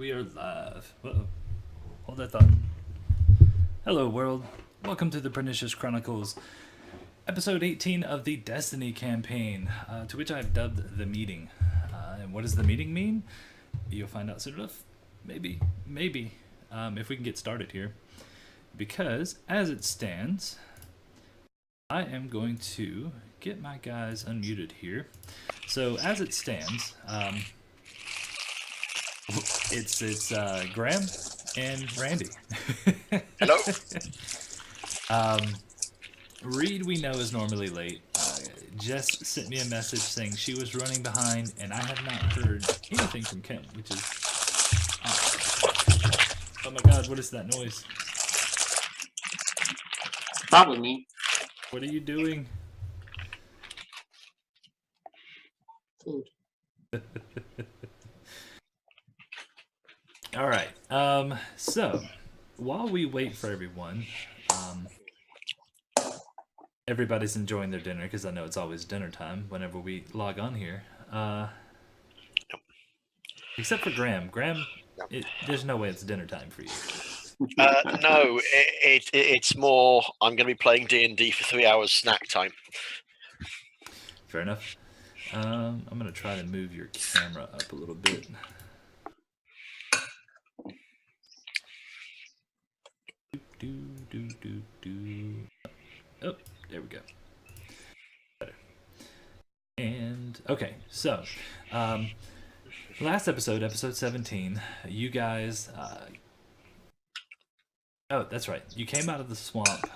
We are live. Uh-oh. Hold that thought. Hello, world. Welcome to the Pernicious Chronicles, episode 18 of the Destiny campaign, to which I've dubbed The Meeting. And what does the meeting mean? You'll find out soon enough. Maybe, if we can get started here. Because, as it stands, I am going to get my guys unmuted here. So, as it stands, it's Graham and Randy. Hello. Reed, we know, is normally late. Jess sent me a message saying she was running behind, and I have not heard anything from Kim, which is... Oh my god, what is that noise? Probably me. What are you doing? Food. All right. So, while we wait for everyone, everybody's enjoying their dinner, because I know it's always dinner time whenever we log on here. Except for Graham. Graham, there's no way it's dinner time for you. No, it's more. I'm going to be playing D&D for 3 hours snack time. Fair enough. I'm going to try to move your camera up a little bit. Oh, there we go. Better. And, okay, so, last episode 17, you guys, oh, that's right, you came out of the swamp,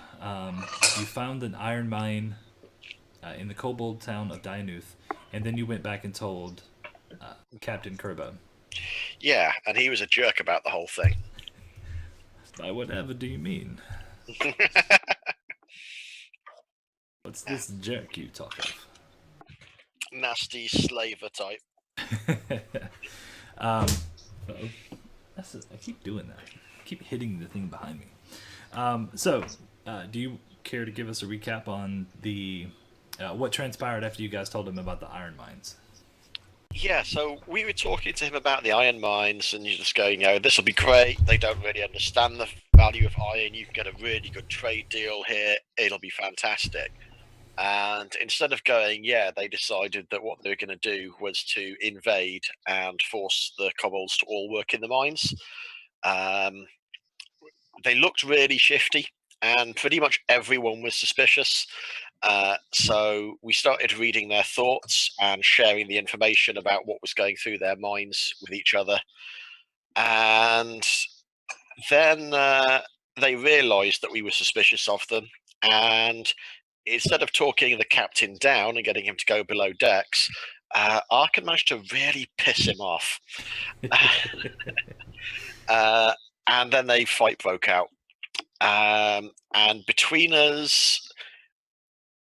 you found an iron mine in the kobold town of Dianuth, and then you went back and told Captain Kerbo. Yeah, and he was a jerk about the whole thing. By whatever do you mean? What's this jerk you talk of? Nasty slaver type. I keep doing that. I keep hitting the thing behind me. So, do you care to give us a recap on the what transpired after you guys told him about the iron mines? Yeah, so we were talking to him about the iron mines, and you're just going, this will be great. They don't really understand the value of iron. You can get a really good trade deal here. It'll be fantastic. And instead of going, they decided that what they were going to do was to invade and force the kobolds to all work in the mines. They looked really shifty, and pretty much everyone was suspicious. So we started reading their thoughts and sharing the information about what was going through their minds with each other. And then they realized that we were suspicious of them. And instead of talking the captain down and getting him to go below decks, Arkan managed to really piss him off. And then a fight broke out. And between us,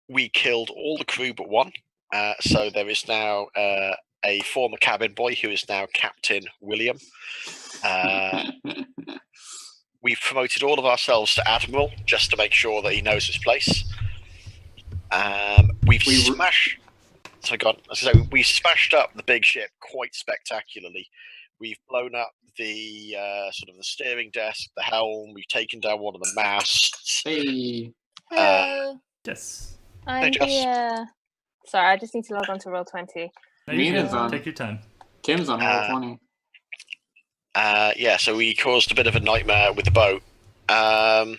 we killed all the crew but one. So there is now a former cabin boy who is now Captain William. We've promoted all of ourselves to Admiral just to make sure that he knows his place. We smashed up the big ship quite spectacularly. We've blown up the sort of the steering desk, the helm. We've taken down one of the masts. Hey. Hello. Yes. I'm here. Sorry, I just need to log on to Roll20. Take your time. Kim's on Roll20. So we caused a bit of a nightmare with the boat. And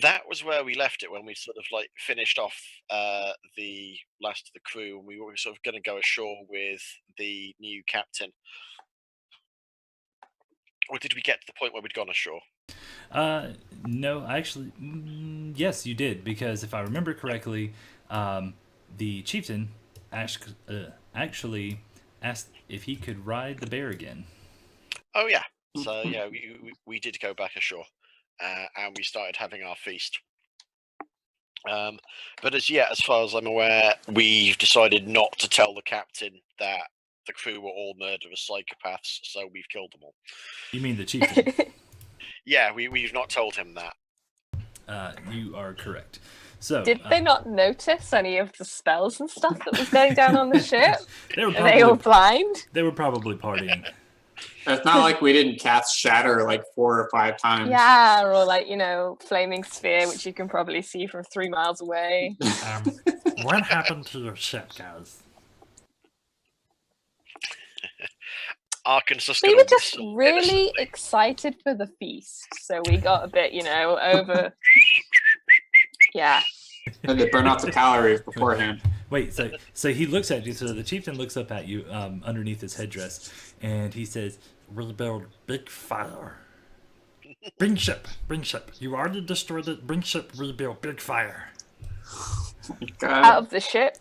that was where we left it when we sort of finished off the last of the crew, and we were sort of going to go ashore with the new captain. Or did we get to the point where we'd gone ashore? No, actually, yes, you did, because if I remember correctly, the chieftain actually asked if he could ride the bear again. Oh yeah, so we did go back ashore, and we started having our feast. But as far as I'm aware, we've decided not to tell the captain that the crew were all murderous psychopaths, so we've killed them all. You mean the chieftain? Yeah, we've not told him that. You are correct. So, did they not notice any of the spells and stuff that was going down on the ship? They were Are they all blind? They were probably partying. It's not like we didn't cast Shatter like 4 or 5 times. Yeah, or like, flaming sphere, which you can probably see from 3 miles away. What happened to your ship, guys? Arkansas. We were just really excited for the feast, so we got a bit, over. Yeah. And they burn off the calories beforehand. Wait, so he looks at you. So the chieftain looks up at you underneath his headdress, and he says, "We'll build big fire. Bring ship. You already destroyed it. Bring ship. Rebuild big fire. Out of the ship.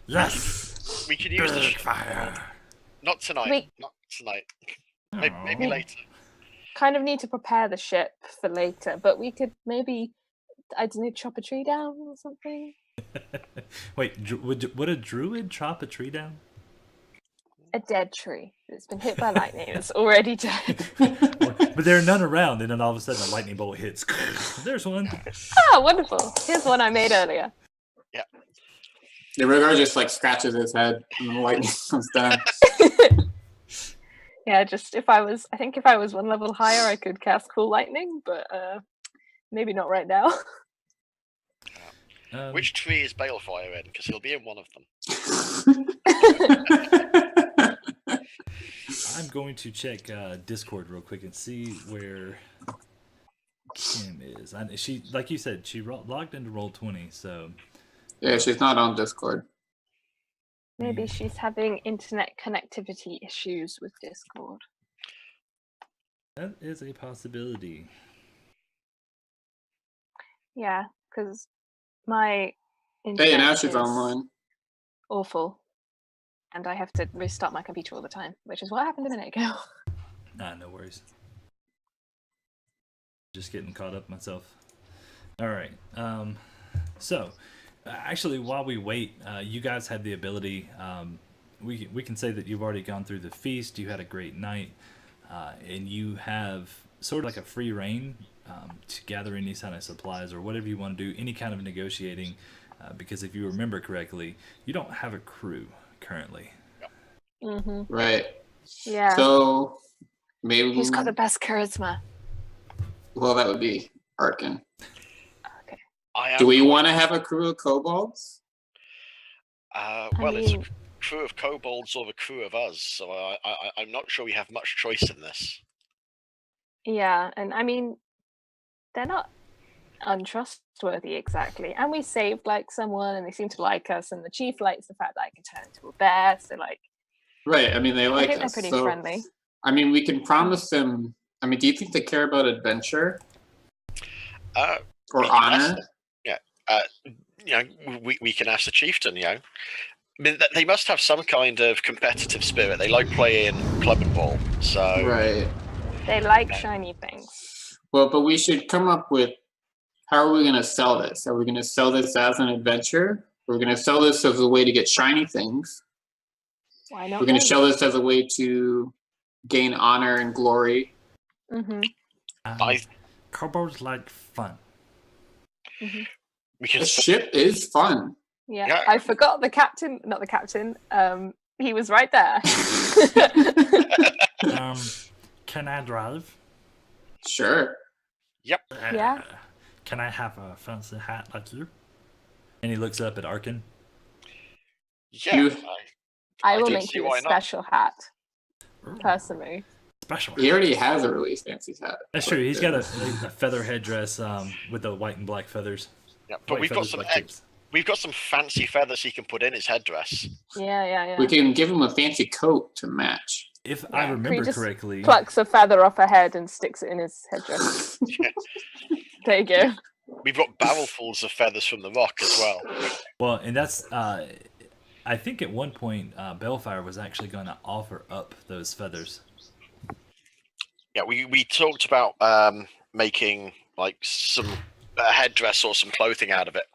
We could use the Big fire. Not tonight. Not tonight. Maybe later. Kind of need to prepare the ship for later, but we could maybe, I don't know, chop a tree down or something." Wait, would a druid chop a tree down? A dead tree that's been hit by lightning. It's already dead. But there are none around, and then all of a sudden a lightning bolt hits. There's one. Ah, wonderful. Here's one I made earlier. Yeah. The Rigor just like scratches his head and the lightning comes down. Yeah, just if I was 1 level higher, I could cast Cool Lightning, but maybe not right now. Which tree is Balefire in? Because he'll be in one of them. I'm going to check Discord real quick and see where Kim is. She, like you said, she logged into Roll20, so... Yeah, she's not on Discord. Maybe she's having internet connectivity issues with Discord. That is a possibility. Yeah, because my Hey, internet now she's is online. awful, and I have to restart my computer all the time, which is what happened a minute ago. No worries. Just getting caught up myself. All right. So, actually, while we wait, you guys had the ability. We can say that you've already gone through the feast. You had a great night, and you have sort of like a free reign to gather any kind of supplies or whatever you want to do, any kind of negotiating. Because if you remember correctly, you don't have a crew currently. Mm-hmm. Right. Yeah. So maybe Who's got the best charisma? Well, that would be Arkin. Okay. Do we want to have a crew of kobolds? It's a crew of kobolds or a crew of us, so I'm not sure we have much choice in this. Yeah, and I mean, they're not untrustworthy exactly. And we saved like someone, and they seem to like us. And the chief likes the fact that I can turn into a bear. So like, right. I mean, they like I think us. they're pretty friendly. I mean, we can promise them. I mean, do you think they care about adventure or honor? We can ask the chieftain. I mean, they must have some kind of competitive spirit. They like playing club and ball. So right. They like shiny things. Well, but we should come up with how are we going to sell this? Are we going to sell this as an adventure? We're going to sell this as a way to get shiny things. Why not? We're going to sell this as a way to gain honor and glory. Mm-hmm. Kobolds like fun. Mm-hmm. The ship is fun. Yeah, I forgot the captain. Not the captain. He was right there. Can I drive? Sure. Yep. Yeah. Can I have a fancy hat like you? And he looks up at Arkin. Yeah. I will make you a special hat. Personally. Special. He already has a really fancy hat. That's true. He's got a feather headdress with the white and black feathers. Yeah, but we've got some fancy feathers he can put in his headdress. Yeah. We can give him a fancy coat to match. If I remember correctly, plucks a feather off her head and sticks it in his headdress. There you go. We've got barrelfuls of feathers from the rock as well. Well, and that's I think at one point Balefire was actually going to offer up those feathers. Yeah, we talked about making like some headdress or some clothing out of it.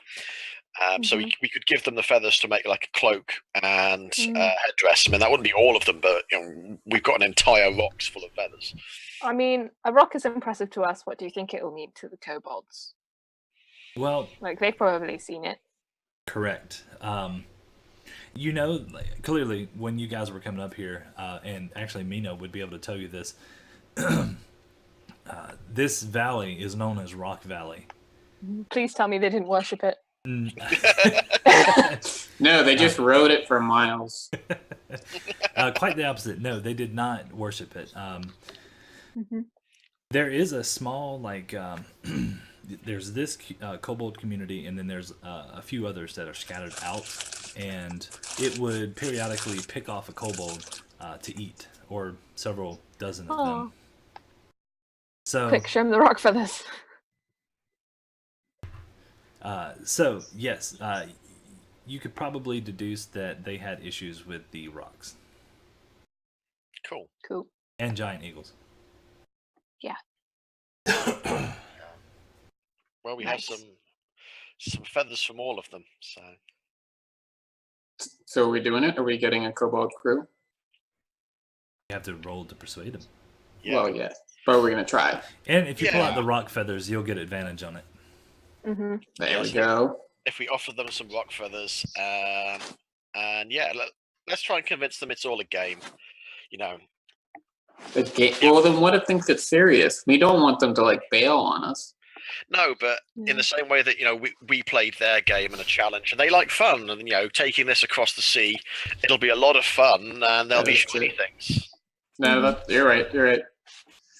So we could give them the feathers to make like a cloak and headdress. I mean, that wouldn't be all of them, but we've got an entire rocks full of feathers. I mean, a rock is impressive to us. What do you think it will mean to the kobolds? Well, like they've probably seen it. Correct. You know, clearly, when you guys were coming up here, and actually Mina would be able to tell you this, this valley is known as Rock Valley. Please tell me they didn't worship it. No, they just rode it for miles. Quite the opposite. No, they did not worship it. There is a small, there's this kobold community, and then there's a few others that are scattered out, and it would periodically pick off a kobold to eat, or several dozen of them. So, Quick, show him the rock feathers. So yes, you could probably deduce that they had issues with the rocks. Cool. Cool. And giant eagles. Yeah. Well, we Nice. have some feathers from all of them, so So are we doing it? Are we getting a kobold crew? You have to roll to persuade them. yeah. Well, yeah. But we're going to try. And if you pull out Yeah. the rock feathers, you'll get advantage on it. Mm-hmm. There we go. If we offer them some rock feathers, and yeah, let's try and convince them it's all a game. You know, Well, then what if things get serious? We don't want them to bail on us. no, but in the same way that we played their game and a challenge, and they like fun, and taking this across the sea, it'll be a lot of fun, and there'll That be is shiny true. things. No, you're right. You're right.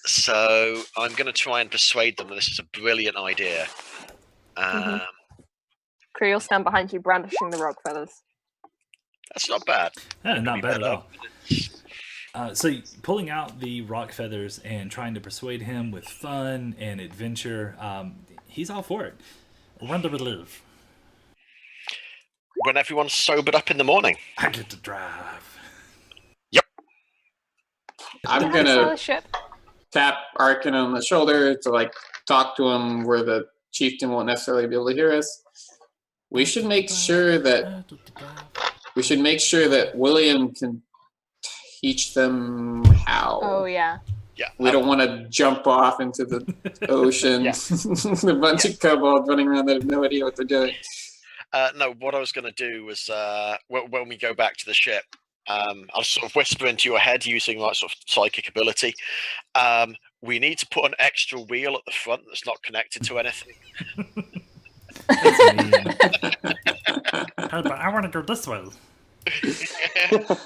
So I'm going to try and persuade them that this is a brilliant idea. Kree will stand behind you, brandishing the rock feathers. That's not bad. Not Be bad at better. all. So pulling out the rock feathers and trying to persuade him with fun and adventure, he's all for it. When do we leave? When everyone's sobered up in the morning. I get to drive. I'm Can I sail going a to ship? tap Arkin on the shoulder to talk to him where the chieftain won't necessarily be able to hear us. We should make sure that William can teach them how. Oh yeah. Yeah. We don't want to jump off into the ocean. A bunch of kobolds running around that have no idea what they're doing. No, what I was going to do was when we go back to the ship, I'll sort of whisper into your head using my sort of psychic ability. We need to put an extra wheel at the front that's not connected to anything. That's mean. Hey, but I want to go this way.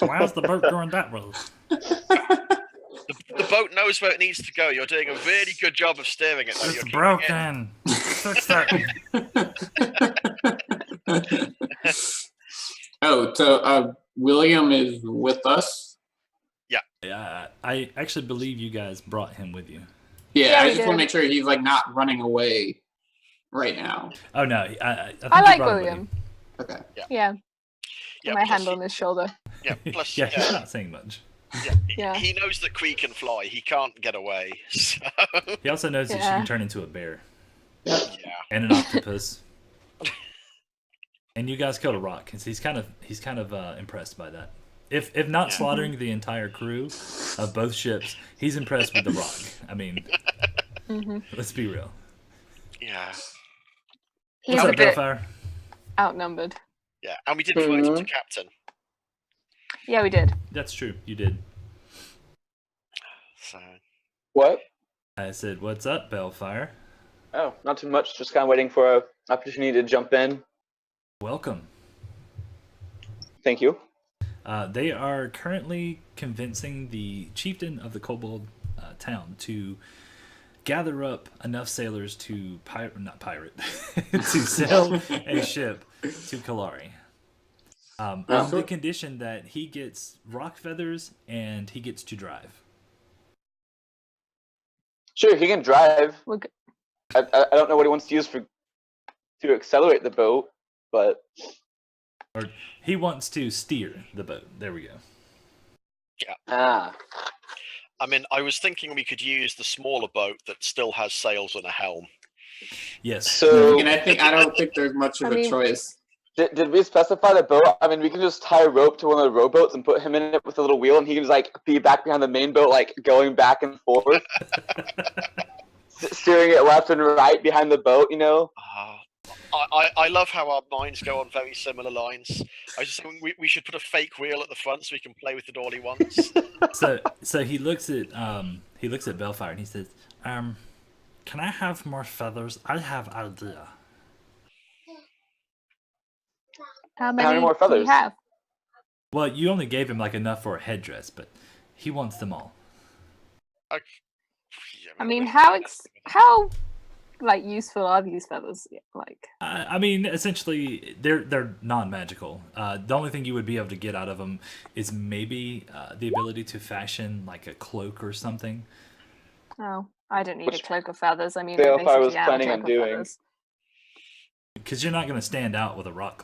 Why is the boat going that way? The boat knows where it needs to go. You're doing a really good job of steering it. Though. It's You're broken. Fix that. Oh, so William is with us? Yeah, I actually believe you guys brought him with you. Yeah, we I just want to did. make sure he's not running away right now. Oh no, I think I you like brought him with William. Okay. Yeah. Yeah, My plus hand he- on his shoulder. Yeah, plus, Yeah, he's yeah, not saying much. Yeah. he knows that Kree can fly. He can't get away. So, He also knows that she Yeah. can turn into a bear yeah. and an octopus. And you guys killed a rock, and he's kind of impressed by that. If not slaughtering the entire crew of both ships, he's impressed with the rock. I mean, let's be real. Yeah. He's What's a up, bit Bellfire? outnumbered. Yeah. And we did promote him to captain. Yeah, we did. That's true. You did. So What? I said, "What's up, Bellfire? Oh, not too much. Just kind of waiting for an opportunity to jump in. Welcome." Thank you. They are currently convincing the chieftain of the kobold town to gather up enough sailors to to sail a ship to Kilari. On the condition that he gets rock feathers and he gets to drive. Sure, he can drive. We're g- I don't know what he wants to use to accelerate the boat, but Or he wants to steer the boat. There we go. ah, I mean, I was thinking we could use the smaller boat that still has sails and a helm. Yes. so And I don't think there's much of I a mean- choice. did we specify the boat? I mean, we can just tie a rope to one of the rowboats and put him in it with a little wheel, and he can just be back behind the main boat, going back and forth, steering it left and right behind the boat. Ah, I love how our minds go on very similar lines. I was just thinking we should put a fake wheel at the front so we can play with it all he wants. So he looks at Bellfire and he says, can I have more feathers? I have idea. How many many more do you feathers? have? Well, you only gave him like enough for a headdress, but he wants them all. I mean, how like useful are these feathers? Like, I mean, essentially, they're non-magical. The only thing you would be able to get out of them is maybe the ability to fashion like a cloak or something. oh, I don't need a cloak of feathers. I mean, Balefire I basically was am a planning cloak on of doing. feathers. Because you're not going to stand out with a rock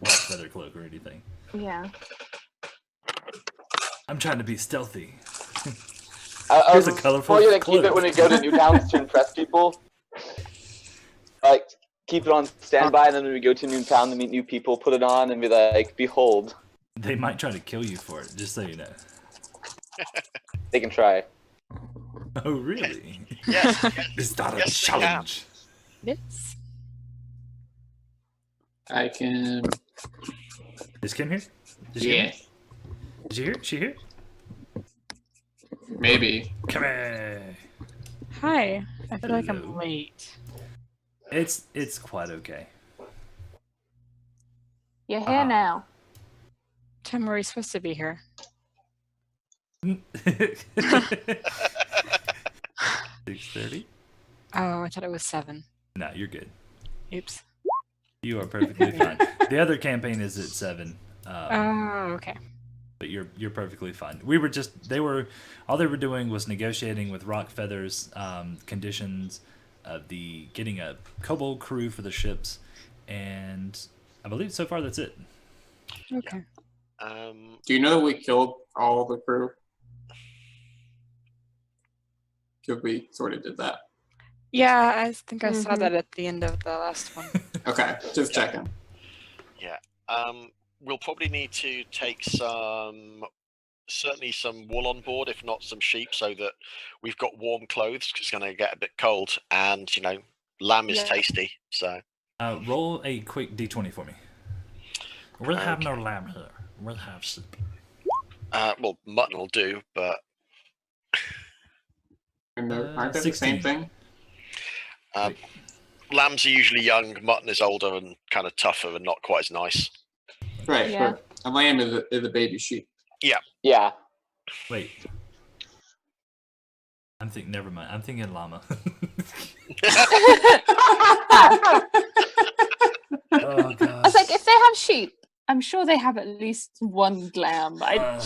feather cloak or anything. Yeah. I'm trying to be stealthy. I Here's was a colorful probably gonna keep it cloak. when we go to new towns to impress people. Like, keep it on standby, and then when we go to a new town to meet new people, put it on and be like, behold. They might try to kill you for it, just so you know. They can try. Oh, really? Yes. Is that a Yes, they challenge? Yes. I can. Is Kim here? Did she hear Yeah, me? Did you hear? She here? maybe. Come here. Hi. I feel like Hello. I'm late. It's quite okay. You're here now. What time were we supposed to be here? 6:30? Oh, I thought it was 7. No, you're good. Oops. You are perfectly fine. The other campaign is at 7. Oh, okay. But you're perfectly fine. All they were doing was negotiating with Rock Feather's conditions of getting a kobold crew for the ships, and I believe so far that's it. Okay. Do you know that we killed all the crew? Because we sort of did that. Yeah, I think I saw Mhm. that at the end of the last one. Okay, just checking. We'll probably need to take certainly some wool on board, if not some sheep, so that we've got warm clothes, because it's going to get a bit cold, and lamb is Yeah. tasty. So Roll a quick d20 for me. We'll have no Okay. lamb here. We'll have sheep. well, mutton will do, but And aren't they the 16. same thing? lambs are usually young, mutton is older and kind of tougher and not quite as nice. Right, Yeah. but a lamb is a baby sheep. Yeah. Wait. Never mind. I'm thinking llama. Oh, I gosh. was like, if they have sheep, I'm sure they have at least one lamb. Yeah,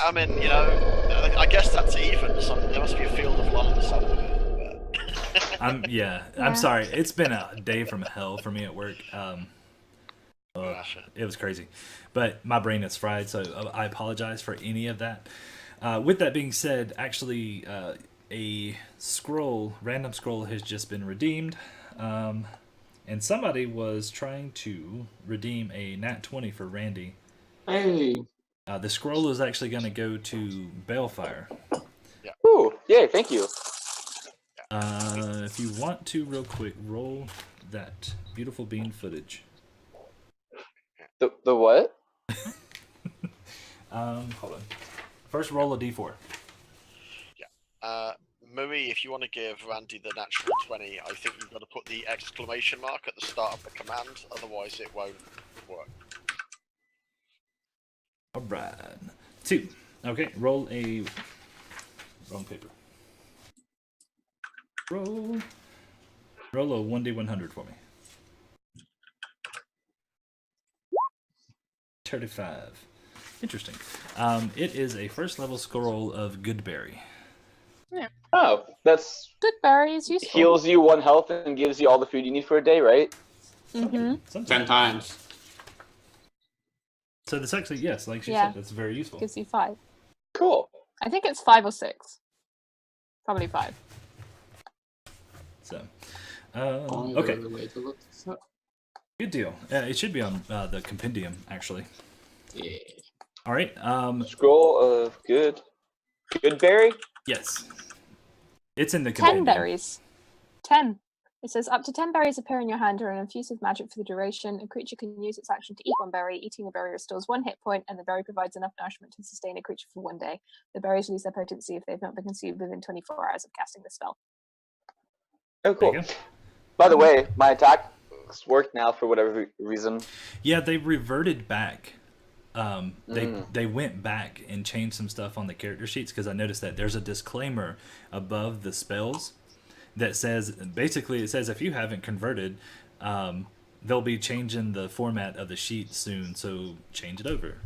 I mean, I guess that's even. There must be a field of lambs somewhere. But... I'm Yeah. sorry. It's been a day from hell for me at work. It was crazy, but my brain is fried, so I apologize for any of that. With that being said, actually, a random scroll has just been redeemed, and somebody was trying to redeem a nat 20 for Randy. Hey, The scroll is actually going to go to Balefire. Ooh, yay, thank you. If you want to, real quick, roll that beautiful bean footage. The what? Hold on. First, roll a d4. Marie, if you want to give Randy the natural 20, I think you've got to put the exclamation mark at the start of the command, otherwise it won't work. Alright. 2. Okay, roll a... Wrong paper. Roll a 1d100 for me. 35. Interesting. It is a first level scroll of Goodberry. Oh, that's Good berry is useful. heals you 1 health and gives you all the food you need for a day, right? Mm-hmm. 10 times. So that's actually, yes, like she Yeah. said, that's very useful. Gives you 5. Cool. I think it's 5 or 6. Probably 5. So, Only okay, the way to look this up. good deal. It should be on the compendium, actually. Yeah. All right. Scroll of good berry. Yes. It's in the 10 compendium. berries. 10. It says up to 10 berries appear in your hand or an infusive magic for the duration. A creature can use its action to eat one berry. Eating a berry restores 1 hit point, and the berry provides enough nourishment to sustain a creature for 1 day. The berries lose their potency if they've not been consumed within 24 hours of casting the spell. Oh, There cool. you go. By the way, my attacks work now for whatever reason. Yeah, they reverted back. They went back and changed some stuff on the character sheets because I noticed that there's a disclaimer above the spells that says, basically it says if you haven't converted, they'll be changing the format of the sheet soon, so change it over.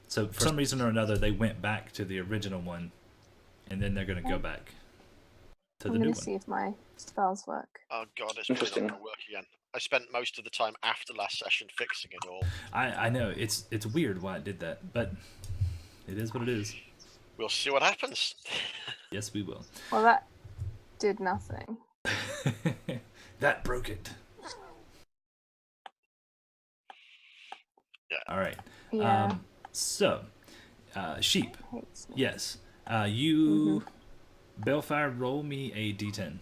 So for some reason or another, they went back to the original one, and then they're going to go back to the I'm new going one. to see if my spells work. Oh god, it's probably not Interesting. going to work again. I spent most of the time after last session fixing it all. I know it's weird why it did that, but it is what it is. We'll see what happens. Yes, we will. Well, that did nothing. That broke it. Yeah. All right. Yeah. So, sheep. Hates me. Yes. You, Balefire, roll me a d10.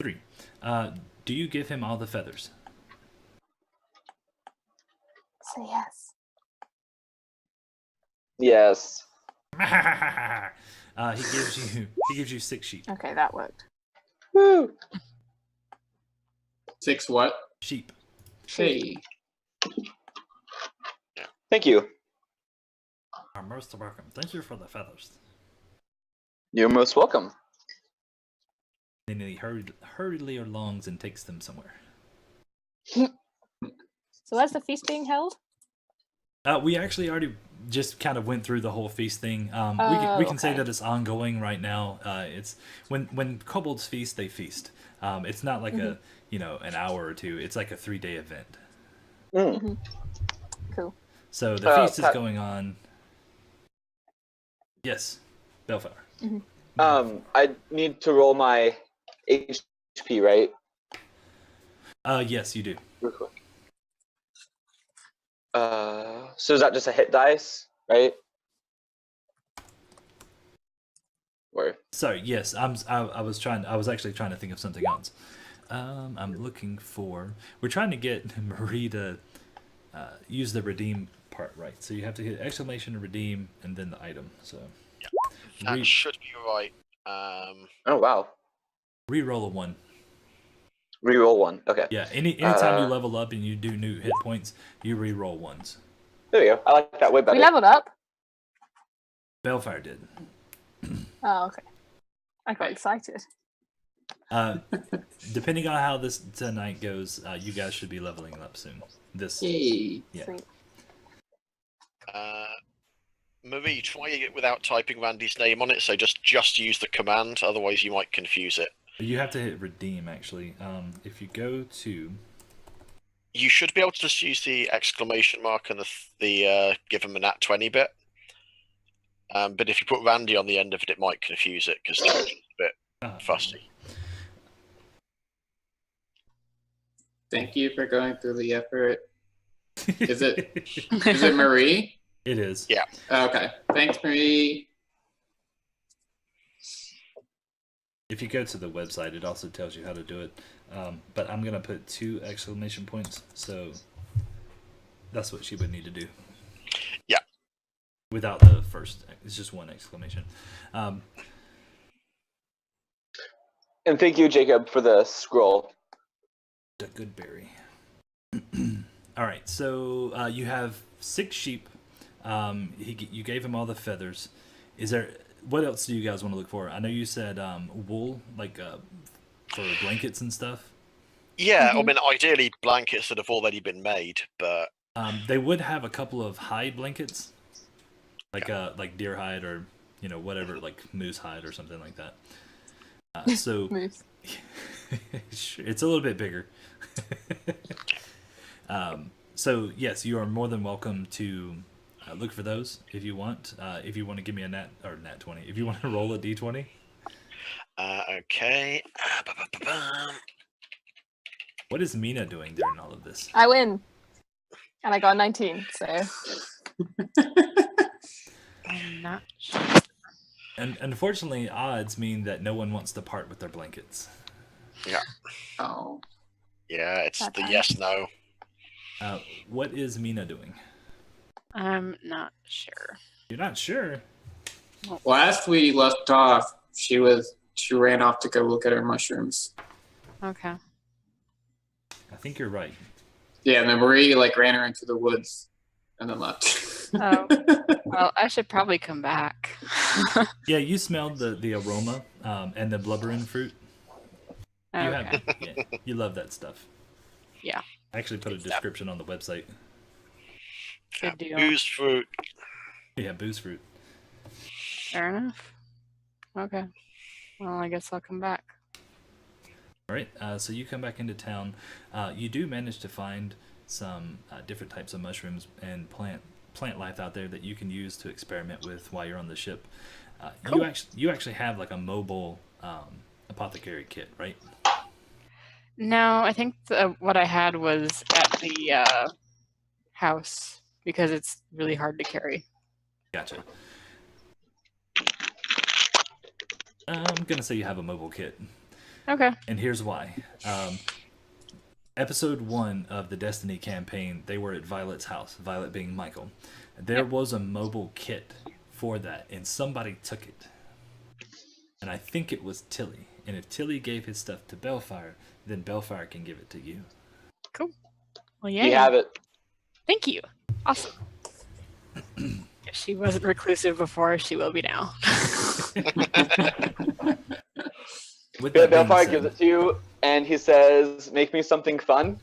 Three. Do you give him all the feathers? So yes. Yes. He gives you 6 sheep. Okay, that worked. Woo! 6 what? Sheep. Hey. Thank you. Are most welcome. Thank you for the feathers. You're most welcome. Then he hurriedly alongs and takes them somewhere. So where's the feast being held? We actually already just kind of went through the whole feast thing. We can say okay. that it's ongoing right now. It's when kobolds feast, they feast. It's not like an hour or two. It's like a 3-day event. Mm. Cool. So the feast is going on. Yes, Balefire. I need to roll my HP, right? Yes, you do. Real quick. So is that just a hit dice, right? Or Sorry. Yes, I was actually trying to think of something else. I'm looking for. We're trying to get Marie to use the redeem part right. So you have to hit exclamation redeem and then the item. So That should be right. oh wow, re-roll a 1. reroll 1. Okay, Yeah. Anytime you level up and you do new hit points, you re-roll 1s. there we go. I like that way better. We leveled up. Balefire did. Oh, okay. I got excited. Depending on how this tonight goes, you guys should be leveling up soon. Hey. Yeah. Sweet. Marie, try it without typing Randy's name on it, so just use the command, otherwise you might confuse it. You have to hit redeem actually. If you go to You should be able to just use the exclamation mark and the give him a nat 20 bit. But if you put Randy on the end of it, it might confuse it because it's a bit fussy. Thank you for going through the effort. Is it Marie? It is. Yeah. Okay. Thanks, Marie. If you go to the website, it also tells you how to do it. But I'm gonna put 2 exclamation points, so that's what she would need to do. Yeah. Without the first, it's just 1 exclamation. And thank you, Jacob, for the scroll. A good berry. All right, so you have 6 sheep. You gave him all the feathers. Is there? What else do you guys want to look for? I know you said wool, like for blankets and stuff. Yeah, I mean, ideally blankets that have already been made, but They would have a couple of hide blankets, like deer hide or whatever, like moose hide or something like that. So Moose. it's a little bit bigger. So yes, you are more than welcome to look for those if you want. If you want to give me a nat 20, if you want to roll a d20. okay. What is Mina doing during all of this? I win. And I got a 19, so. I'm not sure. And unfortunately, odds mean that no one wants to part with their blankets. Oh. Yeah, it's Bad the times. yes/no. What is Mina doing? I'm not sure. You're not sure. Last we left off, she ran off to go look at her mushrooms. Okay. I think you're right. Yeah, and then Marie ran her into the woods and then left. Oh. Well, I should probably come back. Yeah, you smelled the aroma and the blubbering fruit. You Okay. have it. Yeah, you love that stuff. Yeah. I actually put a description on the website. Good deal. Booze fruit. Yeah, booze fruit. Fair enough. Okay. Well, I guess I'll come back. All right, so you come back into town. You do manage to find some different types of mushrooms and plant life out there that you can use to experiment with while you're on the ship. Cool. You actually have a mobile apothecary kit, right? No, I think what I had was at the house because it's really hard to carry. Gotcha. I'm gonna say you have a mobile kit. Okay. And here's why. Episode 1 of the Destiny campaign, they were at Violet's house, Violet being Michael. There was a mobile kit for that, and somebody took it. And I think it was Tilly. And if Tilly gave his stuff to Bellfire, then Bellfire can give it to you. Cool. Well, yeah. You have it. Thank you. Awesome. If she wasn't reclusive before, she will be now. With Yeah, that being Bellfire said- gives it to you, and he says, "Make me something fun?" ?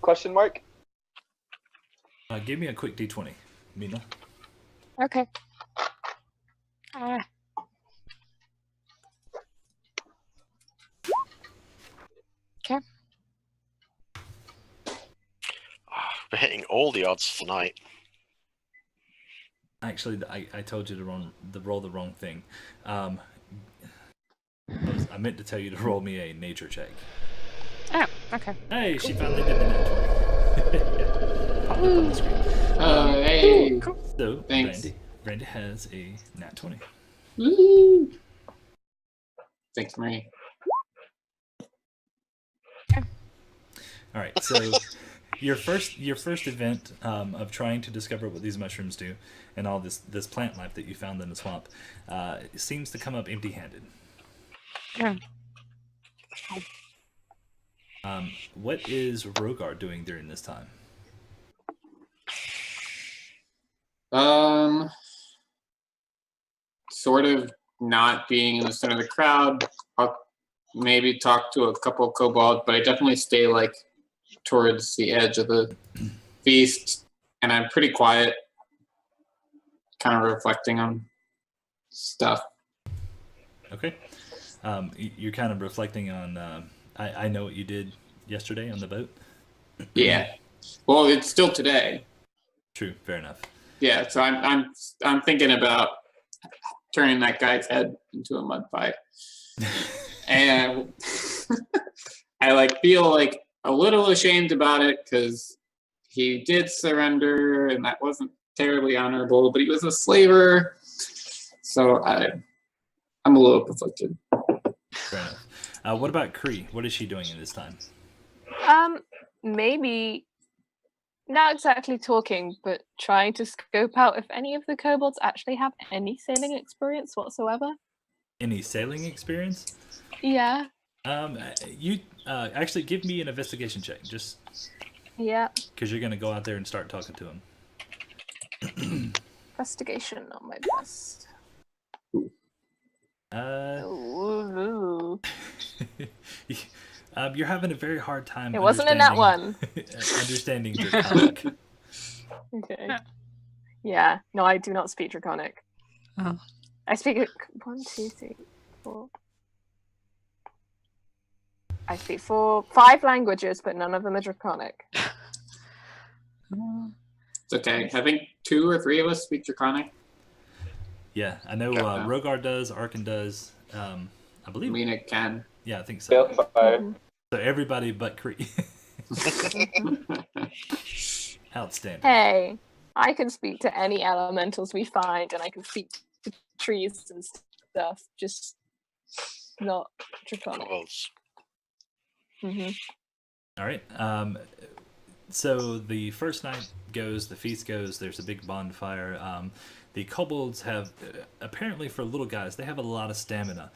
Give me a quick D20, Mina. Okay. Okay. We're hitting all the odds tonight. Actually, I told you to roll the wrong thing. I meant to tell you to roll me a nature check. Oh, okay. Hey, she finally did the nat 20. Yeah, popped up on the screen. Hey. Cool. So, Thanks. Randy has a nat 20. Woo. Thanks, Marie. All right, so your first event of trying to discover what these mushrooms do and all this plant life that you found in the swamp seems to come up empty-handed. Yeah. What is Rogar doing during this time? Sort of not being in the center of the crowd. I'll maybe talk to a couple of kobolds, but I definitely stay towards the edge of the feast, and I'm pretty quiet, kind of reflecting on stuff. Okay. You're kind of reflecting on. I know what you did yesterday on the boat. Yeah. Well, it's still today. True. Fair enough. Yeah. So I'm thinking about turning that guy's head into a mud pie, and I feel a little ashamed about it because he did surrender, and that wasn't terribly honorable. But he was a slaver, so I'm a little conflicted. Fair enough. What about Kree? What is she doing in this time? Maybe not exactly talking, but trying to scope out if any of the kobolds actually have any sailing experience whatsoever. Any sailing experience? Yeah. You actually give me an investigation check, just Yeah. because you're gonna go out there and start talking to him. Investigation on my best. Ooh. You're having a very hard time. It wasn't in that one. Understanding Draconic. Okay. Yeah. No, I do not speak Draconic. Oh. I speak 1, 2, 3, 4. I speak 5 languages, but none of them are Draconic. It's okay. I think 2 or 3 of us speak Draconic. Yeah, I know Rogar does, Arkin does. I believe. Mina can. Yeah, I think so. Bellfire. So everybody but Kree. Outstanding. Hey, I can speak to any elementals we find, and I can speak to trees and stuff, just not draconic. Kobolds. Hmm. All right. So the first night goes, the feast goes. There's a big bonfire. The kobolds have, apparently for little guys, they have a lot of stamina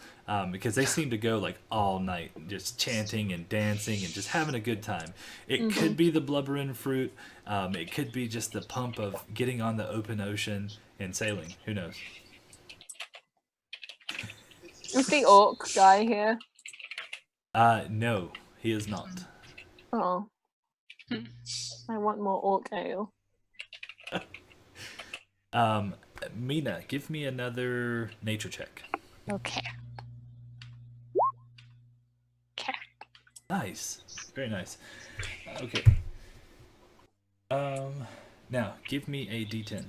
because they seem to go like all night, just chanting and dancing and just having a good time. It could be the blubbering fruit. It could be just the pump of getting on the open ocean and sailing. Who knows? Is the orc guy here? No, he is not. Oh. I want more orc ale. Mina, give me another nature check. Okay. Okay. Nice. Very nice. Okay. Now, give me a d10.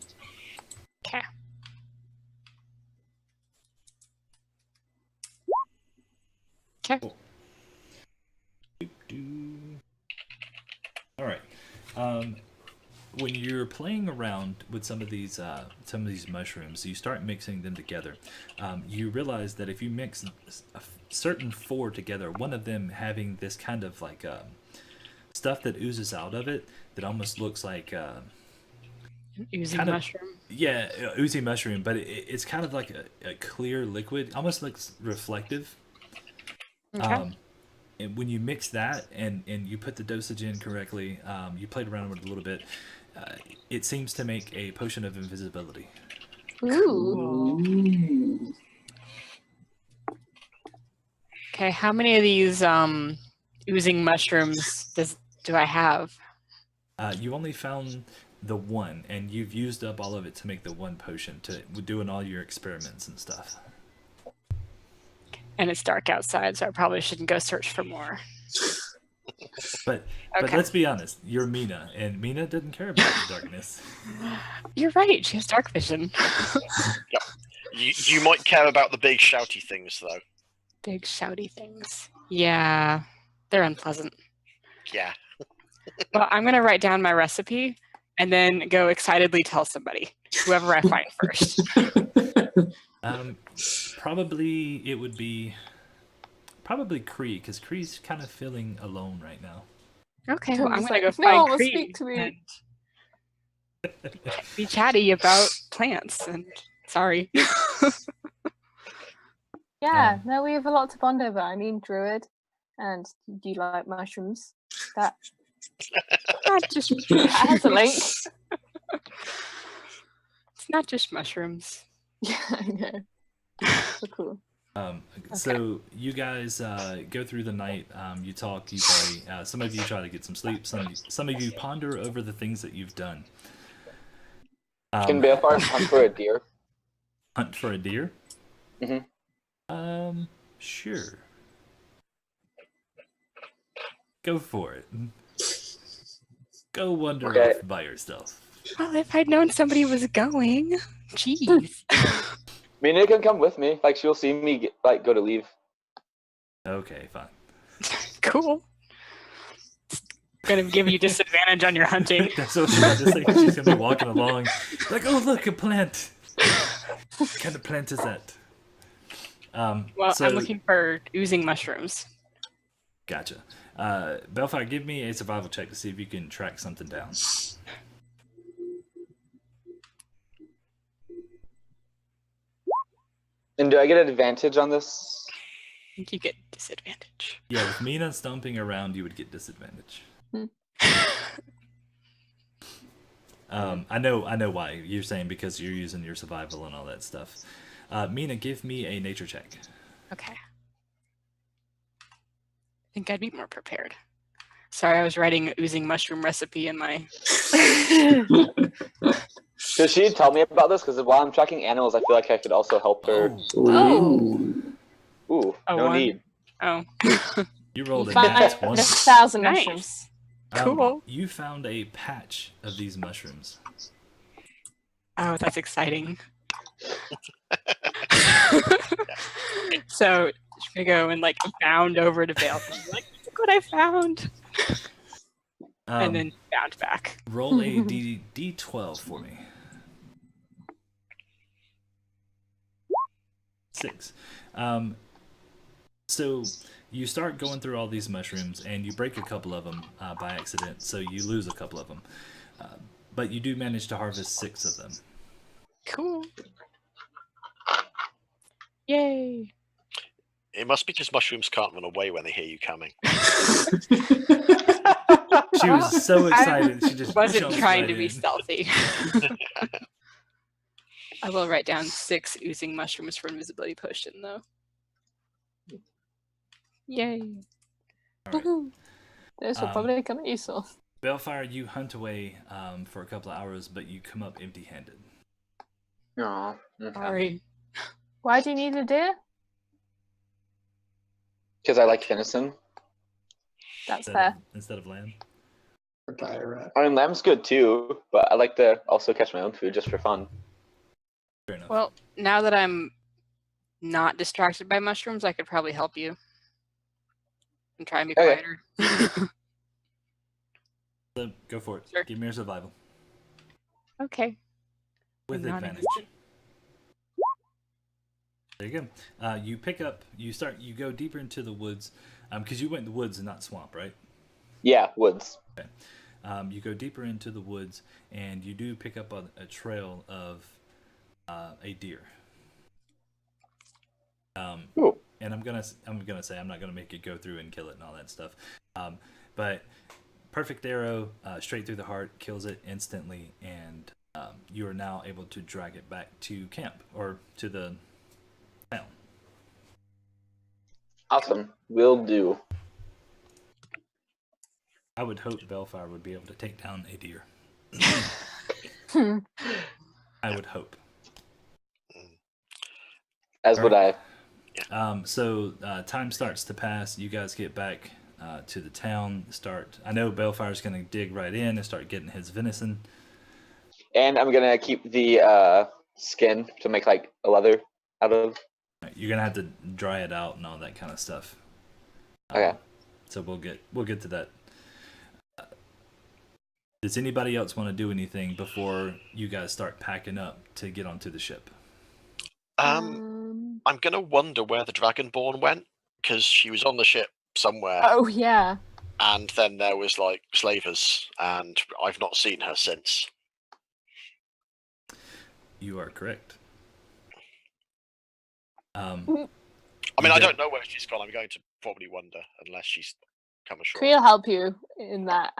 Okay. Okay. Cool. All right. When you're playing around with some of these mushrooms, you start mixing them together. You realize that if you mix a certain four together, one of them having this kind of like stuff that oozes out of it that almost looks like Oozing kind of, mushroom. yeah, oozy mushroom, but it's kind of like a clear liquid, almost looks reflective. Okay. And when you mix that and you put the dosage in correctly, you played around with it a little bit, it seems to make a potion of invisibility. Ooh. Okay, how many of these oozing mushrooms do I have? You only found the one, and you've used up all of it to make the one potion, to doing all your experiments and stuff. And it's dark outside, so I probably shouldn't go search for more. But Okay. let's be honest, you're Mina, and Mina doesn't care about the darkness. You're right, she has dark vision. Yep. You might care about the big shouty things, though. Big shouty things. Yeah, they're unpleasant. Yeah. Well, I'm going to write down my recipe and then go excitedly tell somebody, whoever I find first. Probably it would be Kree, because Kree's kind of feeling alone right now. Okay, well, I'm Just going to like, go "No find one will Kree speak to me." and be chatty about plants. And sorry. Yeah, no, we have a lot to bond over. I mean, druid, and do you like mushrooms? That Not just has a link. It's not just mushrooms. Yeah, I know. So cool. So you guys go through the night. You talk, you play. Some of you try to get some sleep. Some of you ponder over the things that you've done. Can Balefire hunt for a deer? Hunt for a deer? Mm-hmm. Sure. Go for it. Go wander Okay. off by yourself. Well, if I'd known somebody was going, jeez. Mina can come with me. Like, she'll see me go to leave. Okay, fine. Cool. Gonna give you disadvantage on your hunting. That's what she's about to say. She's gonna be walking along, like, oh look, a plant. What kind of plant is that? Well, so, I'm looking for oozing mushrooms. Gotcha. Belfire, give me a survival check to see if you can track something down. And do I get an advantage on this? I think you get disadvantage. Yeah, with Mina stomping around, you would get disadvantage. I know why. You're saying because you're using your survival and all that stuff. Mina, give me a nature check. Okay. I think I'd be more prepared. Sorry, I was writing oozing mushroom recipe in my... Does she tell me about this? Because while I'm tracking animals, I feel like I could also help her. Oh. Ooh, Oh, no one. need. Oh. You rolled a Find nat 20. 1,000 Nice. mushrooms. Cool. You found a patch of these mushrooms. Oh, that's exciting. So she's gonna go and like bound over to Vale. Like, look what I found. And then bound back. Roll a D12 for me. 6. So you start going through all these mushrooms, and you break a couple of them by accident, so you lose a couple of them. But you do manage to harvest 6 of them. Cool. Yay. It must be because mushrooms can't run away when they hear you coming. She was so excited, she just Wasn't jumped trying right to be in. stealthy. I will write down 6 oozing mushrooms for invisibility potion, though. Yay. All right. Woohoo. Those will probably come in useful. Balefire, you hunt away for a couple of hours, but you come up empty-handed. Aw, okay. Sorry. Why do you need a deer? Because I like venison. That's fair. Instead of lamb. I mean, lamb's good too, but I like to also catch my own food just for fun. Fair enough. Well, now that I'm not distracted by mushrooms, I could probably help you. And try and be Okay. quieter. So go for it. Sure. Give me your survival. Okay. With Not advantage. interested. There you go. You go deeper into the woods, because you went in the woods and not swamp, right? Yeah, woods. You go deeper into the woods, and you do pick up a trail of a deer. Ooh. And I'm gonna say I'm not gonna make it go through and kill it and all that stuff, but perfect arrow straight through the heart, kills it instantly, and you are now able to drag it back to camp or to the town. Awesome. Will do. I would hope Balefire would be able to take down a deer. I would hope. As would I. So time starts to pass. You guys get back to the town. I know Balefire's going to dig right in and start getting his venison. And I'm gonna keep the skin to make like a leather out of. You're going to have to dry it out and all that kind of stuff. Okay. So we'll get to that. Does anybody else want to do anything before you guys start packing up to get onto the ship? I'm gonna wonder where the Dragonborn went, because she was on the ship somewhere, Oh yeah. and then there was like slavers, and I've not seen her since. You are correct. I mean, I don't know where she's gone. I'm going to probably wonder, unless she's come ashore. Kree will help you in that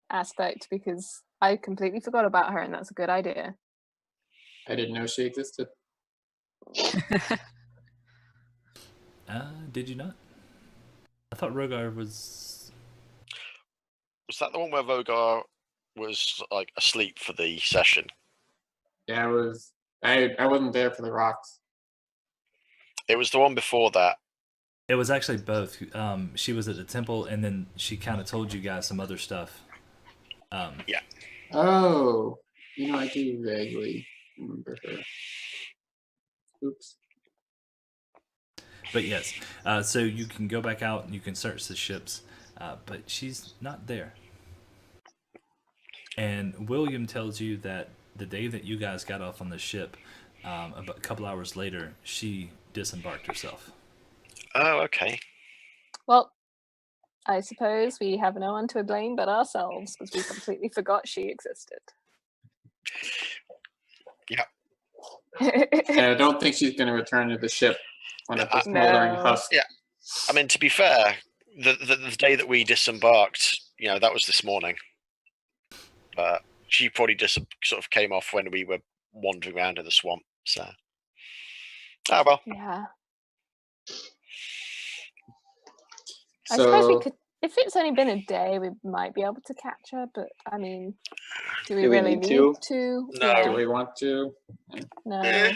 aspect because I completely forgot about her, and that's a good idea. I didn't know she existed. Did you not? I thought Rogar was. Was that the one where Rogar was like asleep for the session? Yeah, I wasn't there for the rocks. It was the one before that. It was actually both. She was at the temple, and then she kind of told you guys some other stuff. Yeah. Oh, I do vaguely remember her. Oops. But yes, so you can go back out and you can search the ships, but she's not there. And William tells you that the day that you guys got off on the ship, about a couple hours later, she disembarked herself. Oh, okay. Well, I suppose we have no one to blame but ourselves because we completely forgot she existed. Yeah. And I don't think she's going to return to the ship when it's a smoldering No. husk. Yeah. I mean, to be fair, the day that we disembarked, that was this morning. But she probably just sort of came off when we were wandering around in the swamp. So, oh well. Yeah. I suppose we So, could, if it's only been a day, we might be able to catch her, but I mean, do we Do we really need need to? to? No. do Yeah, we want to? no, Eh.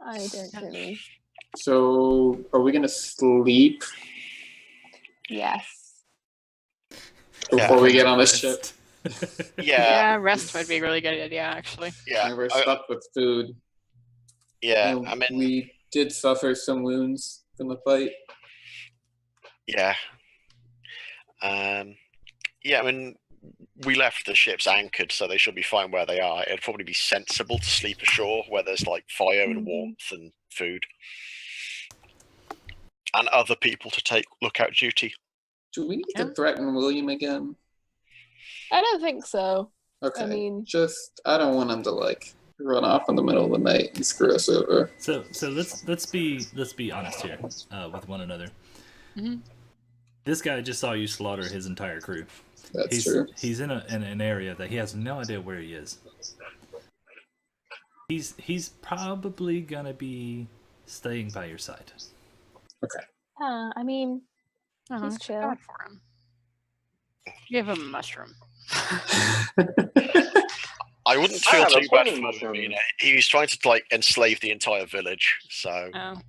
I don't really. So, are we going to sleep Yes. before we get on the ship? Yeah. Rest would be a really good idea, actually. Yeah. And we're stuck with food. Yeah. And I mean, we did suffer some wounds from the fight. yeah. Yeah. I mean, we left the ships anchored, so they should be fine where they are. It'd probably be sensible to sleep ashore where there's like fire and warmth and food, and other people to take lookout duty. Do we need to threaten William again? I don't think so. Okay. I mean, I don't want him to like run off in the middle of the night and screw us over. So let's be honest here with one another. Mm-hmm. This guy just saw you slaughter his entire crew. That's true. He's in an area that he has no idea where he is. He's probably gonna be staying by your side. Okay. I mean, he's chill. Bad for him. Give him a mushroom. I wouldn't feel too bad for him. He was trying to like enslave the entire village, so. Oh.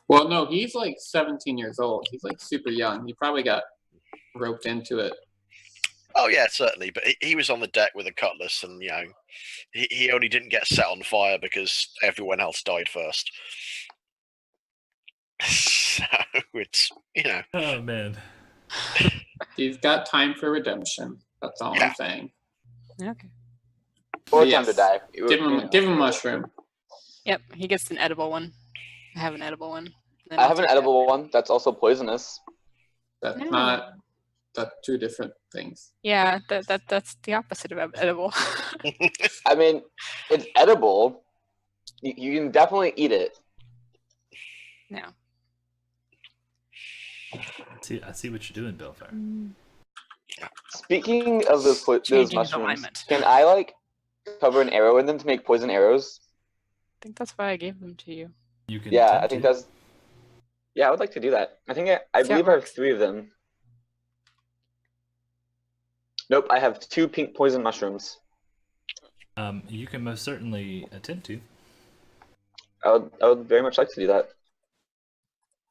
Well, no, he's like 17 years old. He's like super young. He probably got roped into it. Oh yeah, certainly. But he was on the deck with a cutlass, and he only didn't get set on fire because everyone else died first. So it's Oh man. He's got time for redemption. That's all I'm saying. Okay. Or Yes. time to die. Give him a mushroom. Yep, he gets an edible one. I have an edible one. Then I I'll have an take that. edible one that's also poisonous. That's No. that's two different things. Yeah, that's the opposite of edible. I mean, it's edible. You can definitely eat it. No. I see what you're doing, Bellfire. Speaking of those Changing his mushrooms, alignment. can I like cover an arrow in them to make poison arrows? I think that's why I gave them to you. You can. Yeah, I attempt think to. that's. Yeah, I would like to do that. I think I See how it believe I have works. 3 of them. Nope, I have 2 pink poison mushrooms. You can most certainly attempt to. I would very much like to do that.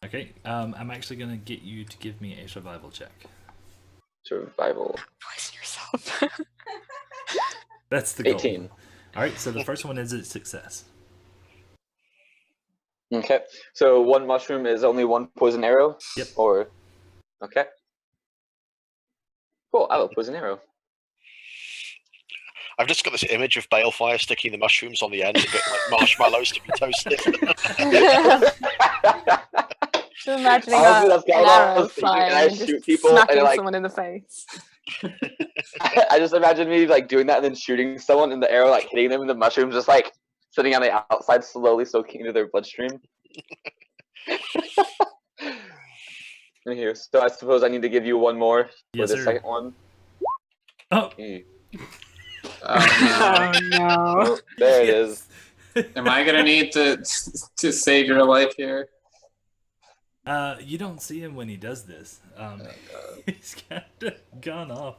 Okay. I'm actually gonna get you to give me a survival check. Survival. Poison yourself. That's the goal. 18. All right. So the first one is a success. Okay, so 1 mushroom is only 1 poison arrow? Yep. Or, okay. Cool, I have a poison arrow. I've just got this image of Balefire sticking the mushrooms on the end, a bit like marshmallows to be toasted. Just imagining Honestly, that's an kinda what I arrow was thinking, flying and I and shoot just people, and smacking like- someone in the face. I just imagine me like doing that and then shooting someone in the arrow, like hitting them in the mushrooms, just like sitting on the outside, slowly soaking into their bloodstream. Here, so I suppose I need to give you 1 more for Yes, the sir. second one. Oh. Mm. Oh no. Oh, there it is. Am I gonna need to save your life here? You don't see him when he does this. He's kind of gone off.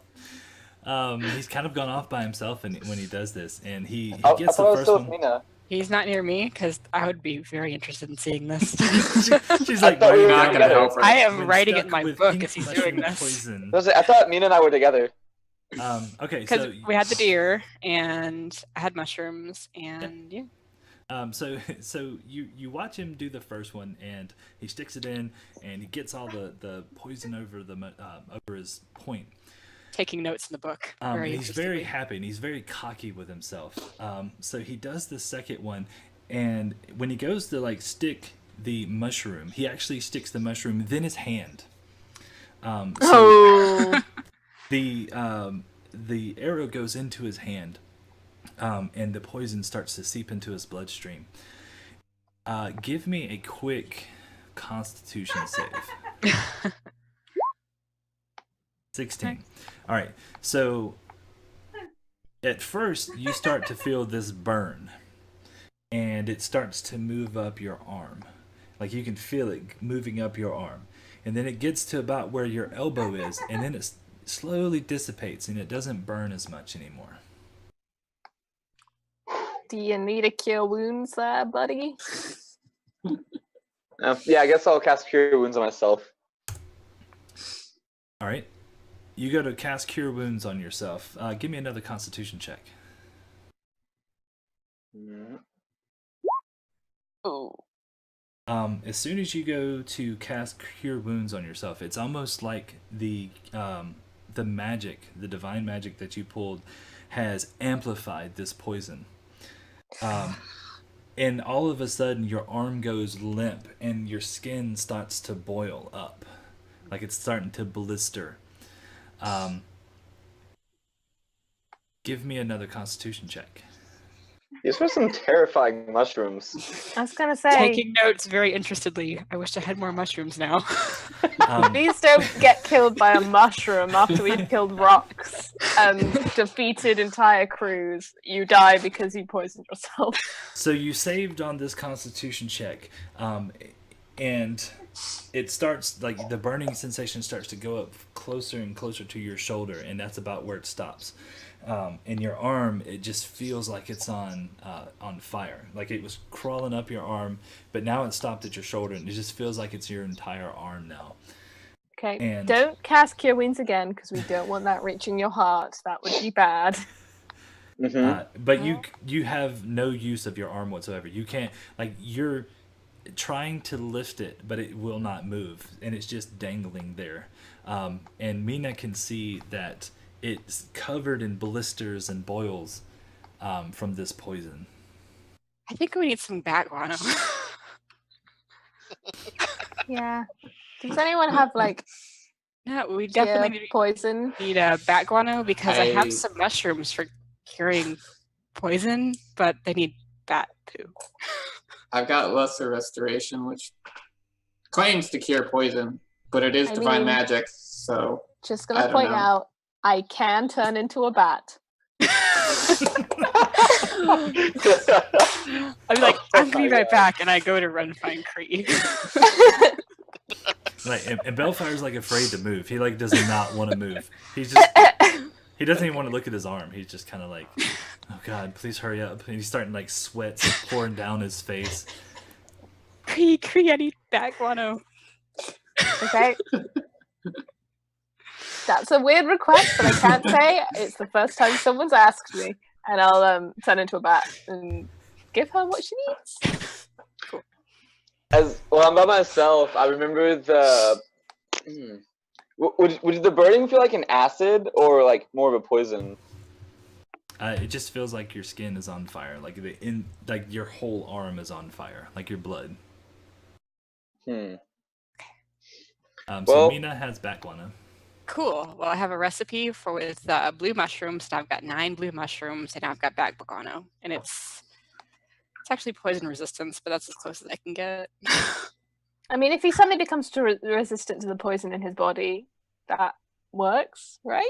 He's kind of gone off by himself when he does this, and he I gets thought I the was first still with one. Mina. He's not near me because I would be very interested in seeing this. She's like, thought we writing were down not gonna the- help her. I am when writing it stuck in my with book pink as he's mushroom doing this. Poison. I thought Mina and I were together. Okay, Because so we had the deer and I had mushrooms and yeah. So you watch him do the first one, and he sticks it in, and he gets all the poison over his point. Taking notes in the book. He's very interestedly. happy, and he's very cocky with himself. So he does the second one, and when he goes to like stick the mushroom, he actually sticks the mushroom, then his hand. Oh. The arrow goes into his hand, and the poison starts to seep into his bloodstream. Give me a quick Constitution save. 16. All right. So at first you start to feel this burn, and it starts to move up your arm. Like you can feel it moving up your arm. And then it gets to about where your elbow is, and then it slowly dissipates, and it doesn't burn as much anymore. Do you need to cure wounds there, buddy? Yeah, I guess I'll cast Cure Wounds on myself. All right. You go to cast Cure Wounds on yourself. Give me another Constitution check. Oh. As soon as you go to cast Cure Wounds on yourself, it's almost like the the magic, the divine magic that you pulled, has amplified this poison. And all of a sudden, your arm goes limp, and your skin starts to boil up, like it's starting to blister. Give me another Constitution check. These were some terrifying mushrooms. I was gonna say, Taking notes very interestedly. I wish I had more mushrooms now. please don't get killed by a mushroom after we've killed rocks and defeated entire crews. You die because you poisoned yourself. So you saved on this Constitution check, and it starts, like, the burning sensation starts to go up closer and closer to your shoulder, and that's about where it stops. And your arm, it just feels like it's on fire. Like it was crawling up your arm, but now it stopped at your shoulder, and it just feels like it's your entire arm now. Okay, And- don't cast Cure Wounds again, because we don't want that reaching your heart. That would be bad. But you have no use of your arm whatsoever. You can't, like, you're trying to lift it, but it will not move, and it's just dangling there. And Mina can see that it's covered in blisters and boils from this poison. I think we need some bat guano. Yeah. Does anyone have like No, we cure definitely poison? need bat guano because I I- have some mushrooms for curing poison, but they need bat poo. I've got Lesser Restoration, which claims to cure poison, but it is I divine mean- magic, so Just I gonna don't point know. out, I can turn into a bat. I'll be like, I'm gonna be right back, and I go to run find Kree. Like, and Bellfire's like afraid to move. He like does not want to move. He's just he doesn't even want to look at his arm. He's just kind of like, oh god, please hurry up. And he's starting like sweats pouring down his face. Kree, I need bat guano. Okay. That's a weird request, but I can't say it's the first time someone's asked me, and I'll turn into a bat and give her what she needs. As well, I'm by myself. I remember the. Would the burning feel like an acid or like more of a poison? It just feels like your skin is on fire, like like your whole arm is on fire, like your blood. Hmm. So Well- Mina has bat guano. Cool. Well, I have a recipe with blue mushrooms, and I've got 9 blue mushrooms, and I've got bat guano, and it's actually poison resistance, but that's as close as I can get. I mean, if he suddenly becomes resistant to the poison in his body, that works, right?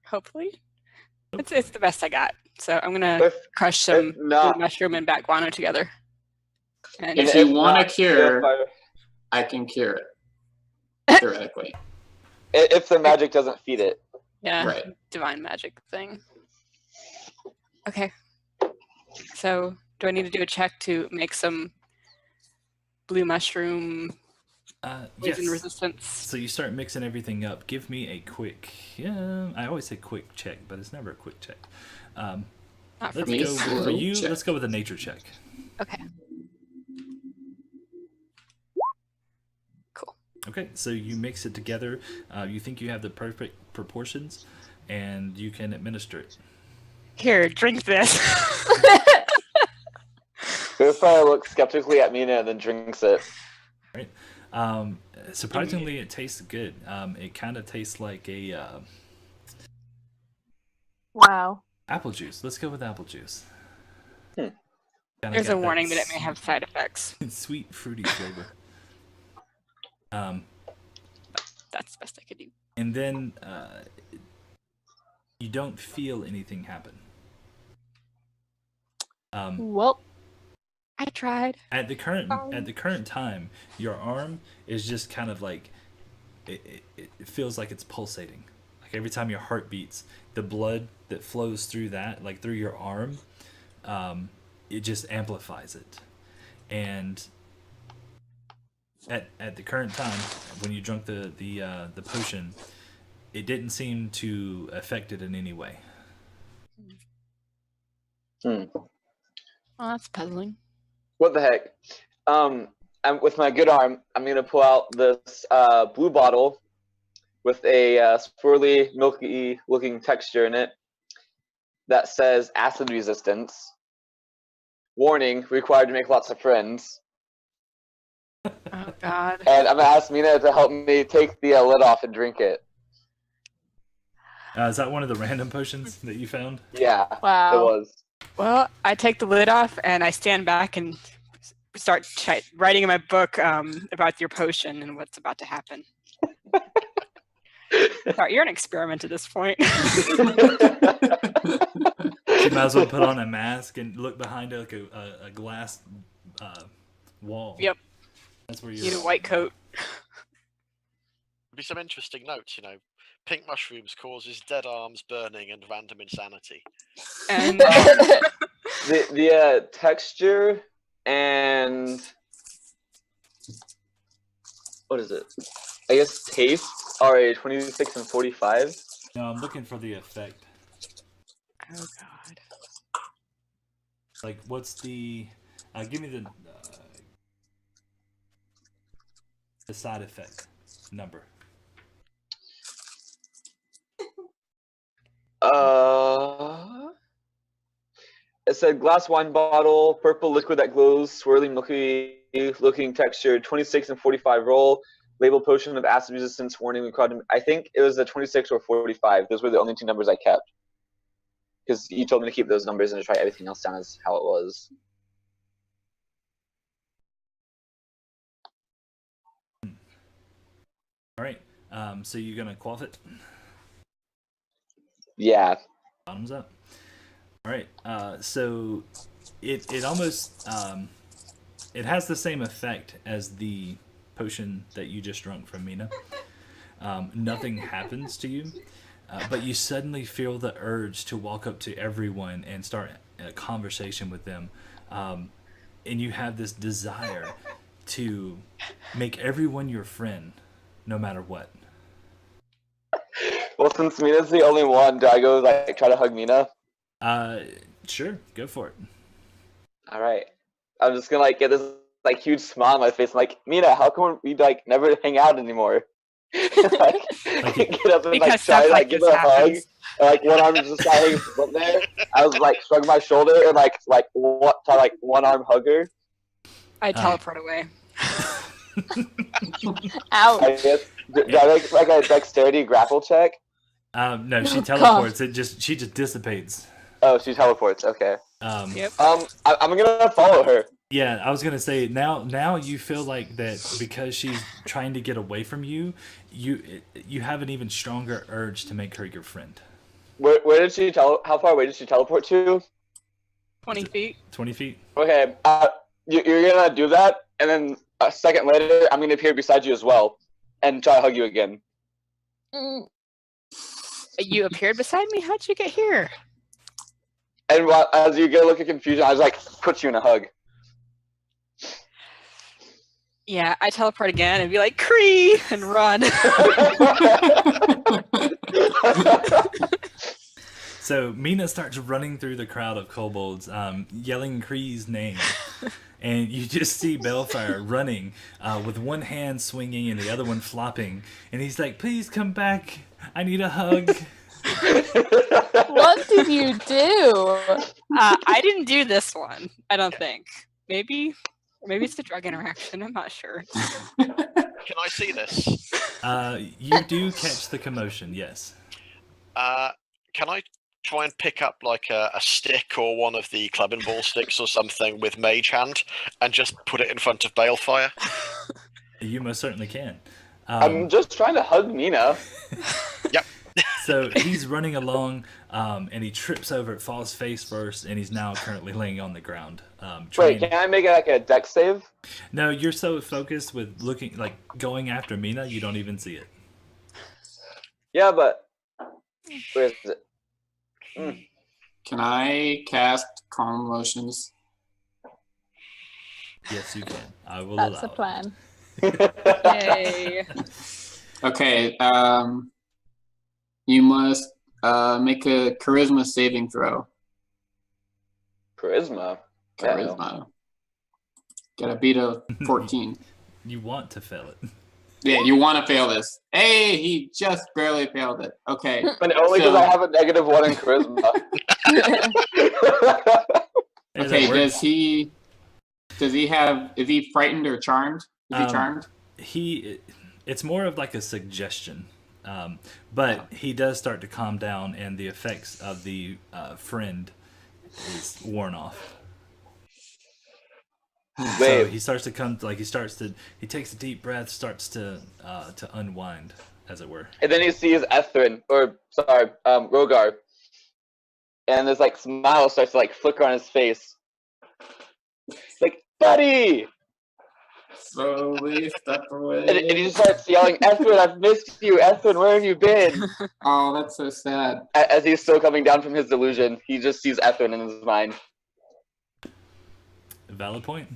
Hopefully, it's the best I got. So I'm gonna If, crush some if not- blue mushroom and bat guano together. And If you wanna not, cure- if I can cure it. Theoretically. if the magic doesn't feed it. yeah, Right. divine magic thing. Okay. So do I need to do a check to make some blue mushroom poison Yes. resistance? So you start mixing everything up. Give me a quick. Yeah, I always say quick check, but it's never a quick check. Not for Let's me. go for slow you. check. Let's go with a nature check. Okay. Cool. Okay, so you mix it together. You think you have the perfect proportions, and you can administer it. Here, drink this. Fire looks skeptically at Mina and then drinks it. Surprisingly, it tastes good. It kind of tastes like a Wow. apple juice. Let's go with apple juice. Kinda There's got a warning that it may have side effects. sweet, fruity flavor. That's the best I could do. And then you don't feel anything happen. Well, I tried. At the current time, your arm is just kind of like it feels like it's pulsating. Like every time your heart beats, the blood that flows through that, like through your arm, it just amplifies it. And at the current time, when you drank the potion, it didn't seem to affect it in any way. Well, that's puzzling. What the heck? With my good arm, I'm gonna pull out this blue bottle with a swirly, milky-looking texture in it that says acid resistance. Warning, required to make lots of friends. Oh God. And I'm gonna ask Mina to help me take the lid off and drink it. Is that one of the random potions that you found? Yeah, Wow. it was. Well, I take the lid off and I stand back and start writing in my book about your potion and what's about to happen. Sorry, you're an experiment at this point. You might as well put on a mask and look behind like a glass wall. Yep. That's where You you're. need a white coat. Be some interesting notes, you know. Pink mushrooms causes dead arms, burning, and random insanity. And The texture and what is it? I guess taste are a 26 and 45. No, I'm looking for the effect. oh God. Like, what's the? Give me the side effect number. It said glass wine bottle, purple liquid that glows, swirling milky looking texture, 26 and 45 roll, label potion of acid resistance, warning required. I think it was a 26 or 45. Those were the only two numbers I kept. Because you told me to keep those numbers and to write everything else down as how it was. All right. So you're gonna quaff it. Yeah. Bottoms up. All right. So it almost it has the same effect as the potion that you just drunk from Mina. Nothing happens to you, but you suddenly feel the urge to walk up to everyone and start a conversation with them, and you have this desire to make everyone your friend, no matter what. Well, since Mina's the only one, do I go like try to hug Mina? Sure, go for it. All right. I'm just gonna like get this like huge smile on my face. I'm like, Mina, how come we like never hang out anymore? Like, get up and Because like stuff try to like like give this her a hug. happens. And, like one arm is just hanging from there. I was like shrug my shoulder and like what try like one arm hug her. I teleport away. Ouch. I guess do I make like a dexterity grapple check? No, she Oh, teleports. She just dissipates. Oh, she teleports. Okay. Yep. I'm gonna follow her. Yeah, I was gonna say now you feel like that because she's trying to get away from you. You have an even stronger urge to make her your friend. Where did she how far away did she teleport to? 20 feet. 20 feet. Okay, you're gonna do that, and then a second later, I'm gonna appear beside you as well, and try to hug you again. Mm. You appeared beside me? How'd you get here? And as you get a look of confusion, I just like put you in a hug. Yeah, I teleport again and be like, Kree! And run. So Mina starts running through the crowd of kobolds, yelling Kree's name. And you just see Balefire running with one hand swinging and the other one flopping. And he's like, please come back. I need a hug. What did you do? I didn't do this one, I don't think. Maybe it's the drug interaction, I'm not sure. Can I see this? You do catch the commotion, yes. Can I try and pick up like a stick or one of the club and ball sticks or something with mage hand and just put it in front of Balefire? You most certainly can. I'm just trying to hug Mina. Yep. So he's running along, and he trips over it, falls face first, and he's now currently laying on the ground. Wait, can I make like a dex save? No, you're so focused with looking, like going after Mina, you don't even see it. Yeah, but where is it? Can I cast Calm Emotions? Yes, you can. I will That's allow the it. plan. Yay. Okay, you must make a Charisma saving throw. Charisma. Charisma. Get a beat of 14. You want to fail it. Yeah, you want to fail this. Hey, he just barely failed it. Okay. But only because So- I have a -1 in charisma. Hey, Okay, that works. is he frightened or charmed? Is he charmed? It's more of like a suggestion, but he does start to calm down, and the effects of the friend is worn off. So Wait, he starts to come, like he takes a deep breath, starts to unwind, as it were. and then he sees Rogar, and this like smile starts to like flicker on his face. Like, buddy! Slowly step away. And he just starts yelling, Ethrin, I've missed you. Ethrin, where have you been? Oh, that's so sad. As he's still coming down from his delusion, he just sees Ethrin in his mind. Valid point.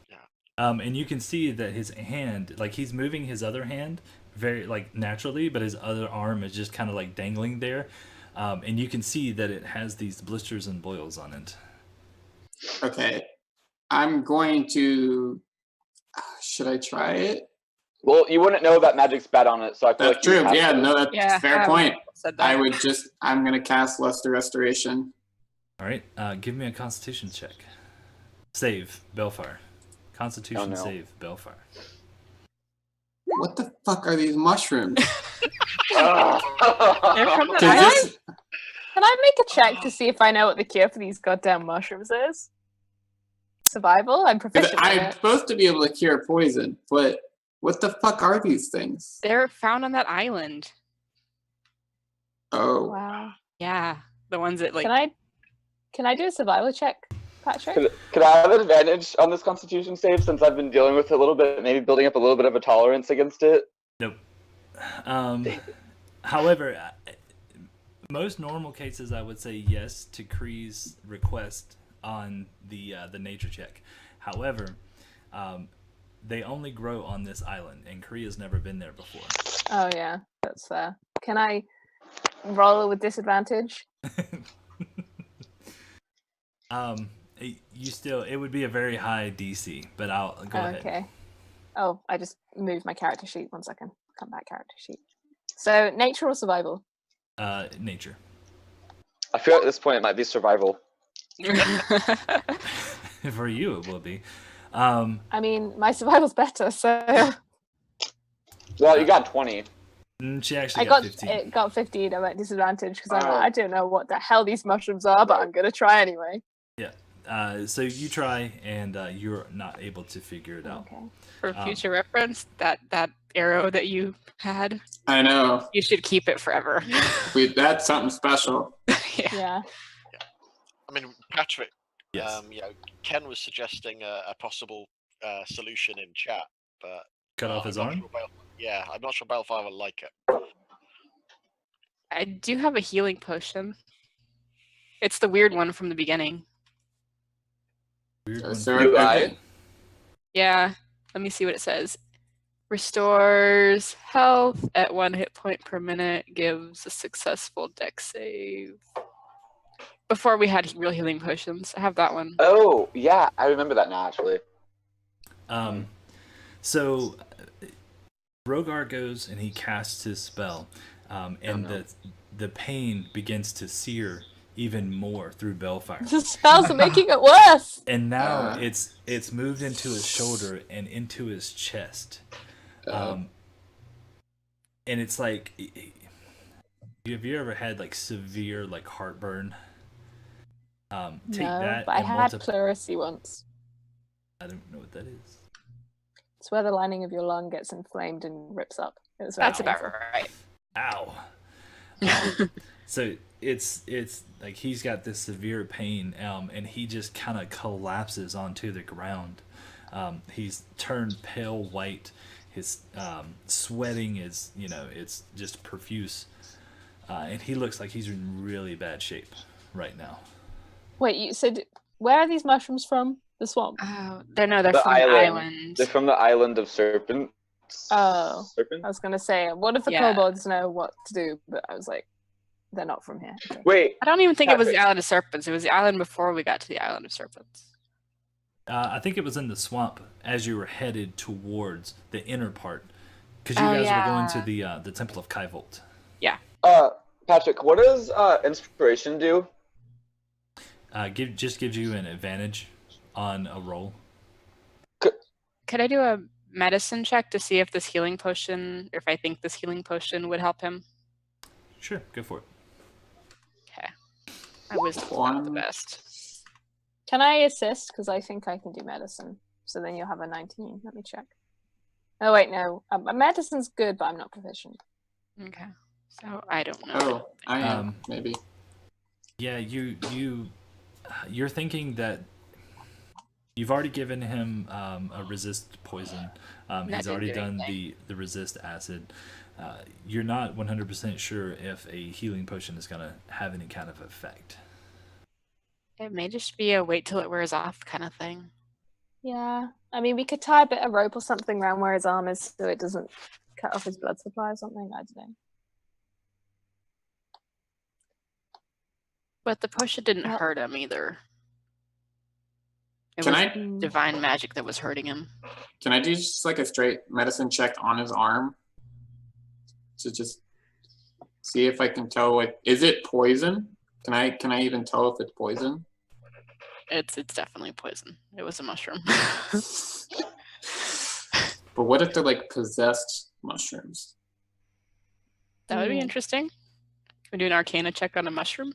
Yeah. And you can see that his hand, like he's moving his other hand very like naturally, but his other arm is just kind of like dangling there, and you can see that it has these blisters and boils on it. Okay. I'm going to... Should I try it? Well, you wouldn't know that magic's bad on it, so I feel That's like you true. have Yeah, to. no, that's Yeah, fair point. Said that. I'm going to cast Luster Restoration. All right, give me a Constitution check. Save, Belfire. Constitution Oh, no. save, Belfire. What the fuck are these mushrooms? They're from the Does island? this- Can I make a check to see if I know what the cure for these goddamn mushrooms is? Survival? I'm proficient in I'm it. supposed to be able to cure poison, but what the fuck are these things? They're found on that island. Oh, Wow. Yeah, the ones that like. Can I do a survival check, Patrick? Could I have advantage on this Constitution save since I've been dealing with it a little bit, maybe building up a little bit of a tolerance against it? Nope. However, most normal cases, I would say yes to Kree's request on the nature check. However, they only grow on this island, and Kree has never been there before. Oh yeah, that's fair. Can I roll with disadvantage? It would be a very high DC, but I'll go ahead. Okay. Oh, I just moved my character sheet. 1 second. Come back, character sheet. So, nature or survival? Nature. I feel at this point it might be survival. For you, it will be. I mean, my survival's better, so Well, you got 20. She actually I got got 15. it got 15. I'm at disadvantage because Oh. I don't know what the hell these mushrooms are, but I'm gonna try anyway. So you try, and you're not able to figure it out. Okay. For future reference, that arrow that you had, I know. you should keep it forever. That's something special. Yeah. Yeah. I mean, Patrick, Yes. Ken was suggesting a possible solution in chat, but Cut off his arm? I'm not sure Balefire will like it. I do have a healing potion. It's the weird one from the beginning. Weird one. So, Do I? okay. Yeah. Let me see what it says. Restores health at 1 hit point per minute. Gives a successful dex save. Before we had real healing potions. I have that one. Oh, yeah, I remember that now, actually. So Rogar goes and he casts his spell, and the pain begins to sear even more through Belfire. The spells are making it worse. And now it's moved into his shoulder and into his chest. And it's like, have you ever had like severe like heartburn? Take No, that. but I and had pleurisy once. I don't know what that is. It's where the lining of your lung gets inflamed and rips up. It was very That's about painful. right. Ow. So it's like he's got this severe pain, and he just kind of collapses onto the ground. He's turned pale white. His sweating is, it's just profuse, and he looks like he's in really bad shape right now. Wait, you said where are these mushrooms from? The swamp. Oh, they're from the island. They're from the island of Serpents. Oh. Serpent? I was gonna say, what if the Yeah. kobolds know what to do? But I was like, they're not from here. Okay. Wait, I don't even think it was the Patrick. Island of Serpents. It was the island before we got to the Island of Serpents. I think it was in the swamp as you were headed towards the inner part. Because you Oh, guys were going yeah. to the Temple of Kaivolt. Patrick, what does inspiration do? Just gives you an advantage on a roll. Could I do a medicine check to see if this healing potion, or if I think this healing potion would help him? Sure, go for it. Okay. I was not the best. Can I assist? Because I think I can do medicine. So then you'll have a 19. Let me check. Oh, wait, no. Medicine's good, but I'm not proficient. Okay. So I don't know. Oh, I am, maybe. Yeah, you're thinking that you've already given him a resist poison. He's already done the resist acid. You're not 100% sure if a healing potion is going to have any kind of effect. It may just be a wait till it wears off kind of thing. Yeah. I mean, we could tie a bit of rope or something around where his arm is so it doesn't cut off his blood supply or something. I don't know. But the potion didn't Well- hurt him either. It Can was I divine magic that was hurting him. can I do just like a straight medicine check on his arm to just see if I can tell? Like, is it poison? Can I even tell if it's poison? It's definitely poison. It was a mushroom. But what if they're like possessed mushrooms? That would be interesting. Can we do an arcana check on a mushroom?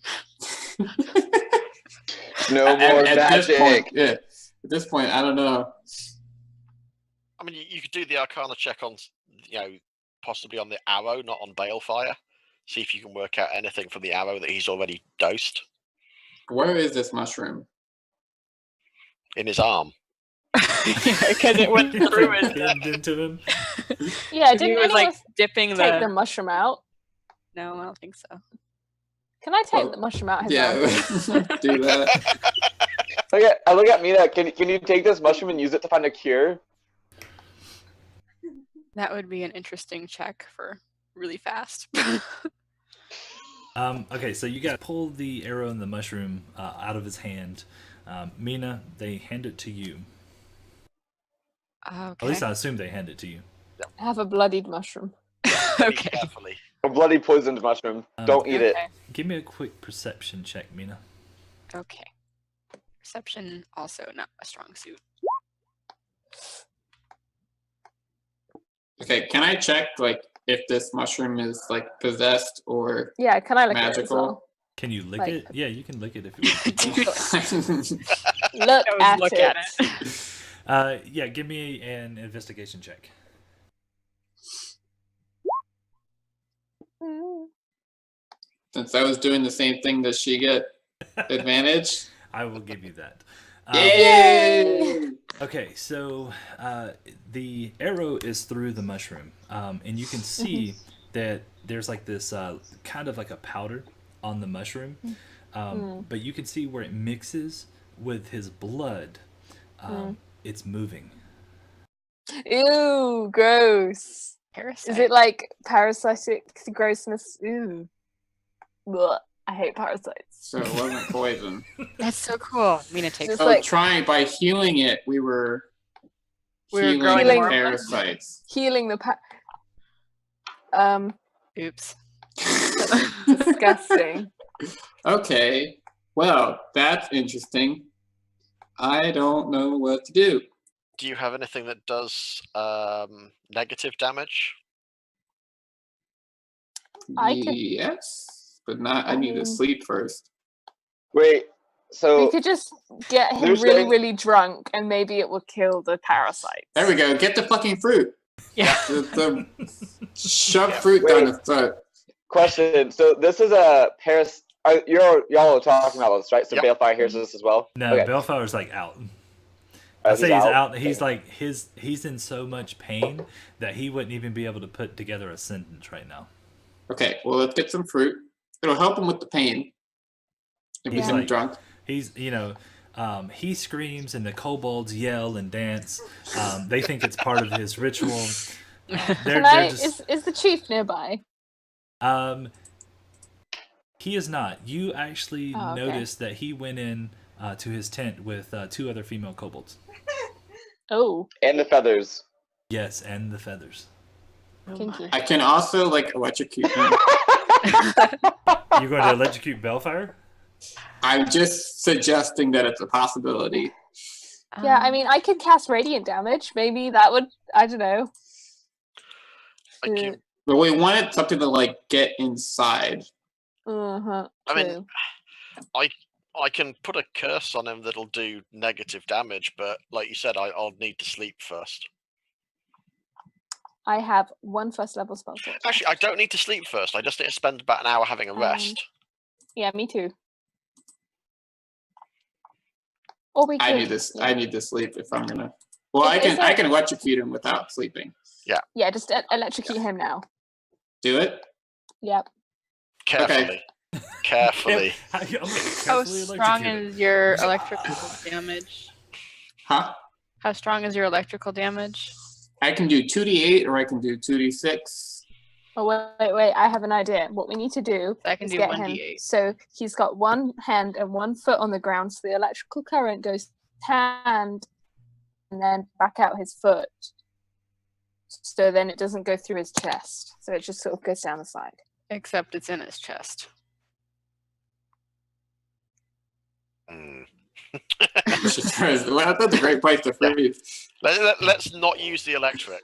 No more At this magic. point, yeah. At this point, I don't know. I mean, you could do the Arcana check on, possibly on the arrow, not on Balefire. See if you can work out anything from the arrow that he's already dosed Where is this mushroom? in his arm. Because it went through his. into him. Yeah, He didn't was anyone like dipping take the the. mushroom out? No, I don't think so. Can I take Well, the mushroom out his Yeah, arm? do that. I look at Mina. Can you take this mushroom and use it to find a cure? That would be an interesting check for really fast. Okay, so you guys pull the arrow and the mushroom out of his hand. Mina, they hand it to you. Okay. At least I assume they hand it to you. I have a bloodied mushroom. Very Okay. carefully. A bloody poisoned mushroom. Don't eat it. Okay. Give me a quick perception check, Mina. Okay. Perception also not a strong suit. Okay, can I check like if this mushroom is like possessed or Yeah, can I look at it as well? magical? Can you lick Like- it? Yeah, you can lick it if you want. Dude, Look I at was look it. at it. Yeah, give me an investigation check. Mm. Since I was doing the same thing, does she get advantage? I will give you that. Yay! Okay, so the arrow is through the mushroom, and you can see that there's like this kind of like a powder on the mushroom, but you can see where it mixes with his blood. It's moving. Ew, gross. Parasite. Is it like parasitic grossness? Ew. Blech. I hate parasites. So it wasn't poison. That's so cool. Mina takes. Just Oh, like- trying by healing it, we were healing growing the more of them. parasites. Healing the Oops. disgusting. Okay, well, that's interesting. I don't know what to do. Do you have anything that does negative damage? I could- Yes, but not. I I need to mean- sleep first. Wait. We So could just get him They're really, saying- really drunk, and maybe it will kill the parasites. There we go. Get the fucking fruit. Yeah. Shove fruit down his throat. question. So this is a Paris. Y'all are talking about this, right? So Yep. Balefire hears this as well. No, Okay. Bellfire's like out. Oh, I say he's out. Okay. He's like he's in so much pain that he wouldn't even be able to put together a sentence right now. Okay, well, let's get some fruit. It'll help him with the pain. If He's he's like- drunk. He's he screams and the kobolds yell and dance. They think it's part of his ritual. They're just Is the chief nearby? he is not. You actually Oh, okay. noticed that he went in to his tent with two other female kobolds. Oh, And the feathers. Yes, and the feathers. Kinky. I can also like electrocute him. You're going to electrocute Bellfire? I'm just suggesting that it's a possibility. Yeah, I mean, I could cast radiant damage. Maybe that would, I don't know. I can- But we wanted something to like get inside. Uh-huh. I mean, True. I can put a curse on him that'll do negative damage, but like you said, I'll need to sleep first. I have 1 first level spell slot. Actually, I don't need to sleep first. I just need to spend about an hour having a rest. Yeah, me too. Or we I could, need this. yeah. I need to sleep if I'm gonna. Well, I Is can electrocute him without sleeping. Yeah, just electrocute him now. Do it. Yep. Carefully. Carefully. I'm gonna How carefully strong electrocute is your electrical damage? Huh? How strong is your electrical damage? I can do 2d8 or I can do 2d6. Oh, wait. I have an idea. What we need to do I can is do get 1d8. him. So he's got 1 hand and 1 foot on the ground, so the electrical current goes hand and then back out his foot. So then it doesn't go through his chest. So it just sort of goes down the side. Except it's in his chest. Hmm. Well, that's a great place to freeze. Let's not use the electric.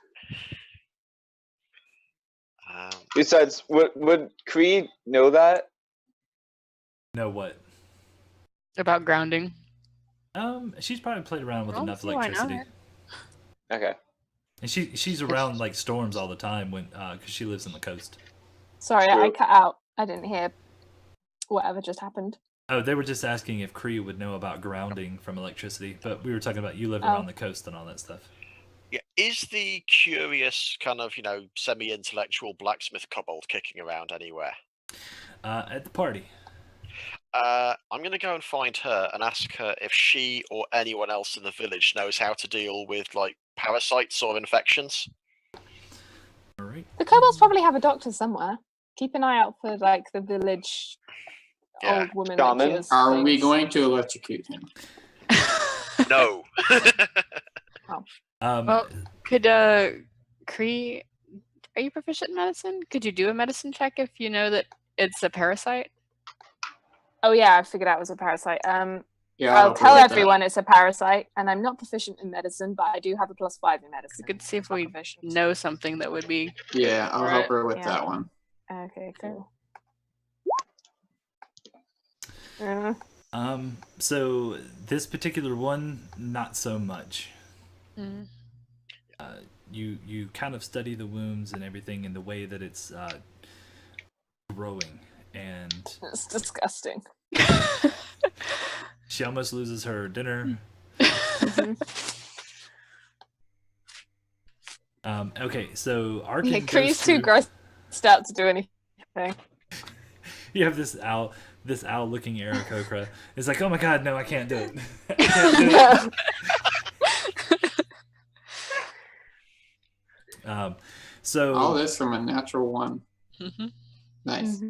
Besides, would Kree know that? Know what? About grounding. She's probably played around with Well, enough see why electricity. not. Okay. And she's around like storms all the time when because she lives on the coast. Sorry, I True. cut out. I didn't hear whatever just happened. Oh, they were just asking if Kree would know about grounding from electricity, but we were talking about you living Oh. around the coast and all that stuff. Yeah, is the curious kind of semi-intellectual blacksmith kobold kicking around anywhere? At the party. I'm going to go and find her and ask her if she or anyone else in the village knows how to deal with like parasites or infections. All right. The kobolds probably have a doctor somewhere. Keep an eye out for like the village Yeah. old woman. Shaman? that cures Are we things. going to electrocute him? No. Well, could Kree, are you proficient in medicine? Could you do a medicine check if you know that it's a parasite? Oh yeah, I figured out it was a parasite. Yeah. I'll tell do that. everyone it's a parasite, and I'm not proficient in medicine, but I do have a +5 in medicine. We could see if Not we proficient. know something that would be. Yeah, I'll help her with Yeah. that one. Okay, cool. So this particular one, not so much. Mm. You kind of study the wounds and everything and the way that it's growing, and It's disgusting. she almost loses her dinner. Okay, so Arkin Yeah, goes Kree's too through- grossed out to do anything. You have this owl-looking Aarakocra. It's like, oh my god, no, I can't do it. I can't do it. So All this from a natural one. Mhm. Nice.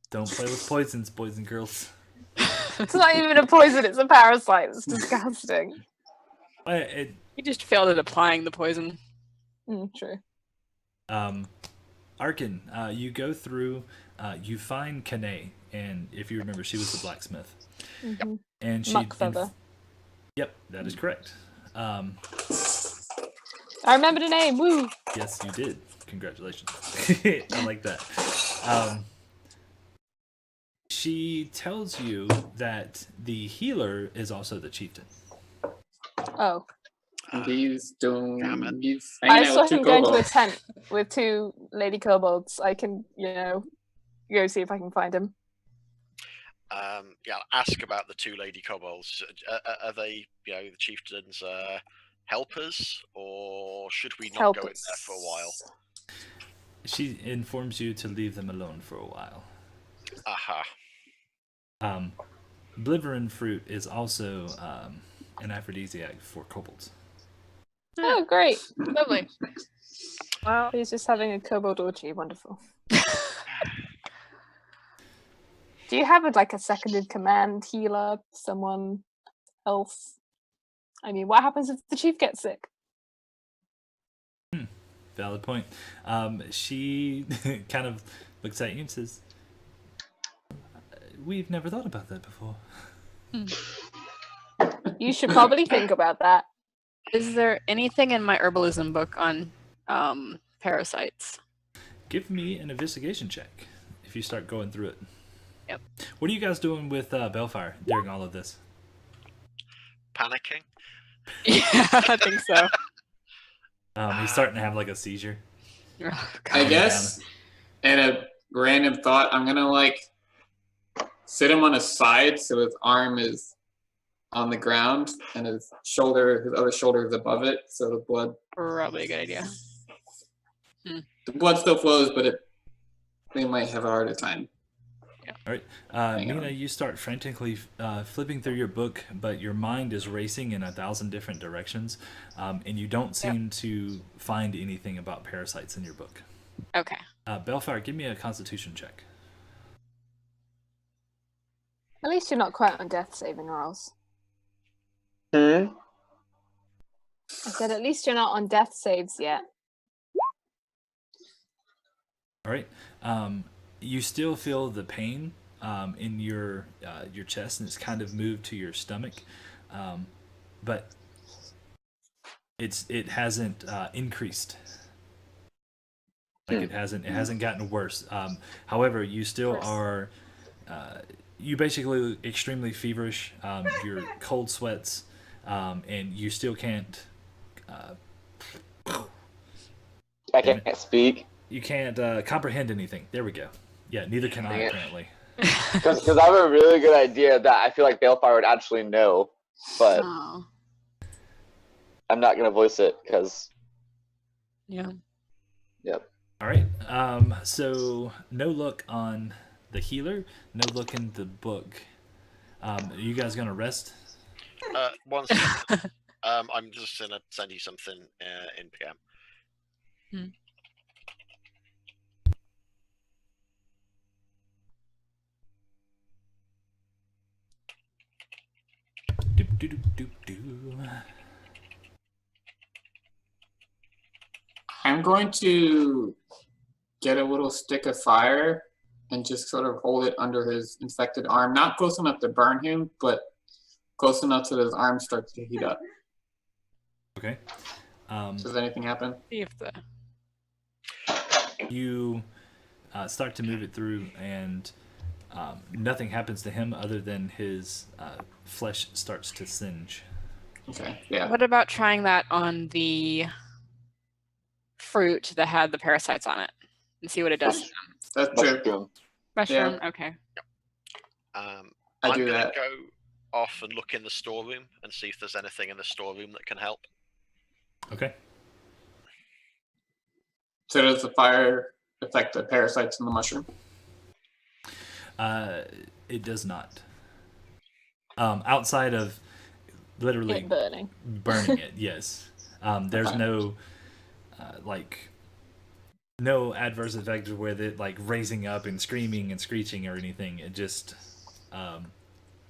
don't play with poisons, boys and girls. It's not even a poison, it's a parasite. It's disgusting. You just failed at applying the poison. True. Arkin, you go through, you find Kane, and if you remember, she was the blacksmith. Mm-hmm. And she. Muckfeather. Yep, that is correct. I remember the name. Woo! Yes, you did. Congratulations. I like that. She tells you that the healer is also the chieftain. Oh, And he's doing. Damn it. He's I hanging out saw with two him going to a kobolds. tent with 2 lady kobolds. I can, go see if I can find him. Yeah, I'll ask about the 2 lady kobolds. Are they, the chieftain's helpers, or should we not go in there for a while? She informs you to leave them alone for a while. Aha. Bliverin fruit is also an aphrodisiac for kobolds. Oh, great. Lovely. Well, He's just having a kobold orgy. Wonderful. Do you have a second in command healer? Someone else? I mean, what happens if the chief gets sick? Valid point. She kind of looks at you and says, "We've never thought about that before." You should probably think about that. Is there anything in my herbalism book on parasites? Give me an investigation check if you start going through it. Yep. What are you guys doing with Bellfire during all of this? Panicking. Yeah, I think so. He's starting to have like a seizure. Oh, I God. guess, and a random thought, I'm gonna like sit him on his side so his arm is on the ground and his other shoulder is above it, so the blood. Probably a good idea. The blood still flows, but they might have a harder time. All right, Hang Mina, on. you start frantically flipping through your book, but your mind is racing in 1,000 different directions, and you don't seem to find anything about parasites in your book. Okay. Bellfire, give me a Constitution check. At least you're not quite on death saving rolls. Hmm? I said at least you're not on death saves yet. All right. You still feel the pain in your chest, and it's kind of moved to your stomach, but it hasn't increased. Like it hasn't gotten worse. However, you still are. You basically extremely feverish. You're cold sweats, and you still can't. I can't speak. You can't comprehend anything. There we go. Yeah, neither can I Dang it. apparently. Because I have a really good idea that I feel like Balefire would actually know, but Oh. I'm not going to voice it because, Yeah. yep. All right. So no look on the healer. No look in the book. Are you guys gonna rest? One second. I'm just gonna send you something in PM. Doop, doop, doop, doop, doop. I'm going to get a little stick of fire and just sort of hold it under his infected arm. Not close enough to burn him, but close enough so that his arm starts to heat up. Okay. Does anything happen? See if the You start to move it through, and nothing happens to him other than his flesh starts to singe. Okay, yeah. What about trying that on the fruit that had the parasites on it and see what it does? That's true. Mushroom. Mushroom. Okay. I I'm do gonna that. go off and look in the storeroom and see if there's anything in the storeroom that can help. Okay. So does the fire affect the parasites in the mushroom? It does not. Outside of literally It burning. burning it, yes. There's Okay. no no adverse effect where it like raising up and screaming and screeching or anything. It just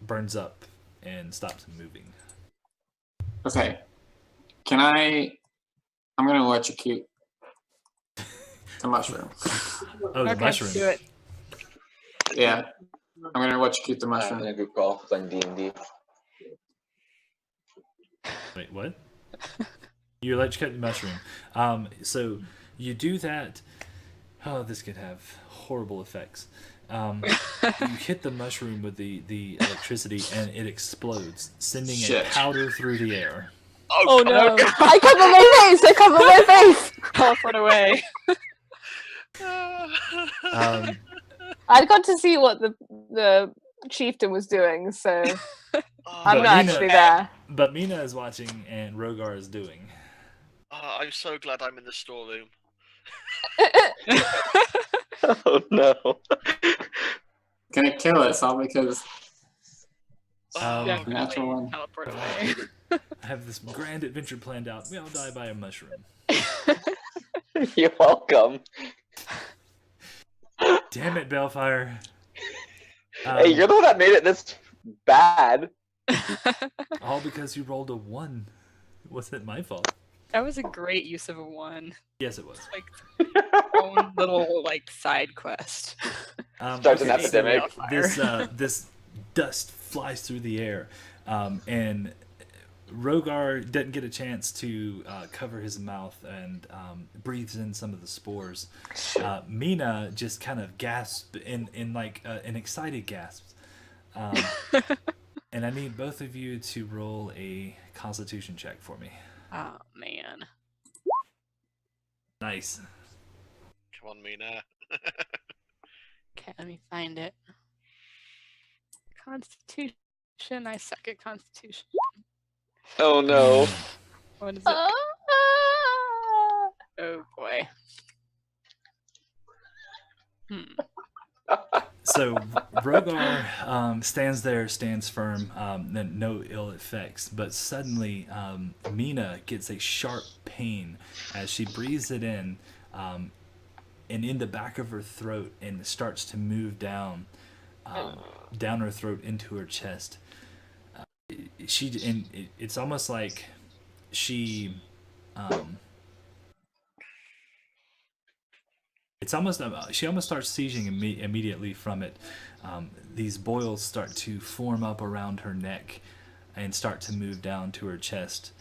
burns up and stops moving. Okay. I'm gonna electrocute the mushroom. Oh, the Okay, mushroom. do it. Yeah. I'm gonna electrocute the In mushroom. a group call playing D&D. Wait, what? You electrocute the mushroom. So you do that. Oh, this could have horrible effects. You hit the mushroom with the electricity, and it explodes, sending Shit. a powder through the air. Oh no! I cover my face! I cover my face! Teleport away. Um, I got to see what the chieftain was doing, so I'm But not Nina- actually there. but Mina is watching, and Rogar is doing. I'm so glad I'm in the storeroom. Oh no. Gonna kill us all because Definitely natural one. teleport away. I have this grand adventure planned out. We all die by a mushroom. You're welcome. Damn it, Bellfire. Hey, you're the one that made it this bad. All because you rolled a 1. It wasn't my fault. That was a great use of a 1. Yes, it was. Like own little like side quest. Starts an epidemic. This dust flies through the air, and Rogar doesn't get a chance to cover his mouth and breathes in some of the spores. Mina just kind of gasps in like an excited gasp. And I need both of you to roll a Constitution check for me. Oh man. Nice. Come on, Mina. Okay, let me find it. Constitution. I suck at Constitution. Oh no. What is it? Ah! Oh boy. So Rogar stands firm, no ill effects, but suddenly Mina gets a sharp pain as she breathes it in, and in the back of her throat, and starts to move down her throat into her chest. It's almost like she. She almost starts seizing immediately from it. These boils start to form up around her neck and start to move down to her chest.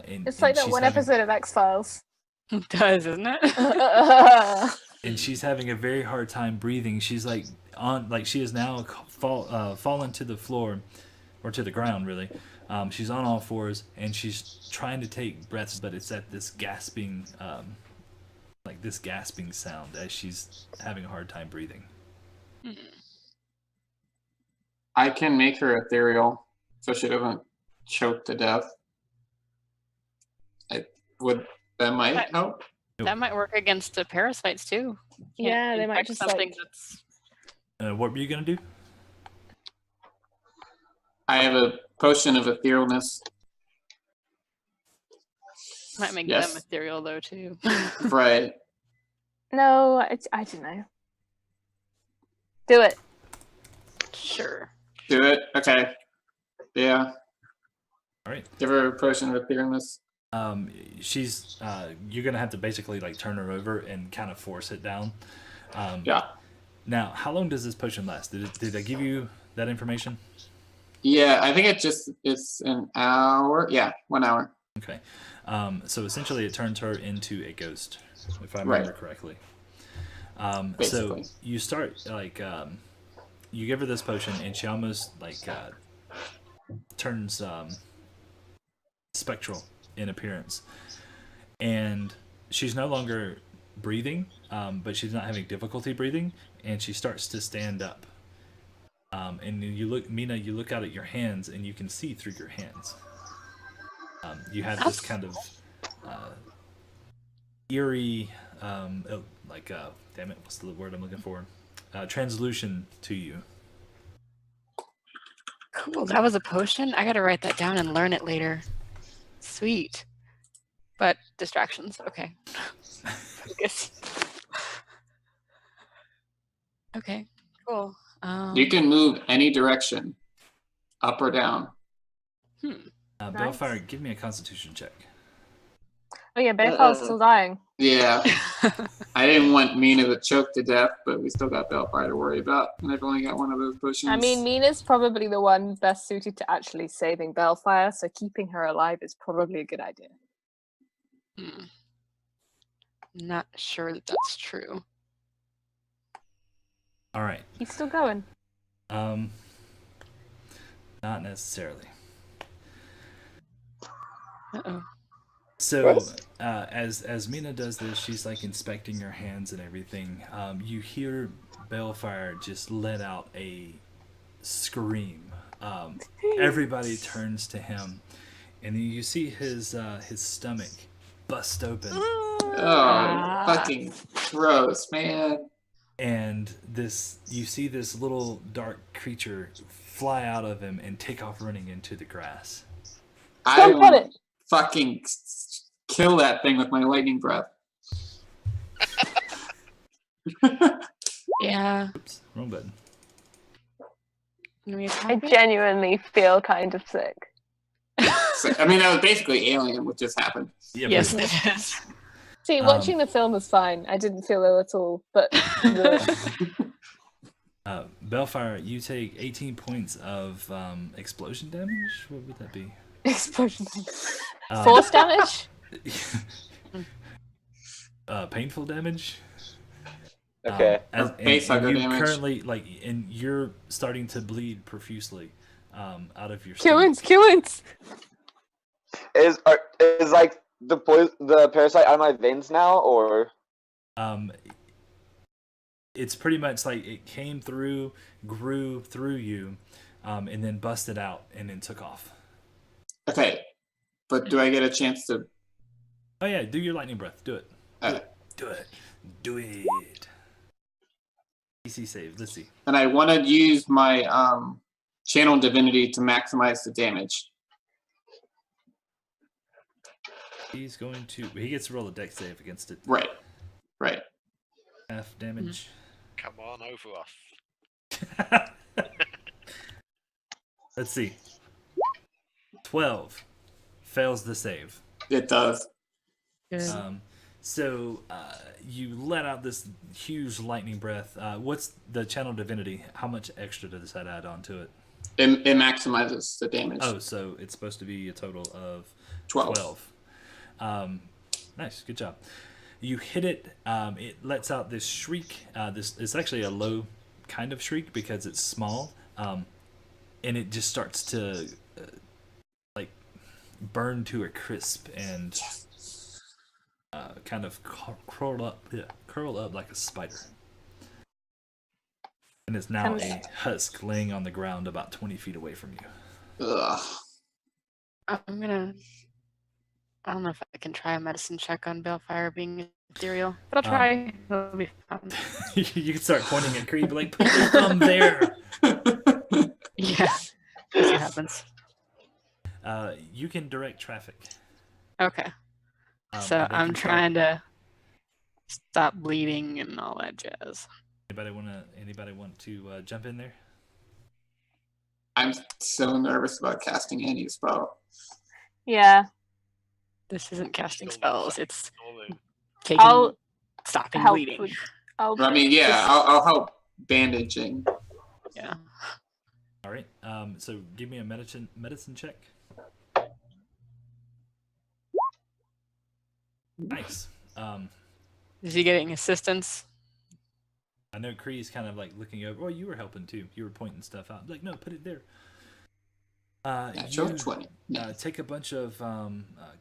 It's like that one episode of X-Files. It does, isn't it? And she's having a very hard time breathing. She's like she has now fallen to the floor, or to the ground really. She's on all fours and she's trying to take breaths, but it's at this gasping. This gasping sound as she's having a hard time breathing. I can make her ethereal so she doesn't choke to death. That might help. That might work against the parasites too. Yeah, they might infect just something like... that's. What were you gonna do? I have a potion of etherealness. Might make Yes. them ethereal though too. Right. No, I don't know. Do it. Sure. Do it? Okay. Yeah. All right. Give her a potion of etherealness. She's you're gonna have to basically like turn her over and kind of force it down. Yeah. Now, how long does this potion last? Did I give you that information? Yeah, I think it's an hour. Yeah, 1 hour. Okay. So essentially, it turns her into a ghost, if I remember correctly. So Basically. you start you give her this potion, and she almost turns spectral in appearance, and she's no longer breathing, but she's not having difficulty breathing, and she starts to stand up. And you look, Mina, you look out at your hands, and you can see through your hands. You have this kind of eerie, damn it, what's the word I'm looking for? Translution to you. Cool. That was a potion. I gotta write that down and learn it later. Sweet. But distractions. Okay. Focus. Okay. Cool. You can move any direction, up or down. Bellfire, give me a Constitution check. Oh yeah, Bearfowl's still dying. Yeah. I didn't want Mina to choke to death, but we still got Bellfire to worry about. And I've only got one of those potions. I mean, Mina's probably the one best suited to actually saving Bellfire, so keeping her alive is probably a good idea. Not sure that that's true. All right. He's still going. Not necessarily. Uh-oh. So, as Mina does this, she's like inspecting her hands and everything. You hear Bellfire just let out a scream. Everybody turns to him, and then you see his stomach bust open. Oh, fucking gross, man. And you see this little dark creature fly out of him and take off running into the grass. I Don't put will it. fucking kill that thing with my lightning breath. Yeah. Oops, wrong button. Can we I attack it? genuinely feel kind of sick. So, I mean, that was basically Alien, what just happened. Yeah, Yes, but- it is. See, watching the film was fine. I didn't feel ill at all, but Bellfire, you take 18 points of explosion damage. What would that be? explosion. Um, Force damage? Painful damage. Okay. Facehugger you damage. currently and you're starting to bleed profusely out of your stomach. Killings! Is like the parasite out of my veins now, or? It's pretty much like it came through, grew through you, and then busted out and then took off. Okay, but do I get a chance to? Oh yeah, do your lightning breath. Do it. Uh, Do it. Do it. DC save. Let's see. and I want to use my channel divinity to maximize the damage. He's going to. He gets to roll a dex save against it. Right. Half damage. Come on over us. Let's see. 12 fails the save. It does. Good. So you let out this huge lightning breath. What's the channel divinity? How much extra does that add on to it? It maximizes the damage. Oh, so it's supposed to be a total of 12. Nice, good job. You hit it. It lets out this shriek. It's actually a low kind of shriek because it's small, and it just starts to like burn to a crisp and kind of curl up like a spider. And it's now a husk laying on the ground about 20 feet away from you. Ugh. I don't know if I can try a medicine check on Balefire being ethereal, but I'll try. It'll be fun. You can start pointing at Kree, but like, put your thumb there. Yeah. We'll see what happens. You can direct traffic. Okay. So and they I'm can trying to stop bleeding and all that jazz. Anybody want to jump in there? I'm so nervous about casting any spell. Yeah. This isn't casting Still spells. not It's Normally. taking I'll stopping help bleeding. with- I'll I mean, yeah, I'll help bandaging. Yeah. All right. So give me a medicine check. Nice. Is he getting assistance? I know Kree's kind of like looking over. Oh, you were helping too. You were pointing stuff out. Like, no, put it there. Natural You 20. take a bunch of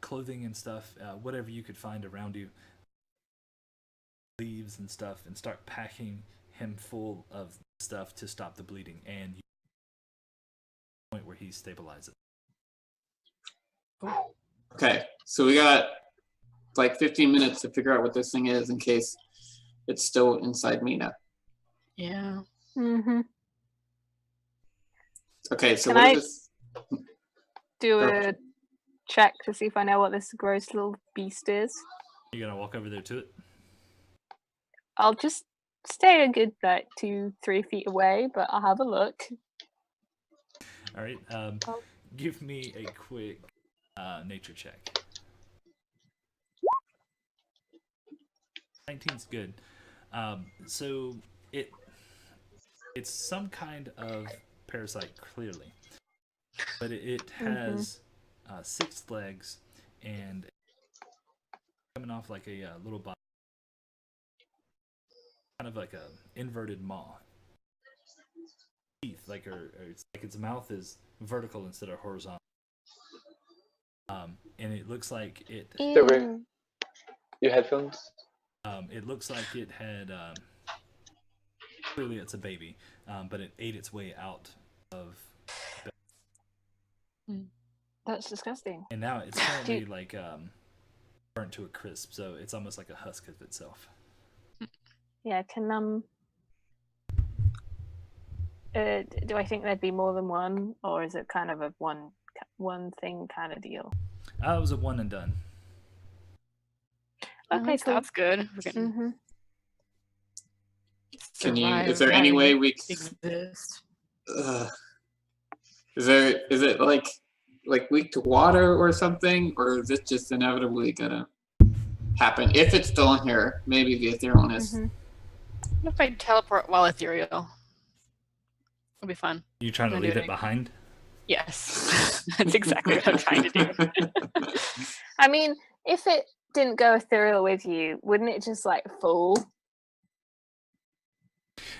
clothing and stuff, whatever you could find around you, leaves and stuff, and start packing him full of stuff to stop the bleeding. And you point where he stabilizes. Okay, so we got like 15 minutes to figure out what this thing is in case it's still inside Mina. Yeah. Mm-hmm. Okay, so Can what I- is this? Do Okay. a check to see if I know what this gross little beast is. You're gonna walk over there to it. I'll just stay a good like 2-3 feet away, but I'll have a look. All right. Oh. Give me a quick nature check. 19's good. So it's some kind of parasite, clearly, but it has 6 legs and coming off like a little body, kind of like a inverted maw. Teeth, like it's like its mouth is vertical instead of horizontal. And it looks like it. Ew. Your headphones? It looks like it had. Clearly, it's a baby, but it ate its way out of. That's disgusting. And now it's currently like burnt to a crisp, so it's almost like a husk of itself. Yeah, can do I think there'd be more than one, or is it kind of a one thing kind of deal? It was a one and done. Okay, cool. That's good. We're getting Mm-hmm. Can you? survive Is there any way we? exist. Is it like like weak to water or something, or is it just inevitably gonna happen? If it's still in here, maybe the etherealness. Mhm. What if I teleport while ethereal? It'll be fun. You trying to Wanna do leave it it behind? Yes. That's exactly what I'm trying to do. I mean, if it didn't go ethereal with you, wouldn't it just like fall?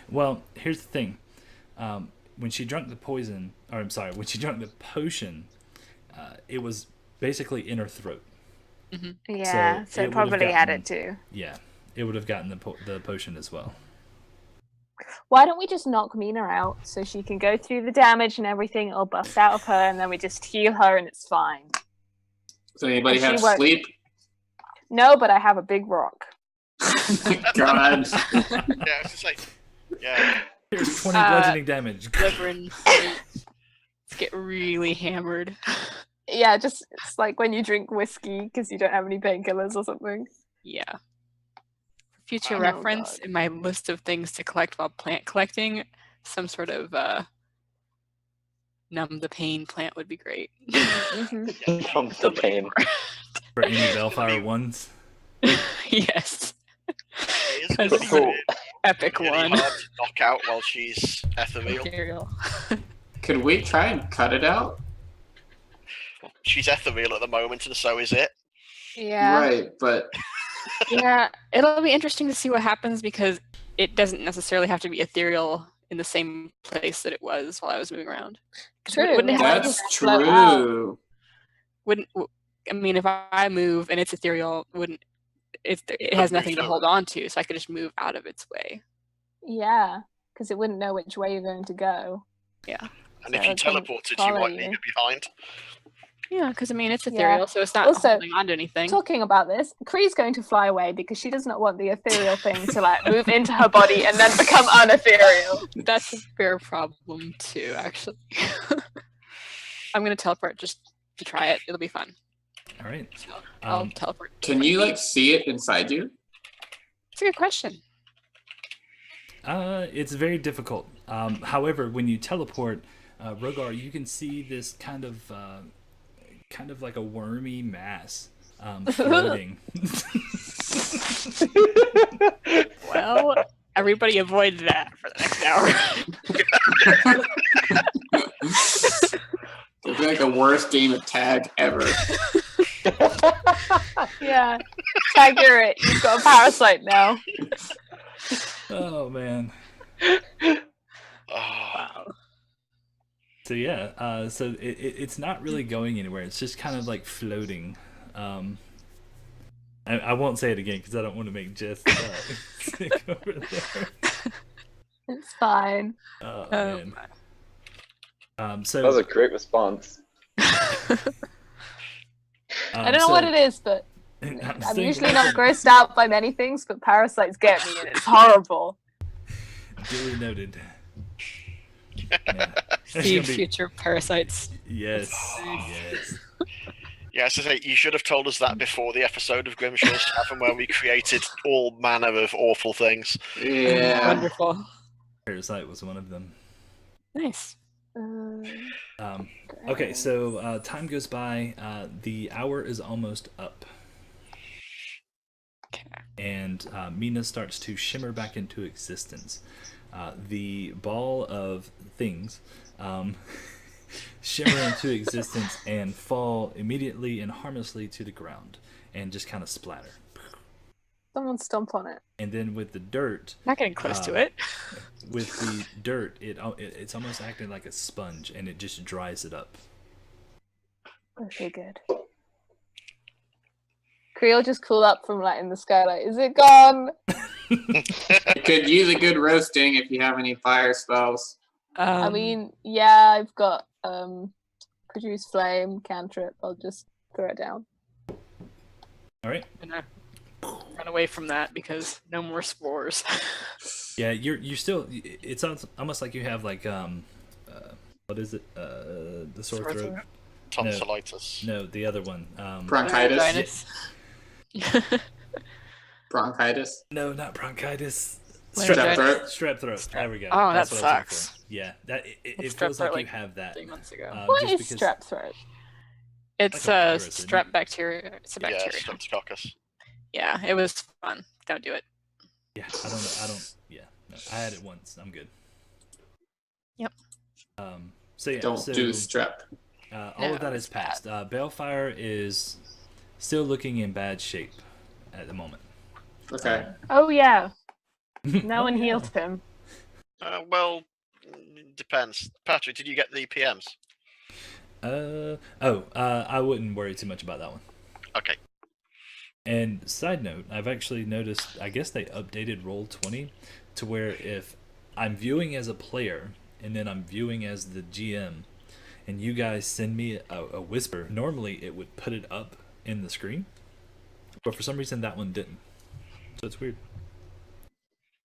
Well, here's the thing. When she drank the potion, when she drank the potion, it was basically in her throat. Yeah, so it it would've probably had gotten- it too. Yeah, it would have gotten the potion as well. Why don't we just knock Mina out so she can go through the damage and everything, it'll bust out of her, and then we just heal her and it's fine. Does anybody And have she won't- sleep? No, but I have a big rock. God. Yeah, I was just like, yeah. Here's 20 bludgeoning damage. Delivering. Let's get really hammered. Yeah, just it's like when you drink whiskey because you don't have any painkillers or something. Yeah. For future Oh, reference, God. in my list of things to collect while plant collecting, some sort of numb the pain plant would be great. Mhm. From the pain. For any Bellfire ones. Yes. It is That's gonna be cool. really, Epic really one. hard to knock out while she's ethereal. Ethereal. Could we try and cut it out? She's ethereal at the moment, and so is it. Yeah. Right, but Yeah, it'll be interesting to see what happens because it doesn't necessarily have to be ethereal in the same place that it was while I was moving around. 'Cause True. Wouldn't it have, that's float out. true. I mean, if I move and it's ethereal, it has nothing to hold on to, so I could just move out of its way. Yeah, because it wouldn't know which way you're going to go. Yeah. And So if you it couldn't teleported, you follow might you. leave it behind. Yeah, because I mean, it's Yeah. ethereal, so it's not Also, holding on to anything. Talking about this, Kree's going to fly away because she does not want the ethereal thing to like move into her body and then become unethereal. That's a fair problem too, actually. I'm gonna teleport just to try it. It'll be fun. All right. So I'll Um, teleport. Can you like see it inside you? It's a good question. It's very difficult. However, when you teleport, Rogar, you can see this kind of like a wormy mass floating. Well, everybody avoid that for the next hour. It'd be like the worst game of tag ever. Yeah. Tag, you're it. You've got a parasite now. Oh man. Oh, Wow. So yeah, so it's not really going anywhere. It's just kind of like floating. I won't say it again because I don't want to make Jess sick over there. It's fine. Oh Oh, man. That So was a great response. I don't know what it is, but I'm I'm staying usually away not from- grossed out by many things, but parasites get me and it's horrible. Duly noted. Yeah. That's See gonna be- future parasites. Yes. Yes. yeah, so say you should have told us that before the episode of Grimshaw's Tavern where we created all manner of awful things. Yeah. Wonderful. Parasite was one of them. Nice. Okay, so time goes by. The hour is almost up. Okay. And Mina starts to shimmer back into existence. The ball of things shimmer into existence and fall immediately and harmlessly to the ground and just kind of splatter. Someone stomp on it. And then with the dirt, Not getting close to it. with the dirt, it's almost acting like a sponge and it just dries it up. Okay, good. Creel just cool up from like in the sky, like, is it gone? Could use a good roasting if you have any fire spells. I mean, yeah, I've got produce flame, cantrip. I'll just throw it down. All right. I'm gonna run away from that because no more spores. Yeah, you still. It's almost like you have like what is it? The sore Sore throat. throat. Tonsillitis. No, the other one. Bronchitis. Bronchitis. No, not bronchitis. Strep throat. Strep throat. There we go. Oh, That's that what I was looking sucks. for. Yeah, that it Strep feels like throat, you like, have that. 3 months ago. What just is because strep throat? It's Like a a virus, isn't it? strep bacteria. It's a Yeah, bacteria. Streptococcus. Yeah, it was fun. Don't do it. Yeah, I don't. Yeah, no, I had it once. I'm good. Yep. So yeah, Don't so do strep. all No, of that is it's bad. passed. Balefire is still looking in bad shape at the moment. Okay. Oh yeah, no Oh, one yeah. healed him. Well, depends. Patrick, did you get the PMs? I wouldn't worry too much about that one. Okay. And side note, I've actually noticed, I guess they updated Roll20 to where if I'm viewing as a player and then I'm viewing as the GM and you guys send me a whisper, normally it would put it up in the screen. But for some reason that one didn't. So it's weird.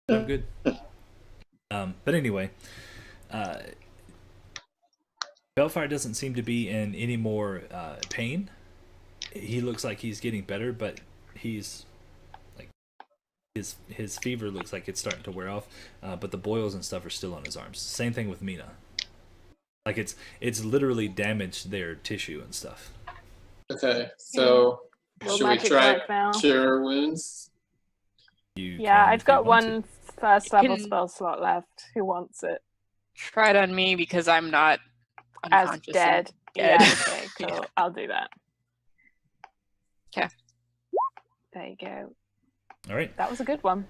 But I'm good. But anyway, Balefire doesn't seem to be in any more pain. He looks like he's getting better, but he's like his fever looks like it's starting to wear off. But the boils and stuff are still on his arms. Same thing with Mina. Like it's literally damaged their tissue and stuff. Okay. So Will should we magic try work now? cure wounds? You Yeah, can I've if you got want one to. first level can- spell slot left. Who wants it? Try it on me because I'm not As unconscious. dead. dead. Yeah, okay, cool. Yeah. I'll do that. 'Kay. There you go. All right. That was a good one.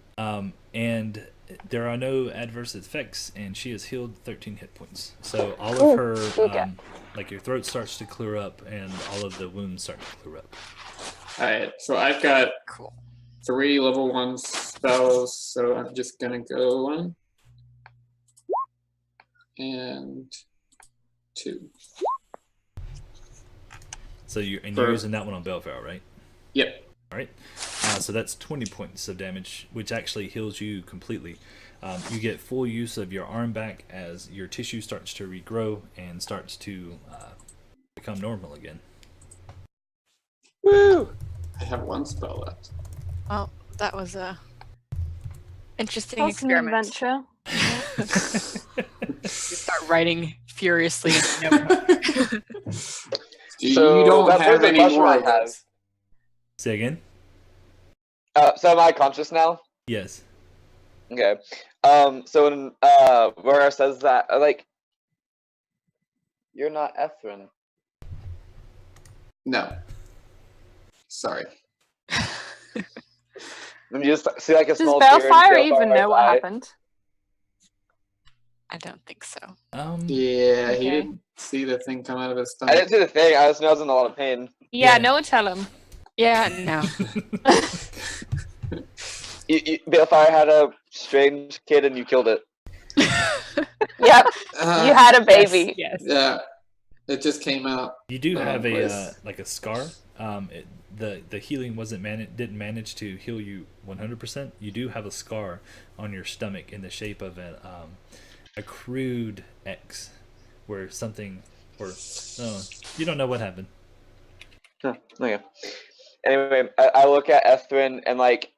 And there are no adverse effects, and she has healed 13 hit points. So all of her, okay. like your throat starts to clear up, and all of the wounds start to clear up. Alright, so I've got Cool. 3 level 1 spells, so I'm just gonna go 1 and 2. So you're For- using that one on Balefire, right? Yep. All right. So that's 20 points of damage, which actually heals you completely. You get full use of your arm back as your tissue starts to regrow and starts to become normal again. Woo! I have 1 spell left. Well, that was a interesting That's an experiment. adventure. You start writing furiously. In the So you don't that have poison any mushroom more I of have. this. Say again? So am I conscious now? Yes. Okay. So when Rora says that, like, you're not Ethrin. No. Sorry. And you just see like a Does small tear in Balefire even Balefire's know what eye. happened? I don't think so. Yeah, he Okay. didn't see the thing come out of his I stomach. didn't see the thing. I just know I was in a lot of pain. Yeah, Yeah. no one tell him. Yeah, no. Balefire had a strange kid, and you killed it. Yep, you had a baby. Yes. Yeah, it just came out. You do have a place. like a scar. The healing didn't manage to heal you 100%. You do have a scar on your stomach in the shape of a crude X, where something you don't know what happened. Huh, okay. Anyway, I look at Ethrin and like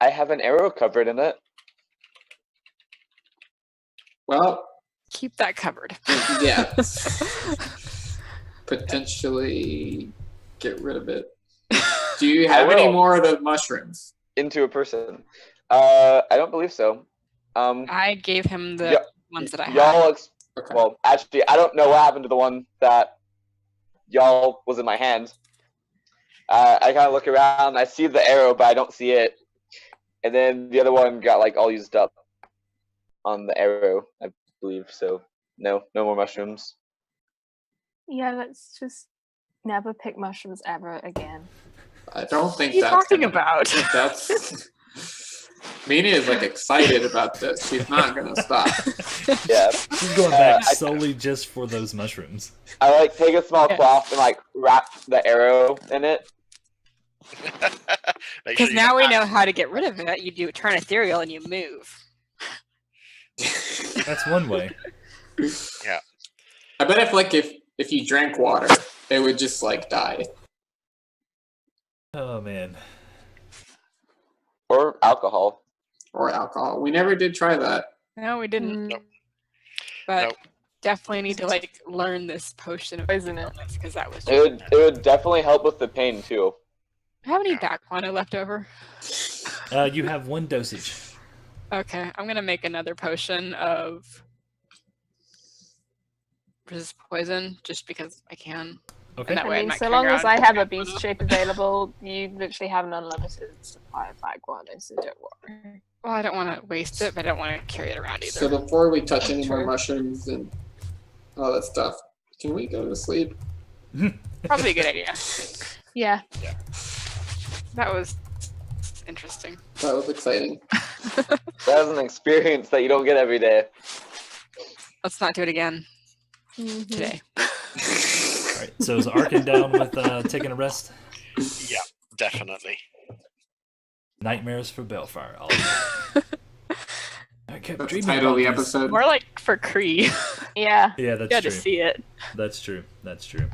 I have an arrow covered in it. Well, Keep that covered. yeah. Potentially get rid of it. Do you I have any will. more of the mushrooms? Into a person. I don't believe so. I gave him the Yeah, ones that I had. y'all. Okay. Well, actually, I don't know what happened to the one that y'all was in my hand. I kind of look around. I see the arrow, but I don't see it. And then the other one got like all used up on the arrow, I believe. So no more mushrooms. Yeah, let's just never pick mushrooms ever again. I don't think What are you that's talking gonna- about? That's Mina is like excited about this. She's not gonna stop. Yeah. She's going back I- solely just for those mushrooms. I like take a small Yeah. cloth and like wrap the arrow in it. Make Because sure now you we know how to get rid of it. You do turn ethereal and you move. That's one way. I bet if you drank water, it would just like die. Oh man. Or alcohol. Or alcohol. We never did try that. No, we didn't. Mm, But Nope. definitely need to like learn this potion of Isn't it? because that was. It would definitely help with the pain too. How many back mono left over? You have 1 dosage. Okay, I'm gonna make another potion of resist poison just because I can. Okay. And that way I I'm mean, not so carrying long as around I have a back beast mono. shape available, you literally have an unlimited supply of guano, so don't worry. Well, I don't want to waste it, but I don't want to carry it around either. So before we touch any more True. mushrooms and all that stuff, can we go to sleep? Probably a good idea. Yeah. That was interesting. That was exciting. That is an experience that you don't get every day. Let's not do it again Mhm. today. All right. So is Arkin down with taking a rest? Yeah, definitely. Nightmares for Balefire. I kept That's the dreaming title of the about these. episode. More like for Kree. Yeah. Yeah, You that's had to true. see it. That's true. That's true.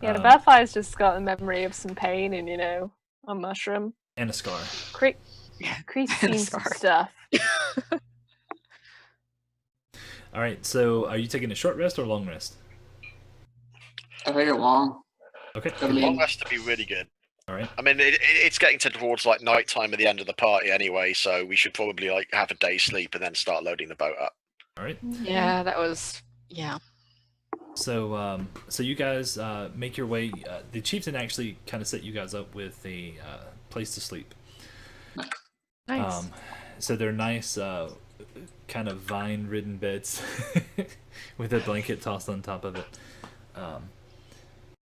Yeah, the Um, Battlefire's just got a memory of some pain and, a mushroom. and a scar. Kree Yeah. Kree's And a seen some scar. stuff. All right. So are you taking a short rest or a long rest? I think it long. Okay. I Long mean, rest to be really good. All right. I mean, it's getting towards like night time at the end of the party anyway, so we should probably like have a day's sleep and then start loading the boat up. All right. Yeah, that was. Yeah. So, so you guys make your way. The chieftain actually kind of set you guys up with a place to sleep. Nice. So they're nice, kind of vine-ridden beds with a blanket tossed on top of it.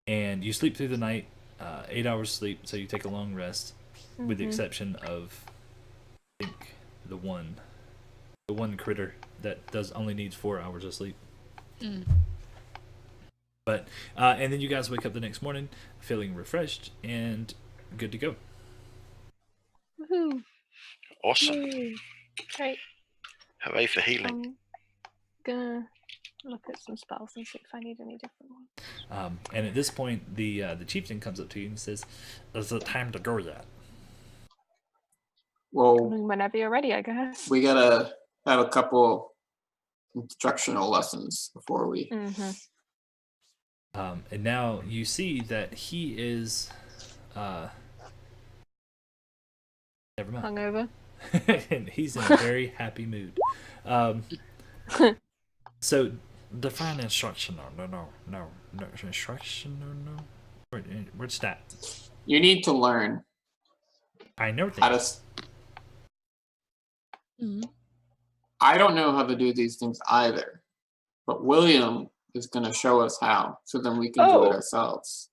And you sleep through the night, 8 hours sleep. So you take a long rest, with the exception of, I think, the one critter that only needs 4 hours of sleep. Mm. But and then you guys wake up the next morning feeling refreshed and good to go. Woohoo! Awesome. Yay. Great. Hooray for healing. I'm gonna look at some spells and see if I need any different ones. And at this point, the chieftain comes up to you and says, "Is it time to go yet?" I well, mean, whenever you're ready, I guess. we gotta have a couple instructional lessons before we. Mm-hmm. And now you see that he is, never mind. Hungover. And he's in a very happy mood. So define instruction. No. Instruction. No. What's that? You need to learn I know how to. things. Mhm. I don't know how to do these things either, but William is going to show us how, so then we can do it Oh. ourselves.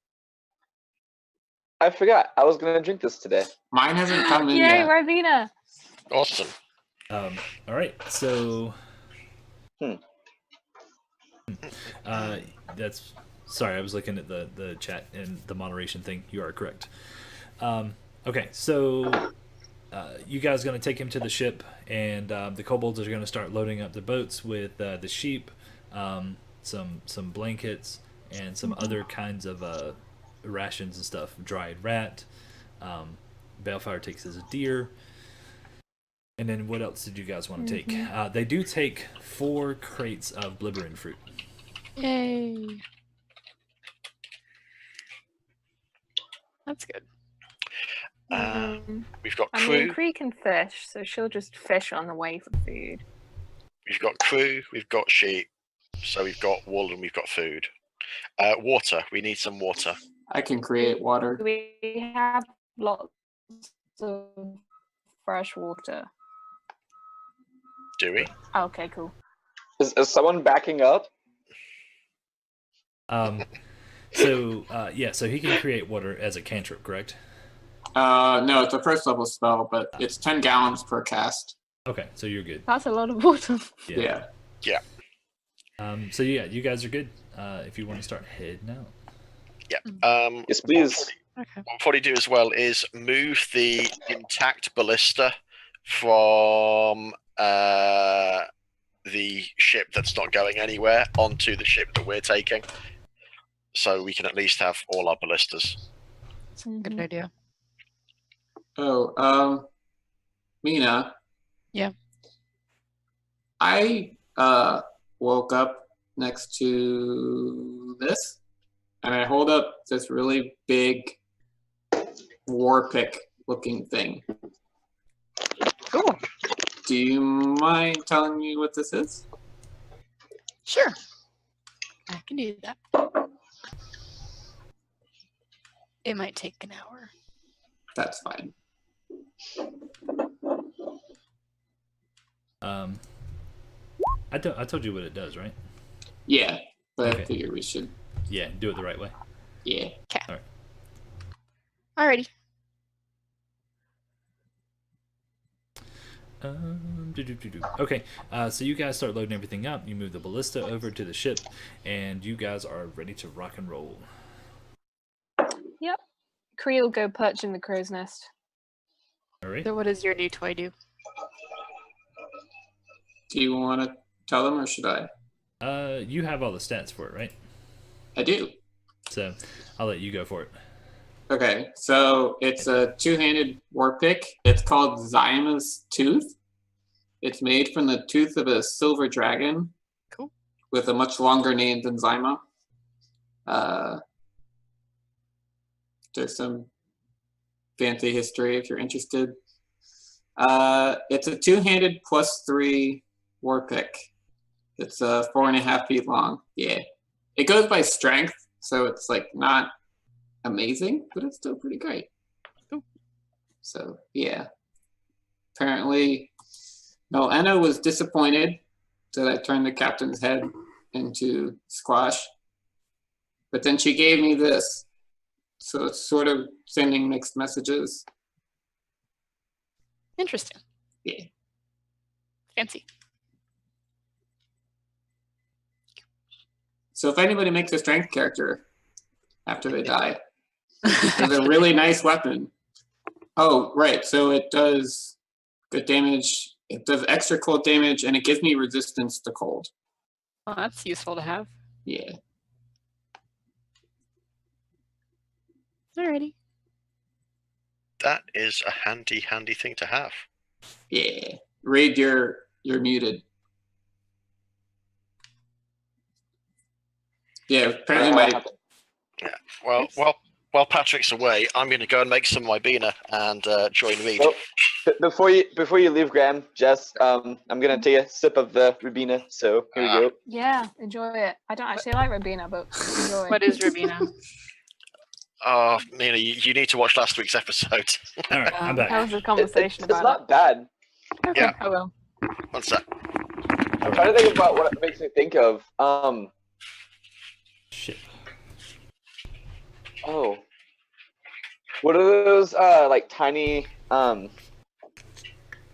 I forgot. I was gonna drink this today. Mine hasn't come in Yay, yet. Rivina! Awesome. All right. So. That's sorry. I was looking at the chat and the moderation thing. You are correct. Okay. So. You guys are going to take him to the ship, and the kobolds are going to start loading up the boats with the sheep, some blankets, and some other kinds of rations and stuff. Dried rat. Balefire takes his deer. And then what else did you guys want to take? They do take 4 crates of blibberin fruit. Yay. That's good. We've got I crew. mean, Kree can fish, so she'll just fish on the way for food. We've got crew. We've got sheep. So we've got wool and we've got food. Water. We need some water. I can create water. We have lots of fresh water. Do we? Okay, cool. Is someone backing up? So he can create water as a cantrip, correct? No, it's a first level spell, but it's 10 gallons per cast. Okay, so you're good. That's a lot of water. Yeah. So yeah, you guys are good. If you want to start heading out. Yeah. Yes, please. Okay. What we'll probably do as well is move the intact ballista from the ship that's not going anywhere onto the ship that we're taking, so we can at least have all our ballistas. That's a good idea. Oh, Mina. Yeah. I woke up next to this, and I hold up this really big war pick looking thing. Cool. Do you mind telling me what this is? Sure. I can do that. It might take an hour. That's fine. I told you what it does, right? Yeah, but Okay. I figure we should. Yeah, do it the right way. Yeah. Alrighty. Okay, so you guys start loading everything up. You move the ballista over to the ship, and you guys are ready to rock and roll. Yep. Kree will go perch in the crow's nest. All right. So what does your new toy do? Do you want to tell them or should I? You have all the stats for it, right? I do. So I'll let you go for it. Okay, so it's a two-handed war pick. It's called Zyma's Tooth. It's made from the tooth of a silver dragon. Cool. With a much longer name than Zyma. There's some fancy history if you're interested. It's a two-handed +3 war pick. It's 4.5 feet long. Yeah. It goes by strength, so it's like not amazing, but it's still pretty great. Cool. So yeah. Apparently, Melena was disappointed that I turned the captain's head into squash. But then she gave me this. So it's sort of sending mixed messages. Interesting. Yeah. Fancy. So if anybody makes a strength character after they die, it's a really nice weapon. Oh, right. So it does good damage. It does extra cold damage, and it gives me resistance to cold. Well, that's useful to have. Yeah. Alrighty. That is a handy thing to have. Yeah. Raid, you're muted. Yeah, apparently my While Patrick's away, I'm going to go and make some Ribena and join Reed. Oh, before you leave, Graham, Jess, I'm gonna take a sip of the Ribena. So here we go. Yeah, enjoy it. I don't actually like Ribena, but enjoy. What is Rabina? Oh, Nina, you need to watch last week's episode. All right, I'm That back. was a conversation It's about not bad. Okay, Yeah. I will. One sec. I'm trying to think about what it makes me think of. Shit. Oh, what are those? Like tiny, almost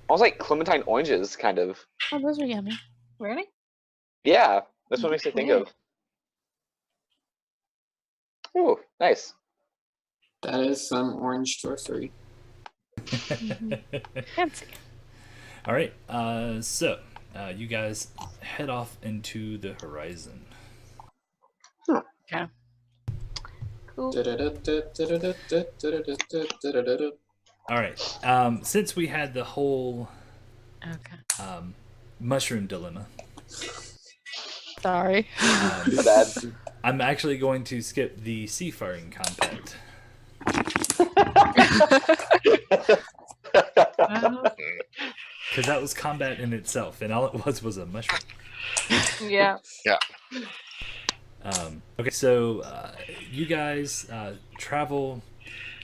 like clementine oranges, kind of. Oh, those are yummy. it. Really? Yeah, that's what it makes me think Weird. of. Oh, nice. that is some orange sorcery. Fancy. All right. So you guys head off into the horizon. Okay. Cool. All right. Since we had the whole Okay. mushroom dilemma, Sorry. My bad. I'm actually going to skip the seafaring compact. Because that was combat in itself, and all it was a mushroom. Yeah. Okay, so you guys travel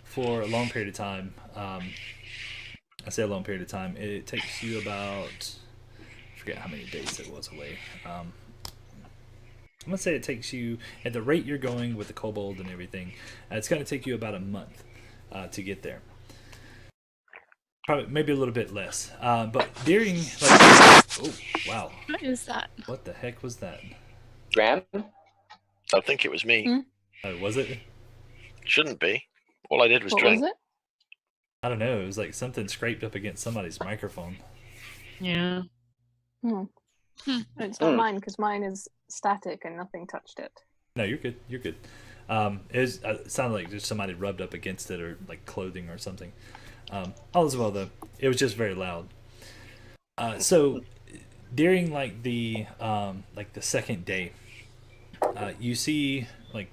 for a long period of time. I say a long period of time. It takes you about, I forget how many days it was away. I'm gonna say it takes you, at the rate you're going with the kobold and everything, it's gonna take you about a month to get there. Probably maybe a little bit less. But during, like, oh wow, What is that? what the heck was that? Graham? I think it was me. Hmm? Oh, was it? Shouldn't be. All I did was What drink. was it? I don't know. It was like something scraped up against somebody's microphone. Yeah. It's not mine because mine is static and nothing touched it. No, you're good. You're good. It sounded like just somebody rubbed up against it or like clothing or something. All is well though. It was just very loud. So during like the second day, you see like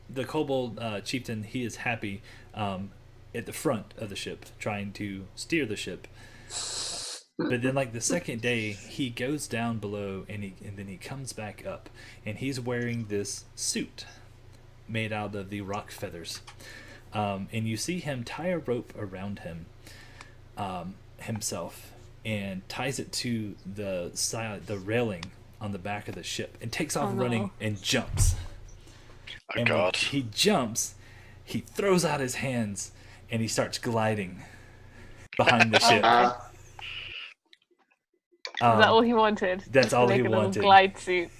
the Kobold Chieftain. He is happy at the front of the ship, trying to steer the ship. But then, like the second day, he goes down below, and then he comes back up, and he's wearing this suit made out of the rock feathers. And you see him tie a rope around him, himself, and ties it to the side, the railing on the back of the ship, and takes off running and jumps. Oh, and God. when he jumps, he throws out his hands, and he starts gliding behind the ship. Is that all he wanted? That's Just to all make he a little wanted. glide suit.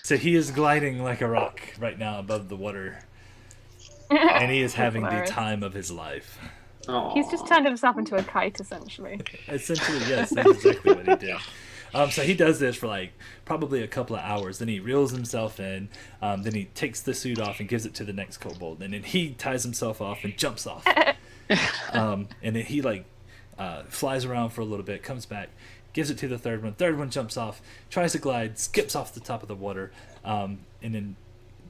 So he is gliding like a rock right now above the water, and he is having the Hilarious. time of his life. He's just turned himself into a kite, essentially. Essentially, yes, that's exactly what he did. So he does this for like probably a couple of hours. Then he reels himself in. Then he takes the suit off and gives it to the next kobold. And then he ties himself off and jumps off. And then he like flies around for a little bit, comes back, gives it to the third one. Third one jumps off, tries to glide, skips off the top of the water, and then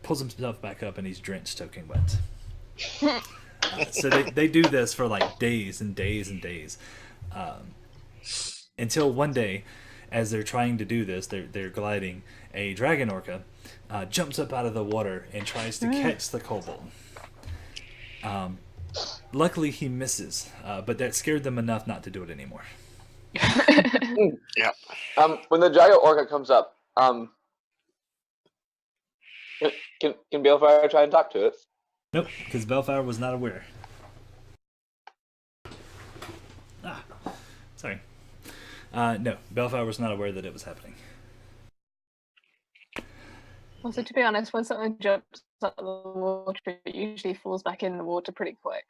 pulls himself back up, and he's drenched, soaking wet. So they do this for like days and days and days, until one day, as they're trying to do this, they're gliding. A dragon orca jumps up out of the water and tries to catch the kobold. Luckily, he misses, but that scared them enough not to do it anymore. Yeah. When the dragon orca comes up, can Balefire try and talk to it? Nope, because Balefire was not aware. Sorry. No, Balefire was not aware that it was happening. Also, to be honest, when something jumps out of the water, it usually falls back in the water pretty quick.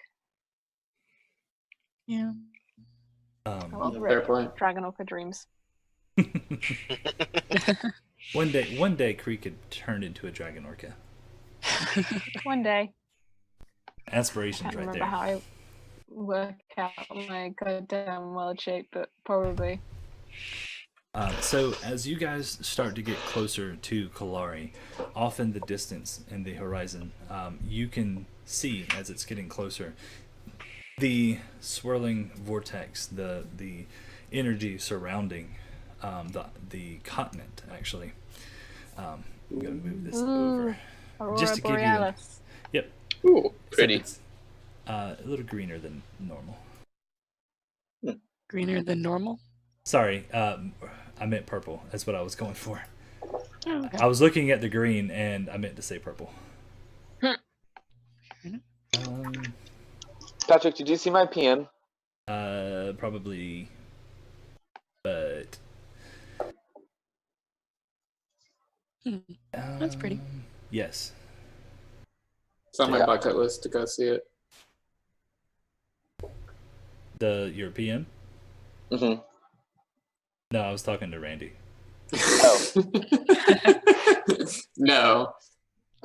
Yeah. Well, Fair point. Dragon Orca dreams. One day, Kree could turn into a dragon orca. One day. Aspirations Can't right remember there. how I work out my goddamn world shape, but probably. So as you guys start to get closer to Kilari, off in the distance in the horizon, you can see as it's getting closer the swirling vortex, the energy surrounding the continent. Actually, I'm gonna move this over Aurora just to give you. Borealis. Yep. Ooh, So pretty. it's, a little greener than normal. Greener than normal. Sorry, I meant purple. That's what I was going for. Oh, okay. I was looking at the green, and I meant to say purple. Patrick, did you see my PM? Probably, but That's pretty. Yes. It's on my Yeah. bucket list to go see it. The European? Mm-hmm. No, I was talking to Randy. Oh. No,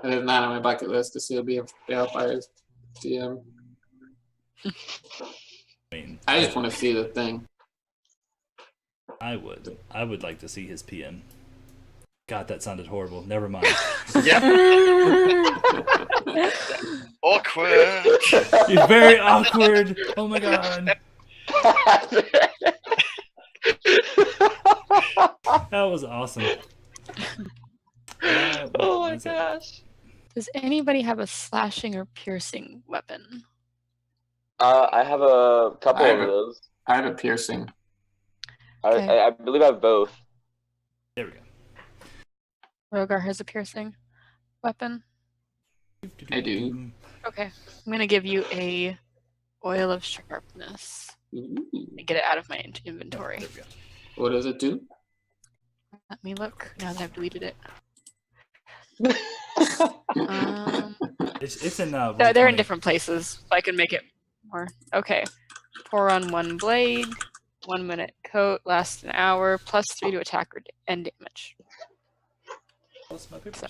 it is not on my bucket list to see a Balefire's DM. I mean, I just want to see the thing. I would like to see his PM. God, that sounded horrible. Never mind. Yep. Awkward. You're very awkward. Oh my god. That was awesome. Oh my What's it? gosh. Does anybody have a slashing or piercing weapon? I have a couple I of have a- those. I have a piercing. Okay. I believe I have both. There we go. Rogar has a piercing weapon. I do. Okay, I'm gonna give you a oil of sharpness. Ooh. And get it out of my inventory. There we go. What does it do? Let me look. Now that I've deleted it. It's in. No, they're in 120. different places, so I can make it more. Okay. Pour on 1 blade, 1 minute coat, lasts an hour, +3 to attack and damage. What's my paper? So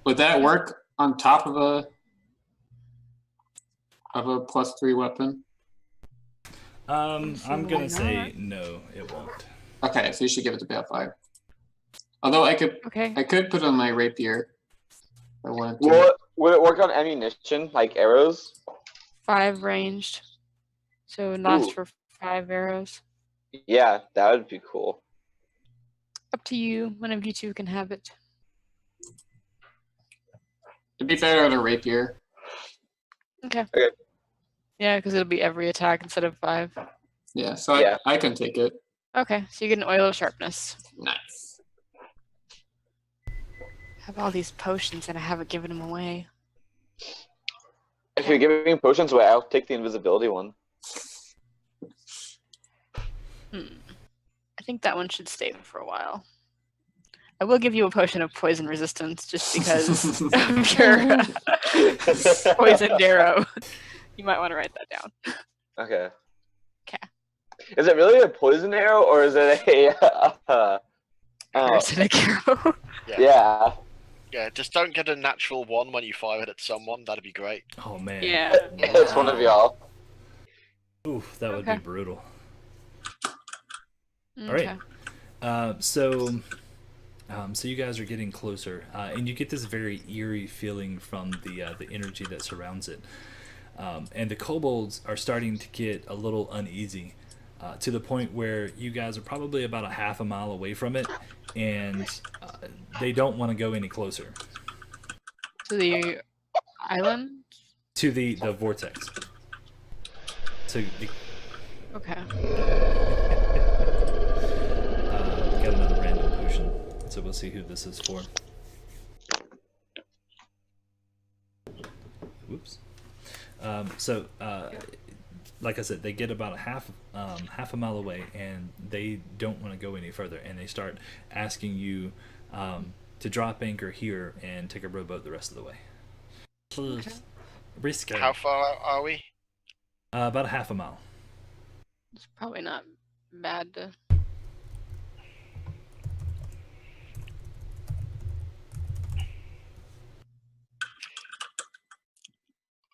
Would that work on top of a +3 weapon? I'm Why gonna say not? no, it won't. Okay, so you should give it to Balefire. Although I could Okay. put on my rapier. If I wanted to. Well, would it work on ammunition, like arrows? 5 ranged. So it lasts Ooh. for 5 arrows. Yeah, that would be cool. Up to you. One of you two can have it. It'd be better on a rapier. Okay. Okay. Yeah, because it'll be every attack instead of 5. Yeah, so Yeah. I can take it. Okay, so you get an oil of sharpness. Nice. I have all these potions and I haven't given them away. If you're giving potions away, I'll take the invisibility one. I think that one should stay for a while. I will give you a potion of poison resistance just because of your poisoned arrow. You might want to write that down. Okay. Okay. Is it really a poison arrow or is it a Parasitic arrow. yeah. Yeah, just don't get a natural 1 when you fire it at someone. That'd be great. Oh man. Yeah. It's one of y'all. Oof, that would Okay. be brutal. Okay. Alright. So you guys are getting closer, and you get this very eerie feeling from the energy that surrounds it. And the kobolds are starting to get a little uneasy, to the point where you guys are probably about a half a mile away from it, and they don't want to go any closer To the island? to the vortex. So Okay. got another random potion, so we'll see who this is for. Whoops. Like I said, they get about a half a mile away, and they don't want to go any further, and they start asking you to drop anchor here and take a rowboat the rest of the way. Okay. Risky. How far are we? About a half a mile. It's probably not bad to...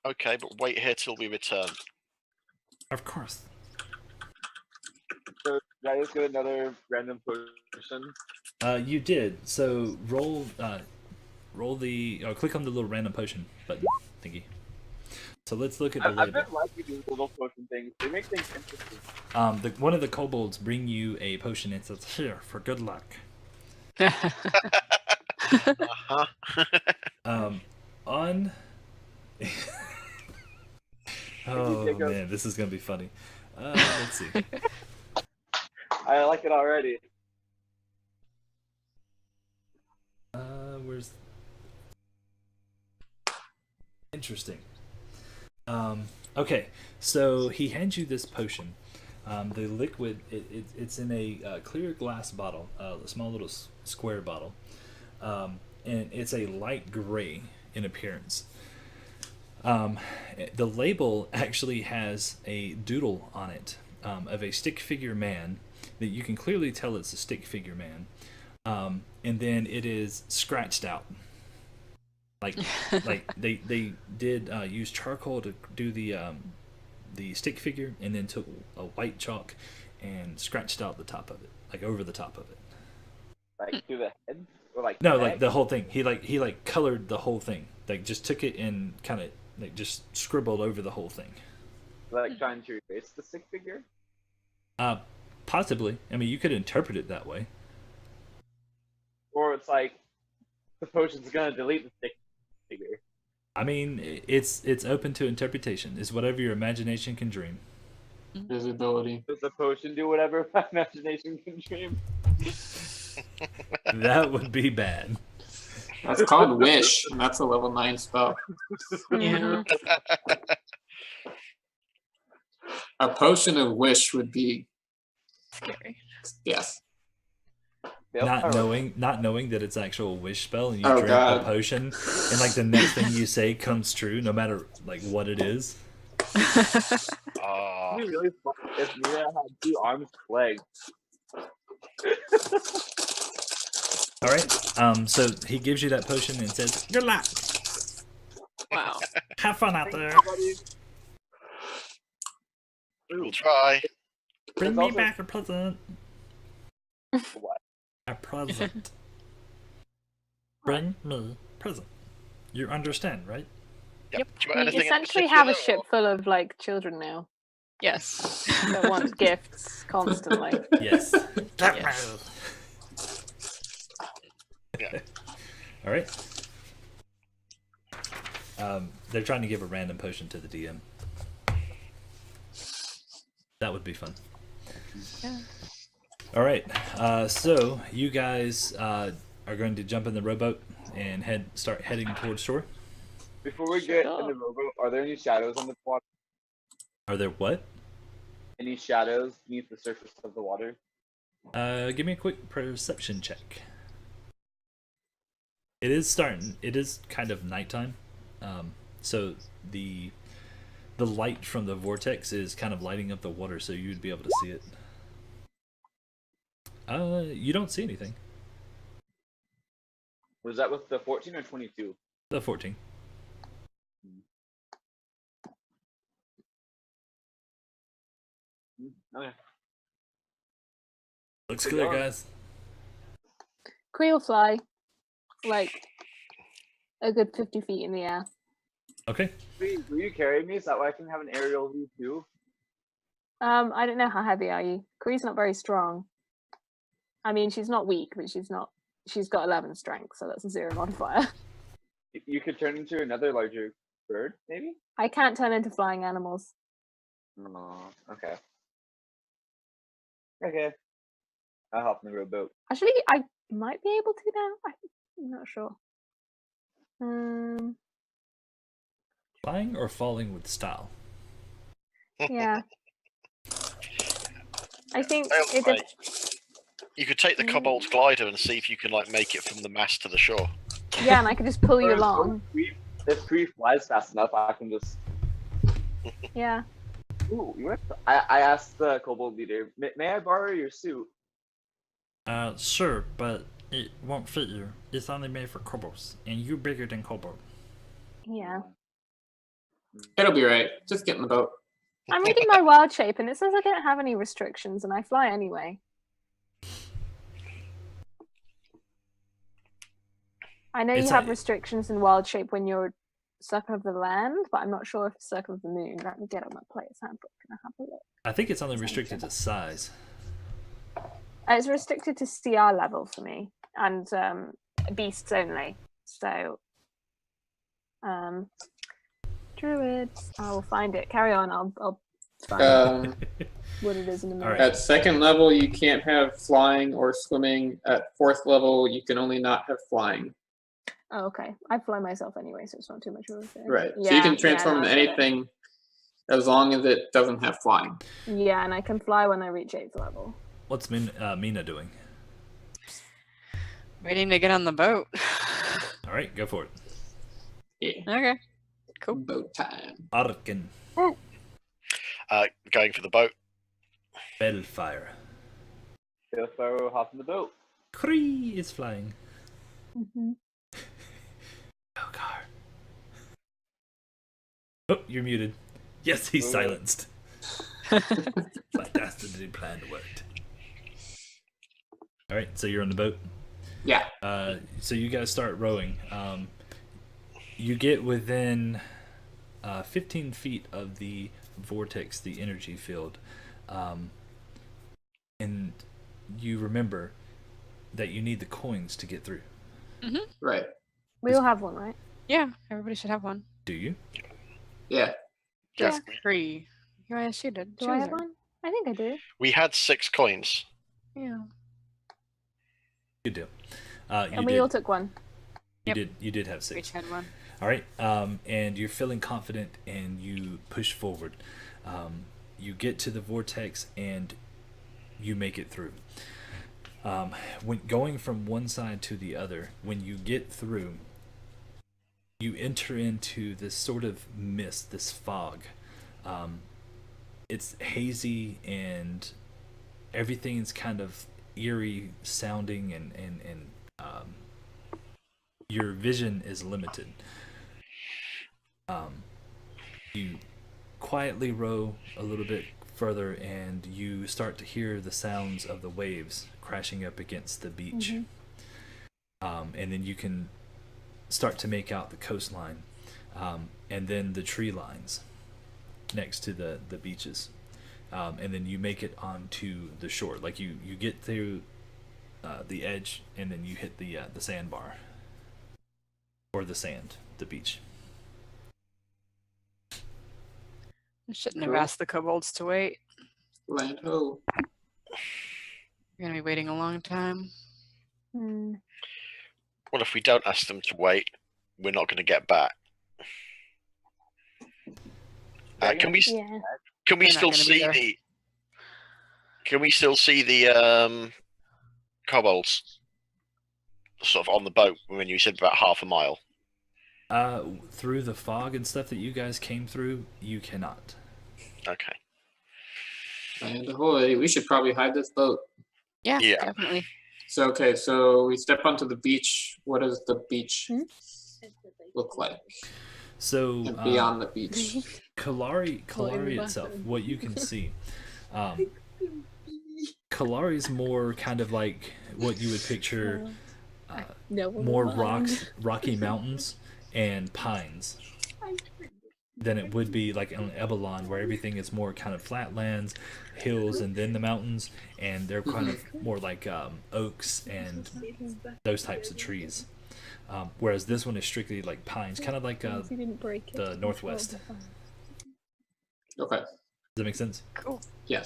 Okay, but wait here till we return. Of course. So did I just get another random potion? You did. So roll the click on the little random potion button thingy. So let's look at the I've label. been liking these little potion things. They make things interesting. One of the kobolds bring you a potion and says, "Here for good luck." Uh-huh. On. Oh Jacob. man, this is gonna be funny. Let's see. I like it already. Where's? Interesting. Okay, so he hands you this potion. The liquid, it's in a clear glass bottle, a small little square bottle, and it's a light gray in appearance. The label actually has a doodle on it of a stick figure man that you can clearly tell it's a stick figure man, and then it is scratched out. Like they did use charcoal to do the stick figure, and then took a white chalk and scratched out the top of it, like over the top of it. Like through the head, or like No, the like neck? the whole thing. He colored the whole thing. Like just took it and kind of like just scribbled over the whole thing. Like trying to erase the stick figure. Possibly. I mean, you could interpret it that way. Or it's like the potion's gonna delete the stick figure. I mean, it's open to interpretation. It's whatever your imagination can dream. Visibility. Does the potion do whatever my imagination can dream? That would be bad. That's called Wish, and that's a level 9 spell. Yeah. A potion of Wish would be, Scary. yes. Yep. Not knowing that it's actual wish spell, and you Oh, drink God. the potion, and like the next thing you say comes true, no matter like what it is. Ah, It'd be really fun if Mira had 2 arms and legs. All right. So he gives you that potion and says, "Good luck. Wow. Have fun out there. we'll try. Bring It's me also- back a present." A present. Bring me present. You understand, right? Yep. Do you We want anything in essentially have a particular, ship full of like children now Yes. that want gifts constantly. Yes. Yes. Yeah. All right. They're trying to give a random potion to the DM. That would be fun. Yeah. All right. So you guys are going to jump in the rowboat and start heading towards shore. Before we get Sure. in the rowboat, are there any shadows on the water? Are there what? Any shadows beneath the surface of the water? Give me a quick perception check. It is kind of nighttime, so the light from the vortex is kind of lighting up the water, so you'd be able to see it. You don't see anything. Was that with the 14 or 22? The 14. Okay. Looks Good clear, job. guys. Kree will fly like a good 50 feet in the air. Okay. Will you carry me so that way I can have an aerial view too? I don't know how heavy are you. Kree's not very strong. I mean, she's not weak, but she's got 11 strength, so that's a 0 modifier. You could turn into another larger bird, maybe? I can't turn into flying animals. Oh, okay. Okay. I'll hop in the rowboat. Actually, I might be able to now. I'm not sure. Flying or falling with style? Yeah. I think Well, it. mate, you could take the kobold's glider and see if you can like make it from the mast to the shore. Yeah, and I could just pull you along. If Kree flies fast enough, I can just. Yeah. Ooh, I asked the kobold leader, may I borrow your suit? Sure, but it won't fit you. It's only made for kobolds, and you're bigger than kobold. Yeah. It'll be right. Just get in the boat. I'm reading my wild shape, and it says I don't have any restrictions, and I fly anyway. I know you have restrictions in wild shape when you're circle of the land, but I'm not sure if it's circle of the moon. Let me get on my player's handbook. Can I have a look? I think it's only restricted to size. It's restricted to CR level for me, and beasts only. So, druids. I will find it. Carry on. I'll find what it is in a minute. Alright. At second level, you can't have flying or swimming. At fourth level, you can only not have flying. Oh, okay. I fly myself anyway, so it's not too much of a thing. Right. Yeah, So you can transform no, into I get it. anything as long as it doesn't have flying. Yeah, and I can fly when I reach 8th level. What's Mina doing? Waiting to get on the boat. All right, go for it. Yeah. Okay. Cool. Boat time. Arkin. Going for the boat. Bellfire. Pharaoh hop in the boat. Kree is flying. Mm-hmm. Belgar. Oh, you're muted. Yes, he's silenced. My dastardly plan worked. All right, so you're on the boat. Yeah. So you guys start rowing. You get within 15 feet of the vortex, the energy field, and you remember that you need the coins to get through. Mm-hmm. Right. We all have one, right? Yeah, everybody should have one. Do you? Yeah. Just Kree. Yeah, she did. Do She I was have there. one? I think I do. We had 6 coins. Yeah. Good deal. And we all took one. You did have 6. Each had one. All right, and you're feeling confident, and you push forward. You get to the vortex, and you make it through. When going from one side to the other, when you get through, you enter into this sort of mist, this fog. It's hazy, and everything's kind of eerie sounding, and your vision is limited. You quietly row a little bit further, and you start to hear the sounds of the waves crashing up against the beach. And then you can start to make out the coastline, and then the tree lines next to the beaches. And then you make it onto the shore. Like you get through the edge, and then you hit the sandbar. Or the sand, the beach. I shouldn't have asked the kobolds to wait. Land ho. You're gonna be waiting a long time. Well, if we don't ask them to wait, we're not going to get back. Can we Yeah. can we They're not still gonna be see there. the can we still see the kobolds sort of on the boat when you said about half a mile? Through the fog and stuff that you guys came through, you cannot. Okay. Land ahoy. We should probably hide this boat. Yeah, Yeah. definitely. So, okay, so we step onto the beach. What does the beach look like? So And beyond the beach. Kilari the itself, bathroom. what you can see, Kilari's more kind of like what you would picture, more rocky mountains and pines than it would be like on Ebelon, where everything is more kind of flatlands, hills, and then the mountains, and they're kind of more like oaks and those types of trees. Whereas this one is strictly like pines, kind of like the Northwest. Okay. Does that make sense? Cool. Yeah.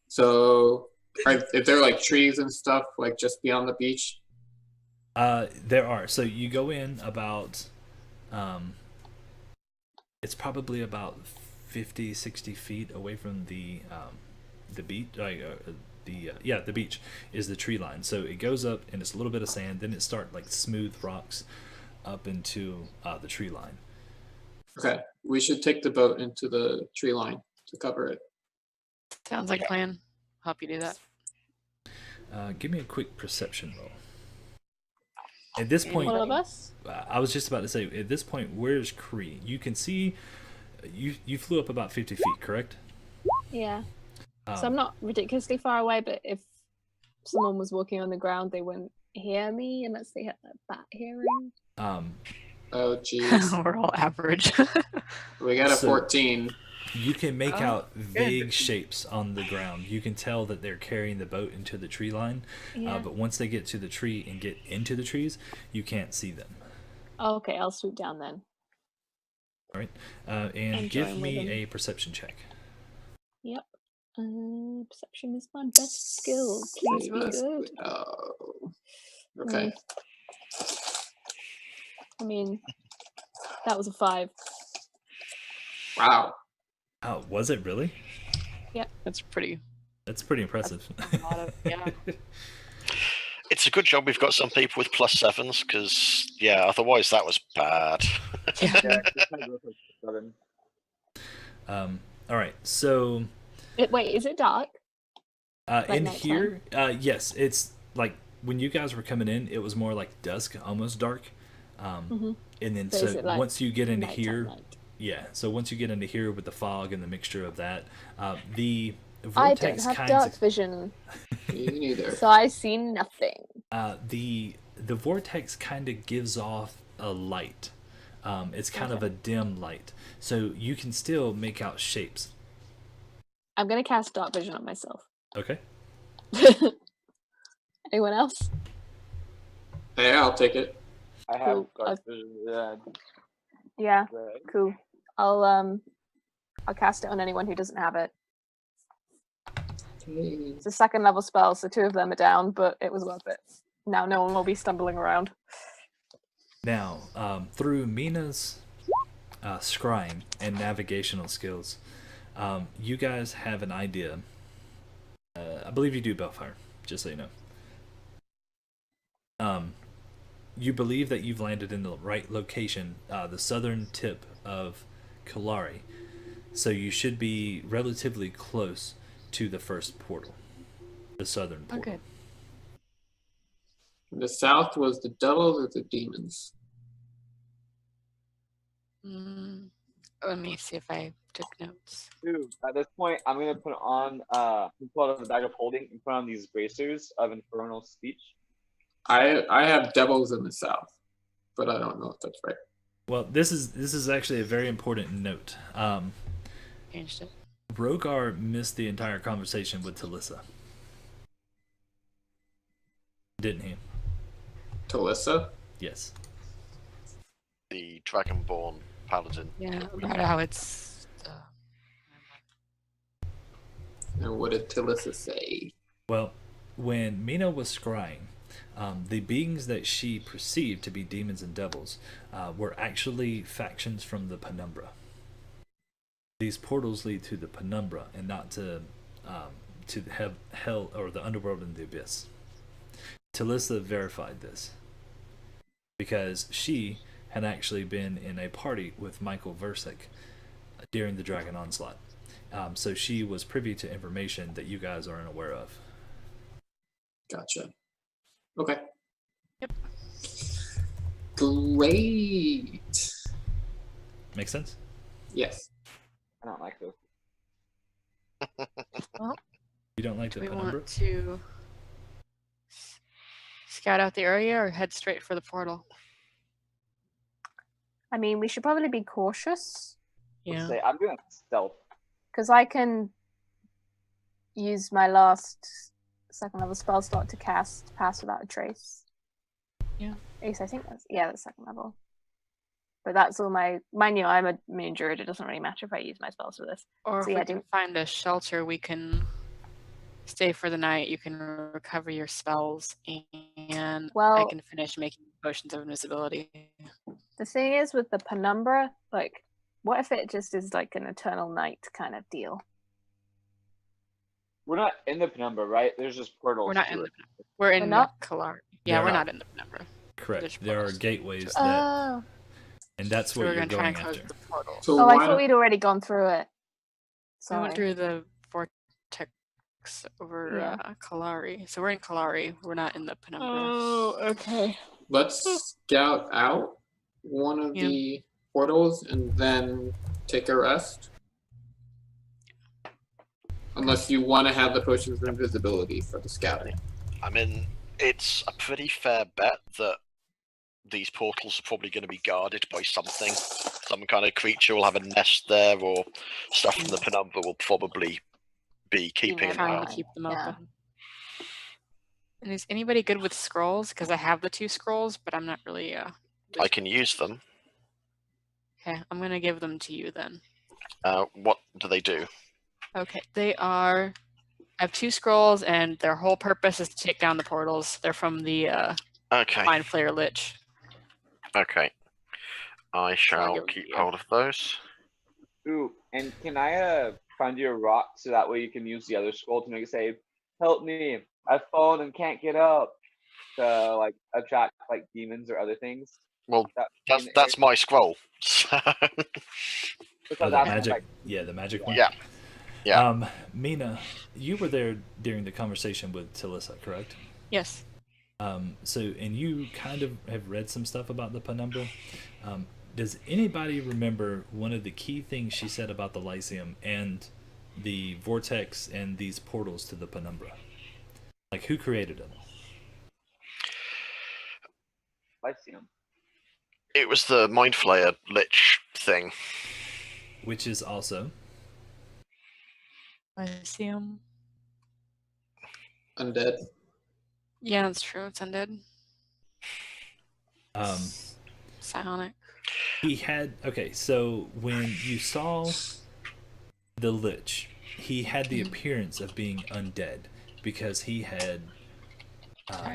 So, if there are like trees and stuff, like just beyond the beach? There are. So you go in about, it's probably about 50, 60 feet away from the beach. The beach is the tree line. So it goes up and it's a little bit of sand. Then it starts like smooth rocks up into the tree line. Okay. We should take the boat into the tree line to cover it. Sounds like a plan. Help you do that. Give me a quick perception roll. At this point, One of us? I was just about to say, at this point, where's Kree? You can see, you flew up about 50 feet, correct? Yeah. So I'm not ridiculously far away, but if someone was walking on the ground, they wouldn't hear me unless they had that bat hearing. Oh, jeez. We're all average. We got a So- 14. You can make out vague shapes on the ground. You can tell that they're carrying the boat into the tree line, Yeah. but once they get to the tree and get into the trees, you can't see them. Oh, okay, I'll swoop down then. All right, and And give join with me them. a perception check. Yep. Perception is my best skill. Please be good. Oh. Okay. I mean, that was a 5. Wow. Oh, was it really? That's pretty. That's pretty impressive. Yeah. It's a good job we've got some people with +7s, because yeah, otherwise that was bad. Yeah, just my growth was 7. All right, so Wait, is it dark? in nighttime? here, yes, it's like when you guys were coming in, it was more like dusk, almost dark. And then So is so it, like, once you get into Nighttime, here, night? yeah. So once you get into here with the fog and the mixture of that, the I don't vortex have kinds dark of vision, Me neither. so I see nothing. the vortex kind of gives off a light. It's kind of a dim light, so you can still make out shapes. I'm gonna cast dark vision on myself. Okay. Anyone else? Yeah, I'll take it. I have Cool. dark vision. Yeah. Yeah, Right. cool. I'll cast it on anyone who doesn't have it. Okay. It's a 2nd level spell, so 2 of them are down, but it was worth it. Now no one will be stumbling around. Now, through Mina's scrying and navigational skills, you guys have an idea. I believe you do, Bellfire, just so you know. You believe that you've landed in the right location, the southern tip of Kilari, so you should be relatively close to the first portal, the southern portal. Okay. The south was the devils or the demons? Let me see if I Took notes. Dude, at this point, I'm gonna put on pull out the bag of holding and put on these bracers of infernal speech. I have devils in the south, but I don't know if that's right. Well, this is actually a very important note. Changed it. Rogar missed the entire conversation with Talissa. Didn't he? Talissa? Yes. The Dragonborn Paladin. Yeah, about how it's. And what did Talissa say? Well, when Mina was scrying, the beings that she perceived to be demons and devils were actually factions from the Penumbra. These portals lead to the Penumbra and not to hell or the underworld and the abyss. Talissa verified this because she had actually been in a party with Michael Versick during the Dragon Onslaught. So she was privy to information that you guys aren't aware of. Gotcha. Okay. Yep. Great. Make sense? Yes. I don't like this. Well, You don't like do the we Penumbra? want to scout out the area or head straight for the portal? I mean, we should probably be cautious Yeah. Say, I'm doing stealth. because I can use my last second level spell slot to cast Pass Without a Trace. Yeah. Ace, I think that's second level. But that's all mind you, I'm a moon druid. It doesn't really matter if I use my spells for this. Or So if yeah, we can find a shelter, we can stay for the night. You can recover your spells, and I Well- can finish making potions of invisibility. The thing is with the Penumbra, like, what if it just is like an eternal night kind of deal? We're not in the Penumbra, right? There's just portals. We're not to in it. the Penumbra. We're in not? Kilari. Yeah, They're we're not. not in the Penumbra. Correct. There's There are portals. gateways that, Oh. and that's So what we're you're gonna try going and close after. the portal. So Oh, I why thought we'd already gone through it. We Sorry. went through the vortex over Yeah. Kilari. So we're in Kilari. We're not in the Penumbra. Oh, okay. let's scout out one of Yeah. the portals and then take a rest. Unless you want to have the potions of invisibility for the scouting. I mean, it's a pretty fair bet that these portals are probably going to be guarded by something. Some kind of creature will have a nest there, or stuff from the Penumbra will probably be keeping an never eye Trying on. to keep them Yeah. open. And is anybody good with scrolls? Because I have the 2 scrolls, but I'm not really. I can use them. Okay, I'm gonna give them to you then. What do they do? Okay, they are. I have 2 scrolls, and their whole purpose is to take down the portals. They're from the Okay. Mind Flayer Lich. Okay. I shall give them keep to you. hold of those. Ooh, and can I find you a rock so that way you can use the other scroll to make it say, "Help me! I've fallen and can't get up," to like attract like demons or other things. Well, That that's my scroll. So, Oh, the magic, the magic one. Yeah. Yeah. Mina, you were there during the conversation with Talissa, correct? Yes. So, and you kind of have read some stuff about the Penumbra. Does anybody remember one of the key things she said about the Lyceum and the vortex and these portals to the Penumbra? Like, who created them? Lyceum. It was the Mind Flayer Lich thing. Which is also I see them. Undead. Yeah, that's true. It's undead. um, Psionic. he had so when you saw the Lich, he had the appearance of being undead because he had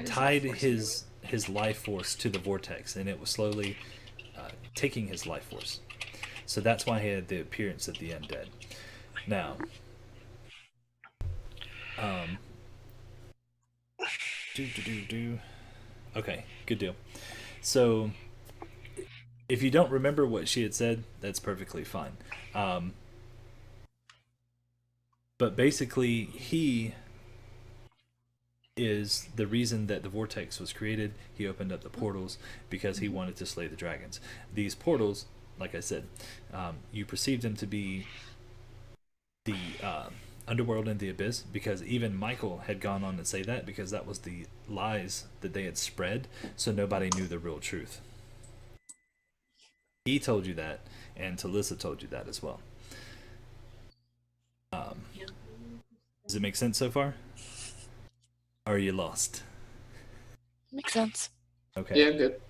tied his life force to the vortex, and it was slowly taking his life force. So that's why he had the appearance of the undead. Now, okay, good deal. So, if you don't remember what she had said, that's perfectly fine. But basically, he is the reason that the vortex was created. He opened up the portals because he wanted to slay the dragons. These portals like I said, you perceive them to be the underworld and the abyss, because even Michael had gone on to say that, because that was the lies that they had spread, so nobody knew the real truth. He told you that, and Talissa told you that as well. Does it make sense so far? Or are you lost? Makes sense. Okay. Yeah, good.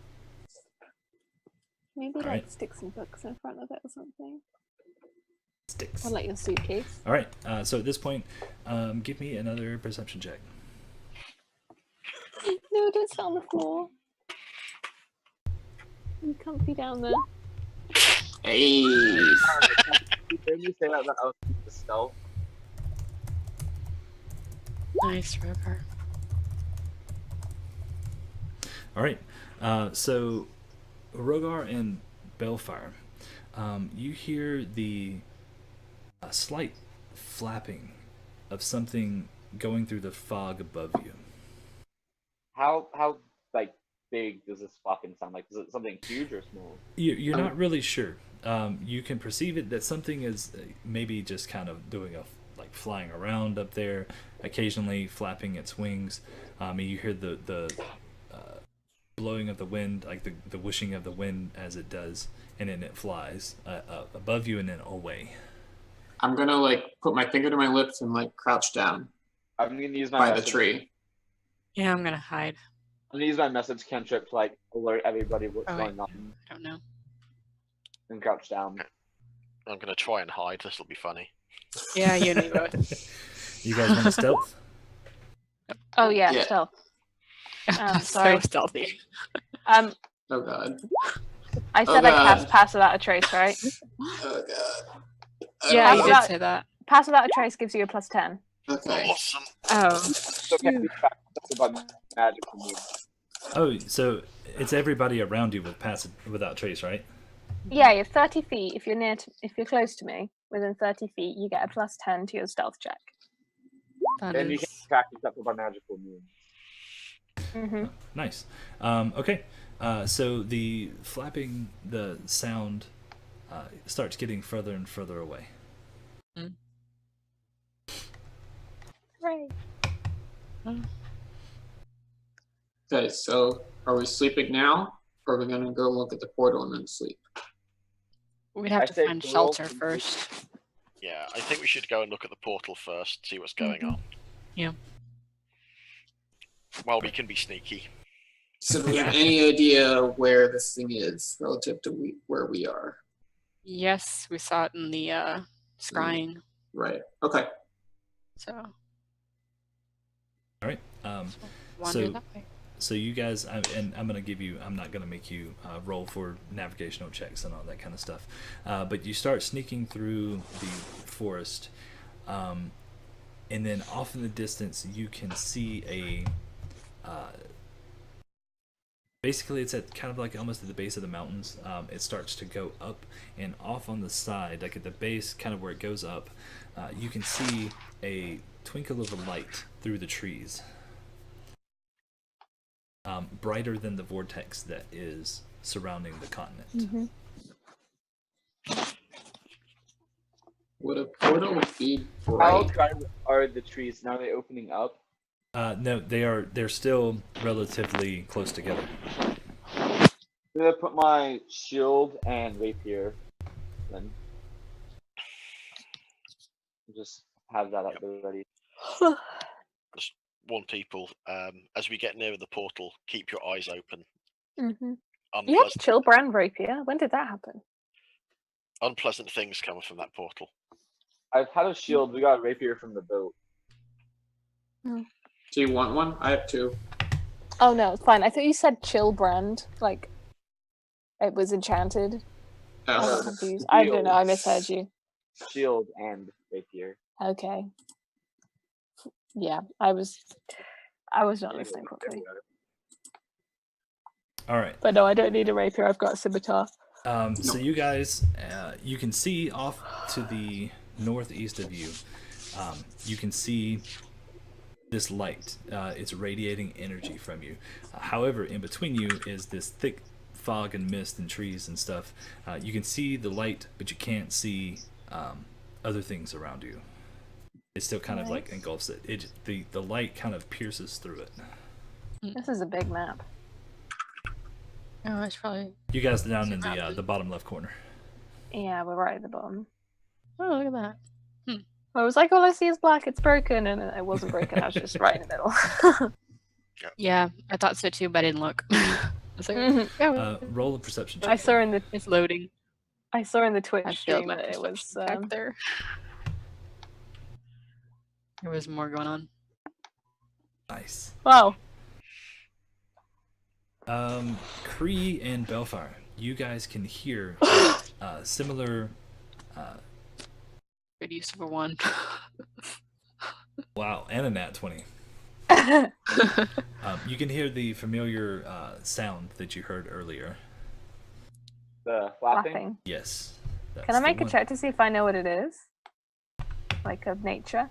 Maybe like Alright. stick some books in front of it or something. Sticks. Or like your suitcase. All right. So at this point, give me another perception check. No, don't sit on the floor. You comfy down there. Hey. You heard me say that I was the stealth. Nice, Rogar. All right. So Rogar and Belfire, you hear the slight flapping of something going through the fog above you. How like big does this fucking sound like? Is it something huge or small? You're not really sure. You can perceive it that something is maybe just kind of doing like flying around up there, occasionally flapping its wings. You hear the blowing of the wind, like the whooshing of the wind as it does, and then it flies above you and then away. I'm gonna like put my finger to my lips and like crouch down I'm gonna use my by the message. tree. Yeah, I'm gonna hide. I'm gonna use my message cantrip to like alert everybody what's Oh, wait. going on I don't know. and crouch down. I'm going to try and hide. This will be funny. Yeah, you and me both. You guys want to stealth? Oh yeah, Yeah. stealth. So Sorry. stealthy. Oh god. I Oh, said I God. pass without a trace, right? Oh god. Yeah, Pass you did without- say that. Pass without a trace gives you a +10. Okay. Awesome. Oh, So can we back about magic for me? Oh, so it's everybody around you with pass without trace, right? Yeah, you're 30 feet. If you're close to me, within 30 feet, you get a +10 to your stealth check. that And you can is. practice up by magical means. Mm-hmm. Nice. Okay. So the flapping, the sound starts getting further and further away. Right. Okay, so are we sleeping now? Or are we gonna go look at the portal and then sleep? We'd have I to say find portal shelter and- first. Yeah, I think we should go and look at the portal first, see what's going on. Yeah. Well, we can be sneaky. So do we have any idea where this thing is relative to where we are? Yes, we saw it in the scrying. Right. Okay. So All right. wander So- that way. So you guys, and I'm not gonna make you roll for navigational checks and all that kind of stuff. But you start sneaking through the forest, and then off in the distance you can see basically it's at kind of like almost at the base of the mountains. It starts to go up, and off on the side, like at the base, kind of where it goes up, you can see a twinkle of a light through the trees. Brighter than the vortex that is surrounding the continent. Mm-hmm. Would a portal be How bright? bright are the trees? Now they're opening up. No, they're still relatively close together. I'm gonna put my shield and rapier. Then just have that up there ready. Warn people, as we get nearer the portal, keep your eyes open. Mm-hmm. You had Unpleasant, chill brand rapier. When did that happen? unpleasant things coming from that portal. I've had a shield. We got a rapier from the boat. Do you want one? I have two. Oh no, it's fine. I thought you said chill brand, like it was enchanted. I Oh. got confused. I don't know. I misheard you. Shield and rapier. Okay. Yeah, I was not listening properly. All right. But no, I don't need a rapier. I've got a scimitar. So you guys, you can see off to the northeast of you. You can see this light. It's radiating energy from you. However, in between you is this thick fog and mist and trees and stuff, you can see the light, but you can't see other things around you. It still kind of like engulfs it. The light kind of pierces through it. This is a big map. Oh, it's probably. You guys are down in the bottom left corner. Yeah, we're right at the bottom. Oh, look at that. I was like, all I see is black, it's broken, and it wasn't broken, I was just right in the middle. Yeah, I thought so too, but I didn't look. I was like, oh, Roll a perception check. I saw in the it's loading. Twitch I stream failed my that it was perception back there. There was more going on. Nice. wow. Kree and Belfire, you guys can hear similar. Good use of a 1. Wow, and a nat 20. You can hear the familiar sound that you heard earlier. The flapping. Laughing. Yes. Can I make a one. check to see if I know what it is? Like of nature?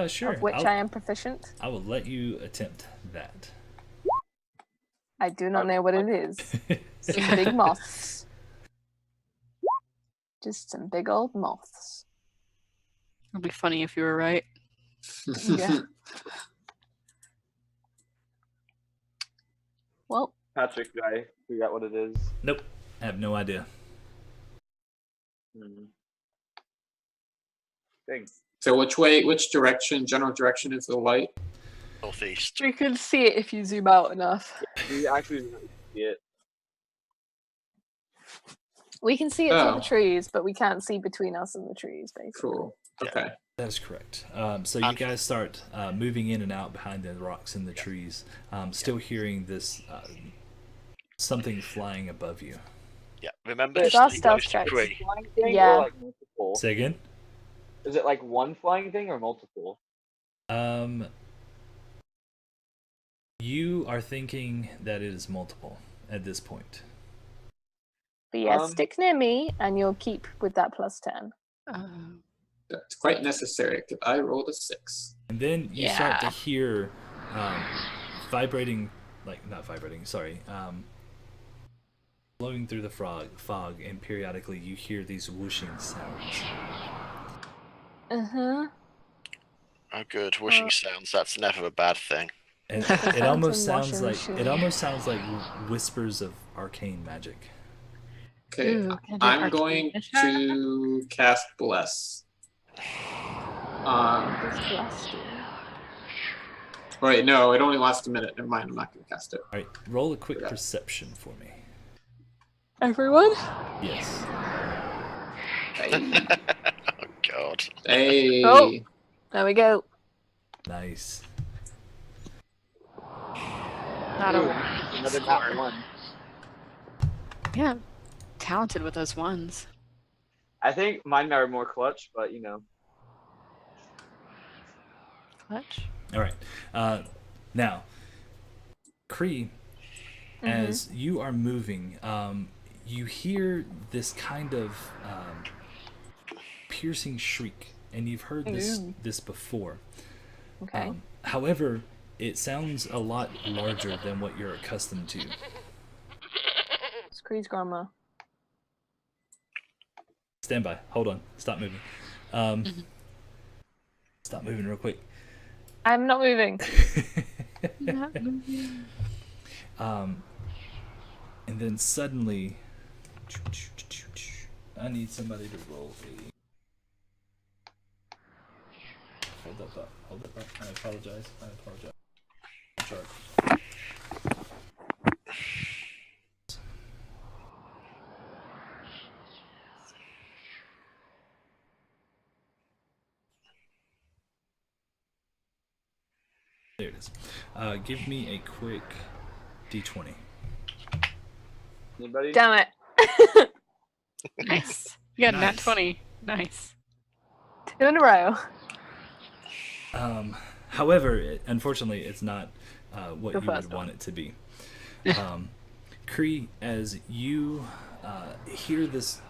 Sure. Of which I am proficient? I will let you attempt that. I do not know what it is. Some big moths. Just some big old moths. It'll be funny if you were right. Yeah. Well, Patrick, did I figure out what it is? Nope. I have no idea. Thanks. So which direction, general direction is the light? Northeast. you can see it if you zoom out enough. We actually didn't see it. We can see it through Oh. the trees, but we can't see between us and the trees, basically. Cool. Okay. That is correct. So you guys start moving in and out behind the rocks and the trees, still hearing this something flying above you. Yeah, remember It's to our stay stealth close to checks. Kree. Flying thing Yeah. or like multiple? Say again? Is it like one flying thing or multiple? You are thinking that it is multiple at this point. But yeah, Um, stick near me, and you'll keep with that +10. That's quite necessary because I rolled a 6. And then you start to Yeah. hear vibrating, not vibrating, sorry, blowing through the fog, and periodically you hear these whooshing sounds. Oh, good. Whooshing sounds. That's never a bad thing. And it almost Phantom sounds washing like machine. whispers of arcane magic. Okay. Ooh, can I do I'm arcane going magic? to cast Bless. Just blast you. Wait, no, it only lasts a minute. Never mind, I'm not going to cast it. All right, roll a quick Forgot. perception for me. Everyone? Yes. Hey. Oh, God. Hey. Oh. There we go. Nice. Not a Ooh, 1. another nat 1. Yeah, talented with those 1s. I think mine are more clutch, but you know. Clutch. All right. Now, Kree, as you are moving, you hear this kind of piercing shriek, and you've heard this before. Okay. However, it sounds a lot larger than what you're accustomed to. Screech grandma. Stand by. Hold on. Stop moving. Stop moving real quick. I'm not moving. And then suddenly, I need somebody to roll a. Hold up. I apologize. Sharp. There it is. Give me a quick D20. Anybody? Damn it. Nice. You got a nat Nice. 20. Nice. 2 in a row. However, unfortunately, it's not what The you would first want one. it to be. Kree, as you hear this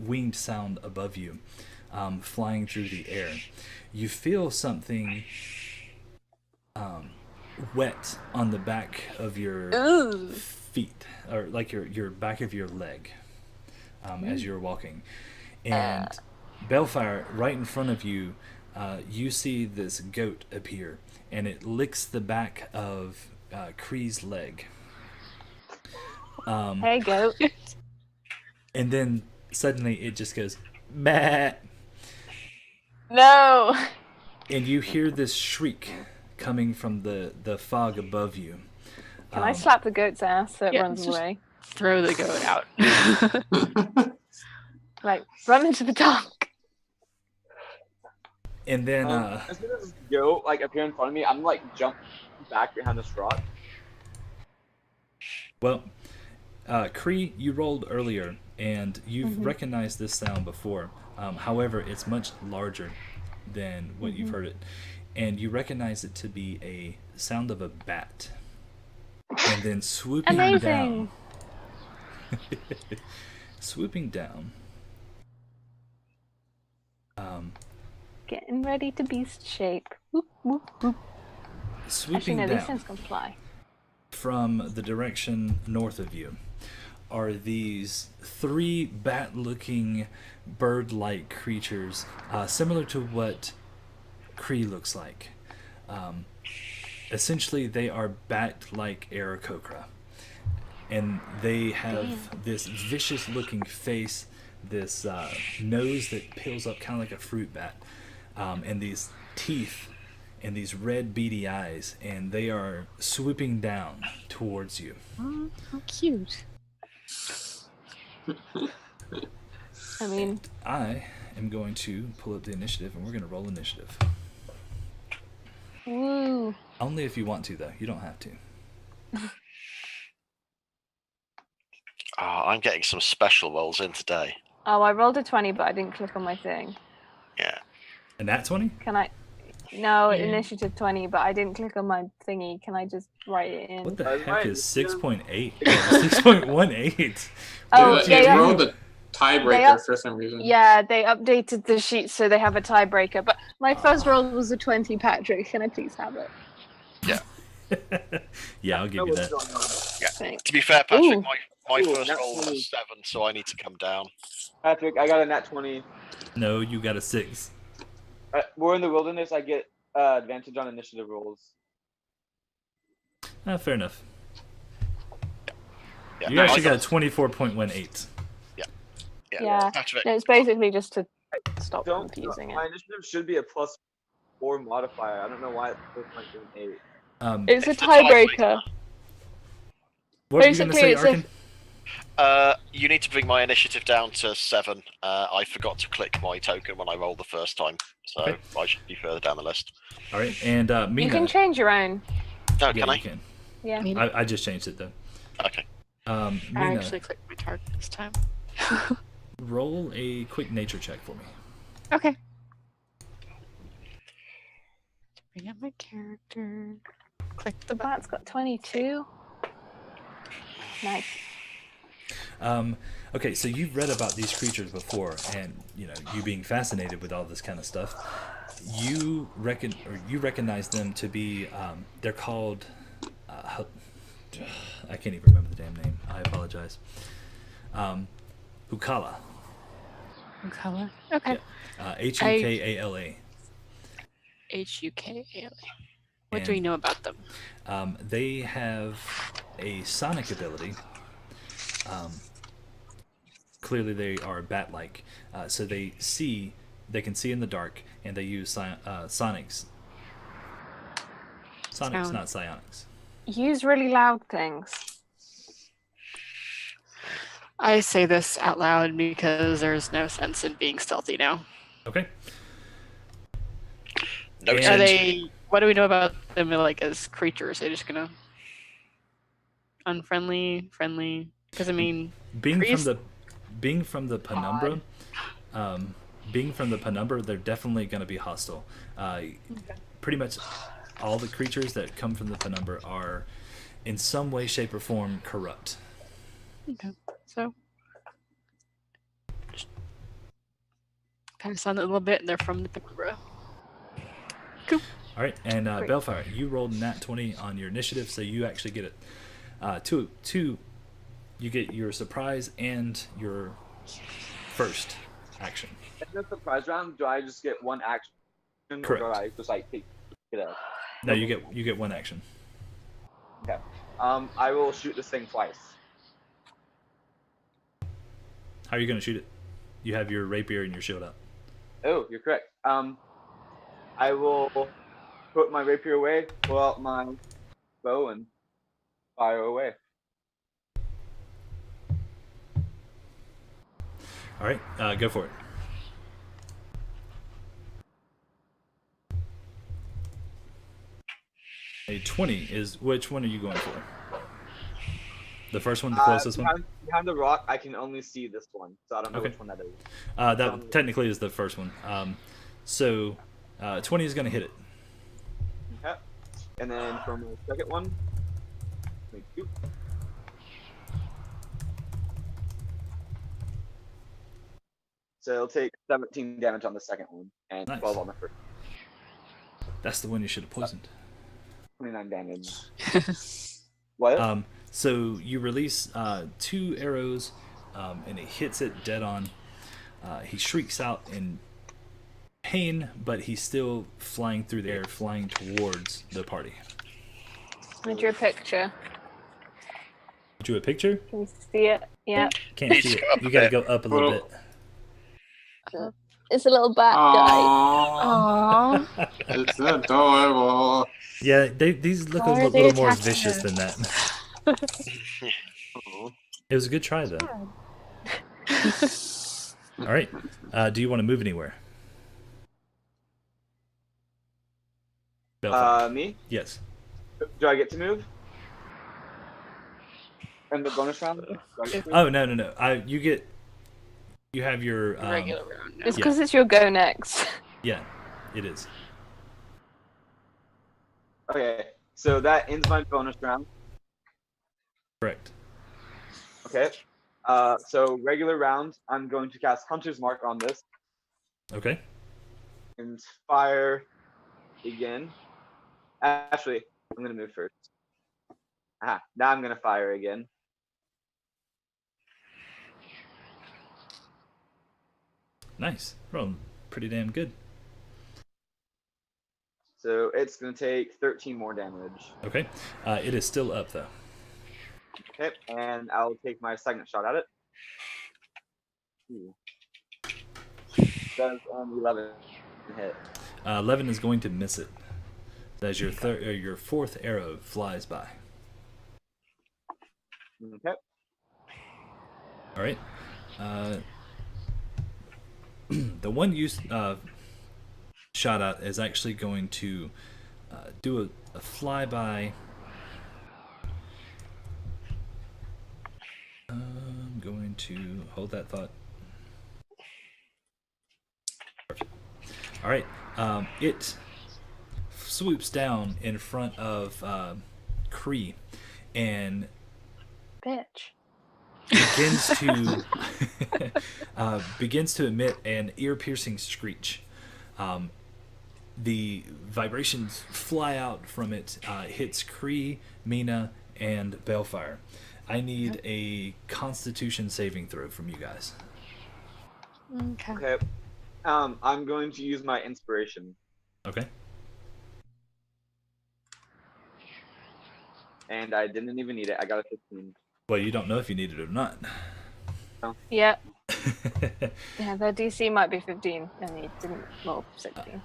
winged sound above you, flying through the air, you feel something wet on the back of your Ooh. feet, or like your back of your leg, as you're walking, and Bellfire, right in front of you, you see this goat appear, and it licks the back of Kree's leg. Hey, goat. And then suddenly it just goes, "Bah!" No. And you hear this shriek coming from the fog above you. Can I slap the goat's ass so it Yeah, runs just- away? Throw the goat out. Like, run into the dark. And then, As soon as Joe like appear in front of me, I'm like jump back behind this rock. well, Kree, you rolled earlier, and you've recognized this sound before. However, it's much larger than what you've heard it. And you recognize it to be a sound of a bat. And then swooping down. Amazing. Swooping down. Getting ready to beast shape. Whoop, whoop, whoop. Actually, Swooping no, these down things can fly. from the direction north of you are these 3 bat-looking, bird-like creatures, similar to what Kree looks like. Essentially, they are bat-like Aarakocra. And they have this vicious-looking face, this nose that peels up kind of like a fruit bat, and these teeth and these red beady eyes, and they are swooping down towards you. Oh, how cute. I mean, I am going to pull up the initiative, and we're going to roll initiative. woo. Only if you want to, though. You don't have to. I'm getting some special rolls in today. Oh, I rolled a 20, but I didn't click on my thing. Yeah. And that's 20? Can I? No, Yeah. initiative 20, but I didn't click on my thingy. Can I just write it in? What the That's heck right. is 6.8? 6.18? Oh, Dude, yeah, it yeah. rolled a They tiebreaker up- for some reason. Yeah, they updated the sheet so they have a tiebreaker. But my first roll was a 20, Patrick. Can I please have it? Yeah, I'll give you that. Thanks. To be fair, Patrick, Ooh. my Ooh, first nat roll was 20. a 7, so I need to come down. Patrick, I got a nat 20. No, you got a 6. We're in the wilderness. I get advantage on initiative rolls. Fair enough. Yeah, You actually I got a 24.18. Yeah. Patrick, No, it's basically just to stop Don't. confusing My it. initiative should be a +4 modifier. I don't know why it's +8. It's a It's a tiebreaker. What were you going to basically, say, it's a- Arkin? you need to bring my initiative down to 7. I forgot to click my token when I rolled the first time, so Okay. I should be further down the list. All right, and Mina. You can change your own. Oh, yeah, can you I? can. Yeah. I just changed it, though. Okay. I Mina, actually clicked my target this time. roll a quick nature check for me. Okay. Bring up my character. Click the The button. bat's got 22. Nice. Okay, so you've read about these creatures before, and you being fascinated with all this kind of stuff. You recognize them to be they're called I can't even remember the damn name. I apologize. Hukala. Color. Okay. Hukala. Hukala. What And- do we know about them? They have a sonic ability. Clearly, they are bat-like, so they can see in the dark, and they use sonics. Sonics, Sound. not psionics. Use really loud things. I say this out loud because there's no sense in being stealthy now. Okay. No And- Are they? What do we know about them? Like as creatures, are they just gonna unfriendly, friendly? Because I mean, Being Priest? from the penumbra, they're definitely going to be hostile. Pretty much all the creatures that come from the penumbra are, in some way, shape, or form, corrupt. okay. So just pass on it a little bit, and they're from the Penumbra. All right, and Great. Bellfire, you rolled nat 20 on your initiative, so you actually get two. You get your surprise and your first action. In the surprise round, do I just get one action, Correct. or do I just like take it out? No, you get one action. Okay. I will shoot this thing twice. How are you going to shoot it? You have your rapier and your shield out. Oh, you're correct. I will put my rapier away, pull out my bow, and fire away. All right, go for it. A 20 is, which one are you going for? The first one, the closest one? Behind the rock, I can only see this one, so I don't know Okay. which one that is. That technically is the first one. So 20 is going to hit it. Okay. And then for my second one, make 2. So it'll take 17 damage on the second one, and Nice. 12 on the first. That's the one you should have poisoned. 29 damage. What? So you release 2 arrows, and it hits it dead on. He shrieks out in pain, but he's still flying through the air, flying towards the party. I drew a picture. Drew a picture? Can you see it? Yeah. Can't see it. You gotta go up a little bit. It's a little bat guy. Aww, Aww. it's adorable. Yeah, these look Why a are they little more attaching vicious her? than that. Oh. It was a good try, though. All right. Do you want to move anywhere? Belfast. Me? Yes. Do I get to move? In the bonus round? Do I get to move? Oh no. You have your Regular round. No. It's because it's your go next. Yeah, it is. Okay, so that ends my bonus round. Correct. Okay. So regular round, I'm going to cast Hunter's Mark on this Okay. and fire again. Actually, I'm gonna move first. Aha, now I'm gonna fire again. Nice. Rolling pretty damn good. So it's gonna take 13 more damage. Okay. It is still up though. Okay, and I'll take my second shot at it. Ooh. Does 11 hit. 11 is going to miss it. As your your fourth arrow flies by. Okay. All right. The one you shot at is actually going to do a flyby. I'm going to hold that thought. Perfect. All right. It swoops down in front of Kree and Bitch. begins to emit an ear-piercing screech. The vibrations fly out from it, hits Kree, Mina, and Balefire. I need a Constitution saving throw from you guys. Okay. Okay. I'm going to use my inspiration. Okay. And I didn't even need it. I got a 15. Well, you don't know if you need it or not. Yeah. Yeah, the DC might be 15, and he didn't roll 16.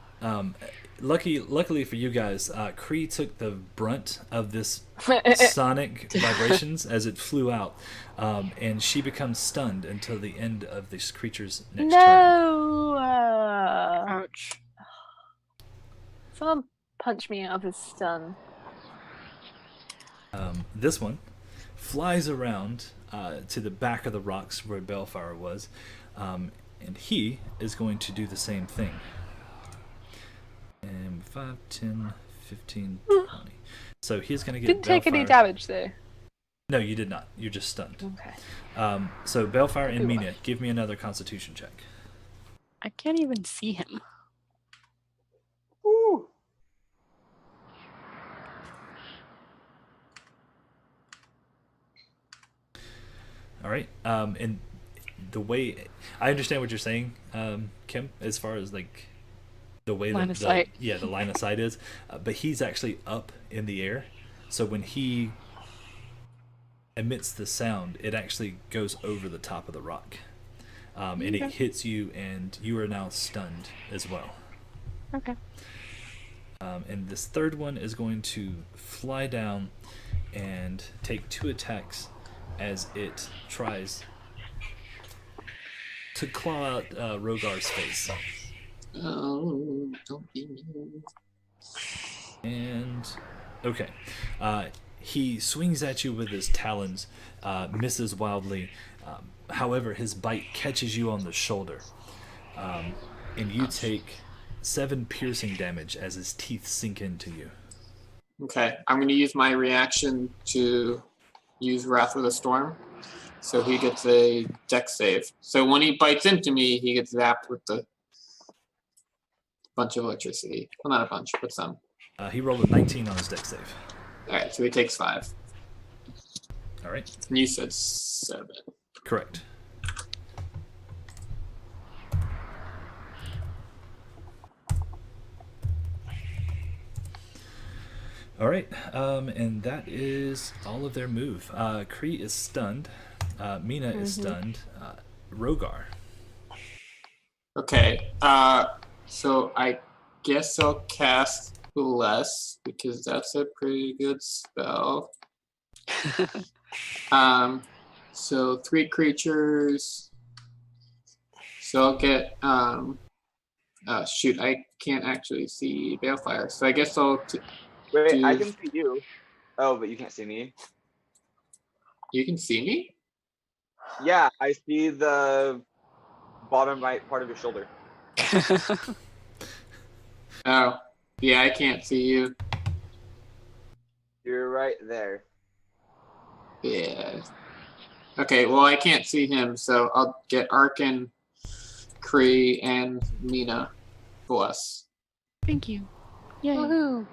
Luckily for you guys, Kree took the brunt of this sonic vibrations as it flew out, and she becomes stunned until the end of this creature's next turn. No! Ouch. Someone punch me out of his stun. This one flies around to the back of the rocks where Balefire was, and he is going to do the same thing. And 5, 10, 15, 20. So he's going to get Didn't take any Balefire- damage though. No, you did not. You're just stunned. Okay. So Balefire and Ooh. Mina, give me another Constitution check. I can't even see him. All right. And the way I understand what you're saying, Kim, as far as like the way Line that of sight. the line of sight is, but he's actually up in the air, so when he emits the sound, it actually goes over the top of the rock, and it hits you, and you are now stunned as well. Okay. And this third one is going to fly down and take 2 attacks as it tries to claw out Rogar's face. Oh, don't be mean. And okay, he swings at you with his talons, misses wildly. However, his bite catches you on the shoulder, and you take 7 piercing damage as his teeth sink into you. Okay, I'm going to use my reaction to use Wrath of the Storm. So he gets a dex save. So when he bites into me, he gets zapped with the bunch of electricity. Well, not a bunch, but some. He rolled a 19 on his dex save. All right, so he takes 5. All right, And you said 7. correct. All right, and that is all of their move. Kree is stunned. Mina is stunned. Rogar. Okay, so I guess I'll cast Bless because that's a pretty good spell. So 3 creatures. So I'll get shoot, I can't actually see Balefire. So I guess I'll Wait, I can see you. Oh, but you can't see me. You can see me? Yeah, I see the bottom right part of your shoulder. Oh, yeah, I can't see you. You're right there. Yeah. Okay, well, I can't see him, so I'll get Arkin, Kree, and Mina Bless. Thank you. Yay. Woohoo!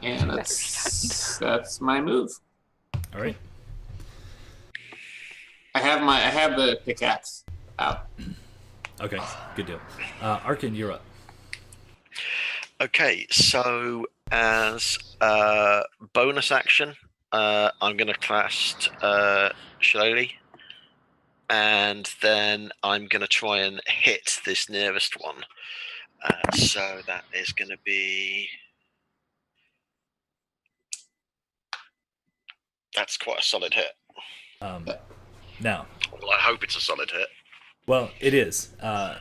And that's my move. All right. I have the pickaxe out. Okay, good deal. Arkin, you're up. Okay, so as bonus action, I'm going to cast Shillelagh, and then I'm going to try and hit this nearest one. So that is going to be... That's quite a solid hit. Now, Well, I hope it's a solid hit. well, it is. The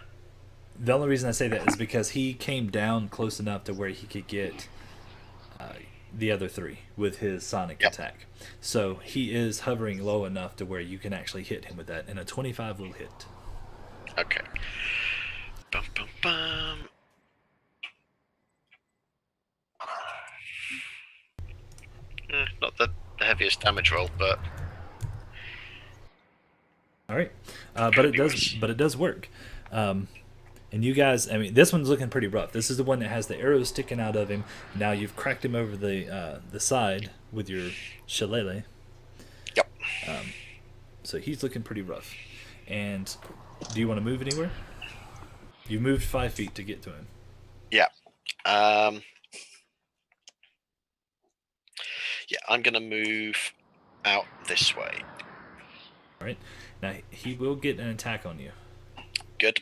only reason I say that is because he came down close enough to where he could get the other 3 with his sonic attack. So he is hovering low enough to where you can actually hit him with that, and a 25 will hit. Okay. Bum, bum, bum. Not the heaviest damage roll, but All right, but it does work. And you guys, I mean, this one's looking pretty rough. This is the one that has the arrows sticking out of him. Now you've cracked him over the side with your shillelagh. Yep. So he's looking pretty rough. And do you want to move anywhere? You moved 5 feet to get to him. yeah. Yeah, I'm going to move out this way. All right. Now he will get an attack on you. Good.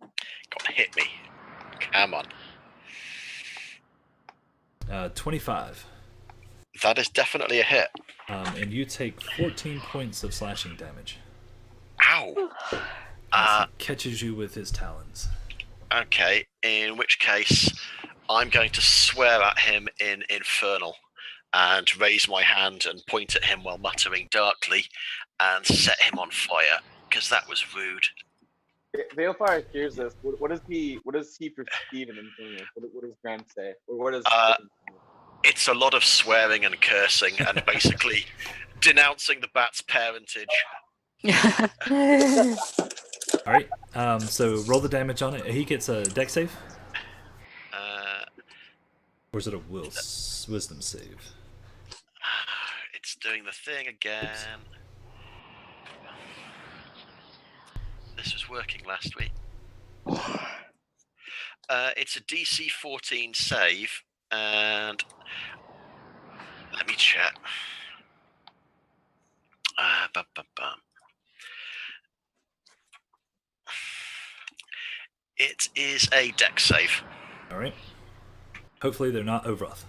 Gotta hit me. Come on. 25. That is definitely a hit. And you take 14 points of slashing damage. Ow. As he catches you with his talons. Okay, in which case, I'm going to swear at him in Infernal and raise my hand and point at him while muttering darkly and set him on fire, because that was rude. Balefire hears this. What does he perceive in Infernal? What does Graham say? Or what does It's a lot of swearing and cursing and basically denouncing the bat's parentage. All right. So roll the damage on it. He gets a dex save. Or is it a wisdom save? It's It's doing the thing again. This was working last week. It's a DC 14 save, and let me check. It is a dex save. All right. Hopefully they're not Overoth.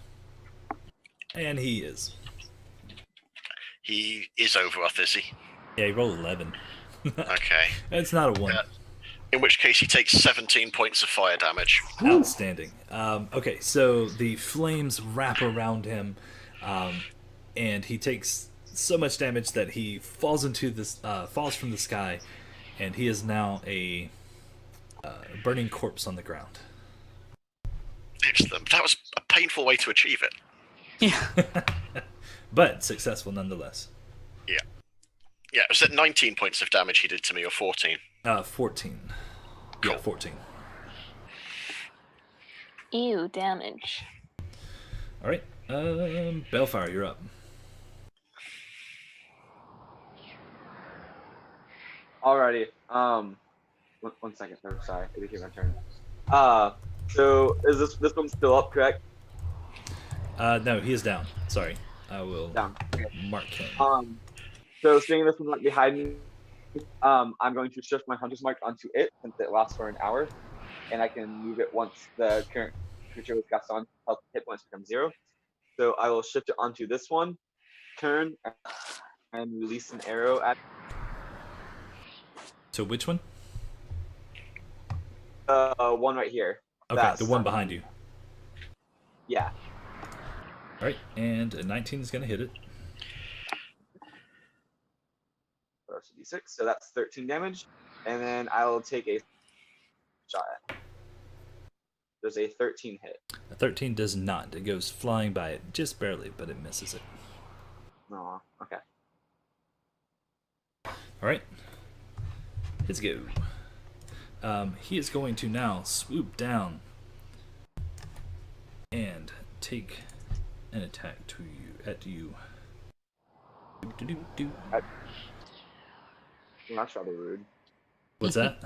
And he is. He is Overoth, is he? Yeah, he rolled 11. Okay. It's not a 1. In which case he takes 17 points of fire damage. Outstanding. Okay, so the flames wrap around him, and he takes so much damage that he falls into this, falls from the sky, and he is now a burning corpse on the ground. Excellent. That was a painful way to achieve it. Yeah. But successful nonetheless. Yeah. Yeah, was it 19 points of damage he did to me, or 14? 14. Cool. Yeah, 14. Ew, damage. All right. Bellfire, you're up. Alrighty. One second. I'm sorry. It became my turn. So is this one still up? Correct. No, he is down. Sorry. I will Down. Okay. mark him. So seeing this one right behind me, I'm going to shift my hunter's mark onto it since it lasts for an hour, and I can move it once the current creature was cast on. Health hit points become 0. So I will shift it onto this one, turn, and release an arrow at. So which one? One right here. Okay, That's the one behind you. Yeah. All right, and a 19 is going to hit it. D6, so that's 13 damage, and then I will take a shot at it. There's a 13 hit. A 13 does not. It goes flying by it just barely, but it misses it. Oh, okay. All right. His go. He is going to now swoop down and take an attack at you. Do. That's rather rude. What's that?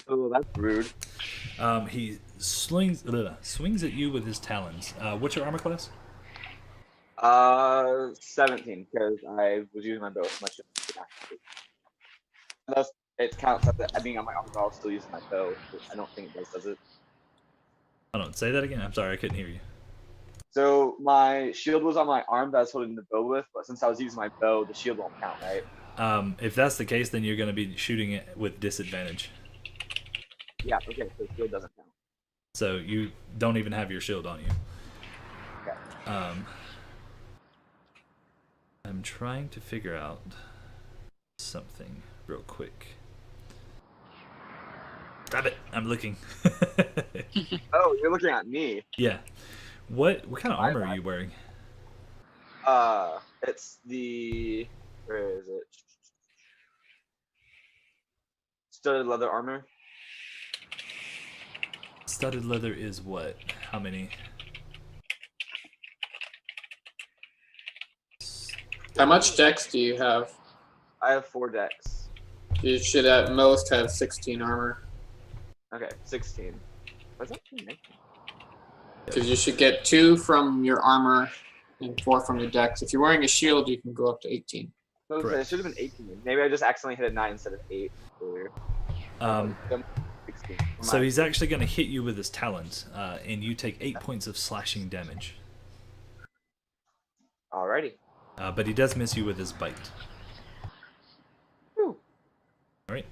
Oh, that's rude. He swings at you with his talons. What's your armor class? 17, because I was using my bow as much. Unless it counts as being on my armor, I'll still using my bow. I don't think it does it? I don't say that again. I'm sorry, I couldn't hear you. So my shield was on my arm that I was holding the bow with, but since I was using my bow, the shield won't count, right? If that's the case, then you're going to be shooting it with disadvantage. Yeah, okay, so shield doesn't count. So you don't even have your shield on you. Okay. I'm trying to figure out something real quick. Stop it! I'm looking. Oh, you're looking at me. Yeah. What kind of armor are you wearing? It's the... Where is it? Studded leather armor. Studded leather is what? How many? How much dex do you have? I have 4 decks. You should at most have 16 armor. Okay, 16. What's that? 19? Because you should get 2 from your armor and 4 from your dex. If you're wearing a shield, you can go up to 18. So it should have been 18. Maybe I just accidentally hit a 9 instead of 8 earlier. 16. So he's actually going to hit you with his talons, and you take 8 points of slashing damage. Alrighty. But he does miss you with his bite. Whew. All right.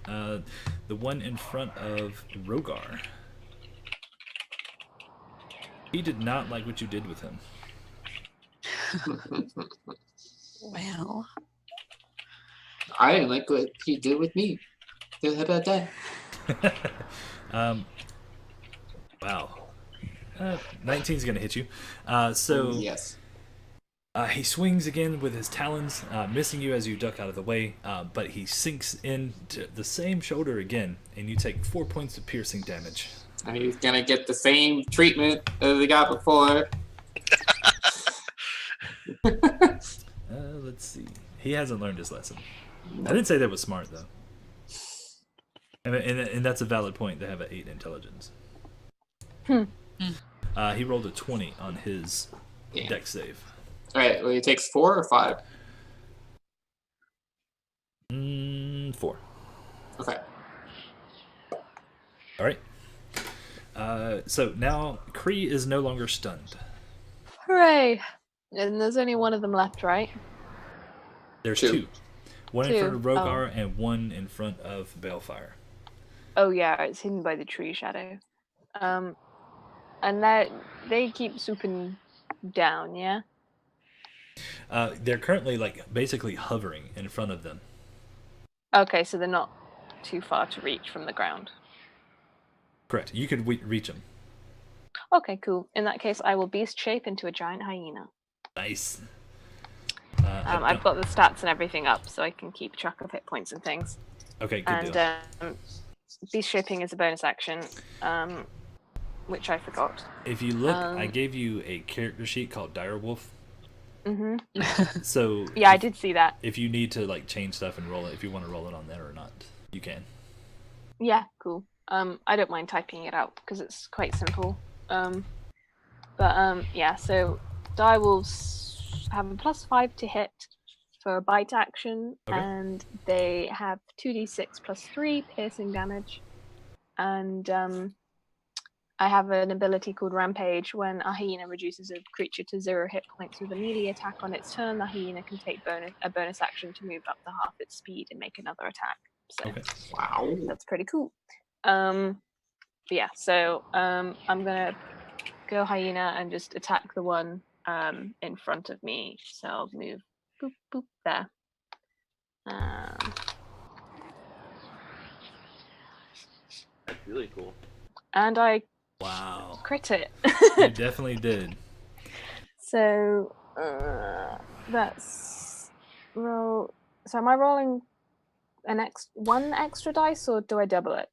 The one in front of Rogar. He did not like what you did with him. Well, I didn't like what he did with me. How about that? Wow. 19's going to hit you. Yes. He swings again with his talons, missing you as you duck out of the way, but he sinks into the same shoulder again, and you take 4 points of piercing damage. And he's gonna get the same treatment as he got before. Let's see. He hasn't learned his lesson. I didn't say that was smart though. And that's a valid point. They have an 8 intelligence. He rolled a 20 on his dex save. All right. Well, he takes 4 or 5. 4. Okay. All right. So now Kree is no longer stunned. Hooray! And there's only one of them left, right? There's 2. 2. One in Two. front of Rogar and one in front of Balefire. Oh yeah, it's hidden by the tree shadow. And they keep swooping down, yeah? They're currently basically hovering in front of them. Okay, so they're not too far to reach from the ground. Correct. You could reach them. Okay, cool. In that case, I will beast shape into a giant hyena. Nice. I've got the stats and everything up, so I can keep track of hit points and things. Okay, good And deal. beast shaping is a bonus action, which I forgot. If you look, I gave you a character sheet called Direwolf. Mm-hmm. So Yeah, I did see that. if you need to change stuff and roll it, if you want to roll it on there or not, you can. Yeah, cool. I don't mind typing it out because it's quite simple. Yeah, so direwolves have a +5 to hit for a bite action, Okay. and they have 2d6 +3 piercing damage. And I have an ability called Rampage. When a hyena reduces a creature to 0 hit points with a melee attack on its turn, the hyena can take a bonus action to move up to half its speed and make another attack. So Okay. Wow. that's pretty cool. But yeah, so I'm gonna go hyena and just attack the one in front of me. So I'll move boop boop there. That's really cool. And I Wow. crit it. You definitely did. So that's roll. So am I rolling one extra dice, or do I double it?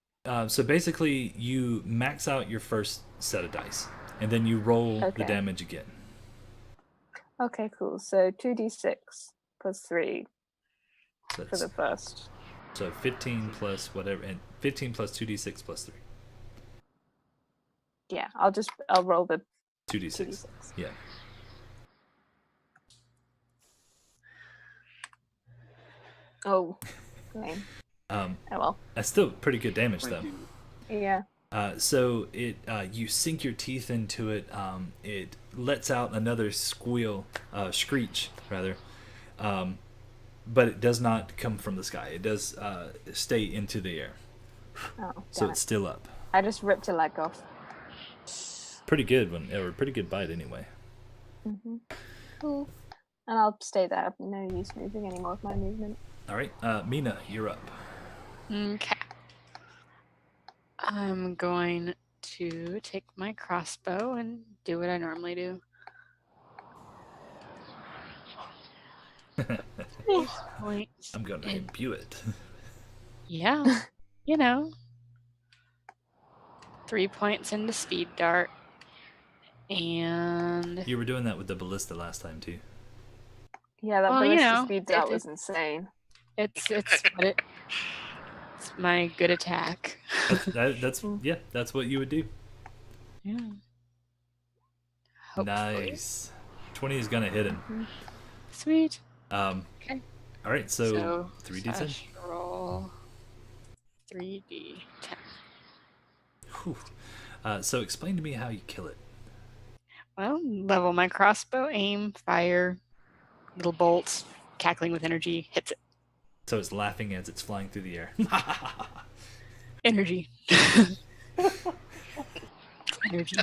So basically, you max out your first set of dice, and then you roll the Okay. damage again. Okay, cool. So 2d6 +3 So, for the first. so 15 plus whatever, and 15 plus 2d6 plus 3. Yeah, I'll roll the 2d6. 2d6. Yeah. Oh, lame. Oh well. That's still pretty good damage, though. Yeah. So it you sink your teeth into it. It lets out another screech rather, but it does not come from the sky. It does stay into the air, Oh, so damn it's it. still up. I just ripped a leg off. Pretty good one, or pretty good bite anyway. Cool. And I'll stay there. No use moving any more of my movement. All right, Mina, you're up. Okay. I'm going to take my crossbow and do what I normally do. Points. I'm gonna imbue it. Yeah, 3 points into speed dart, and You were doing that with the ballista last time too. Yeah, that Well, ballista speed dart it- was insane. it's my good attack. That's that's what you would do. Yeah. Hopefully. Nice. 20 is gonna hit him. Sweet. Okay. All right, so 3d10. slash roll 3d10. Whew. So explain to me how you kill it. Well, level my crossbow, aim, fire, little bolts, cackling with energy, hits it. So it's laughing as it's flying through the air. Energy. Energy.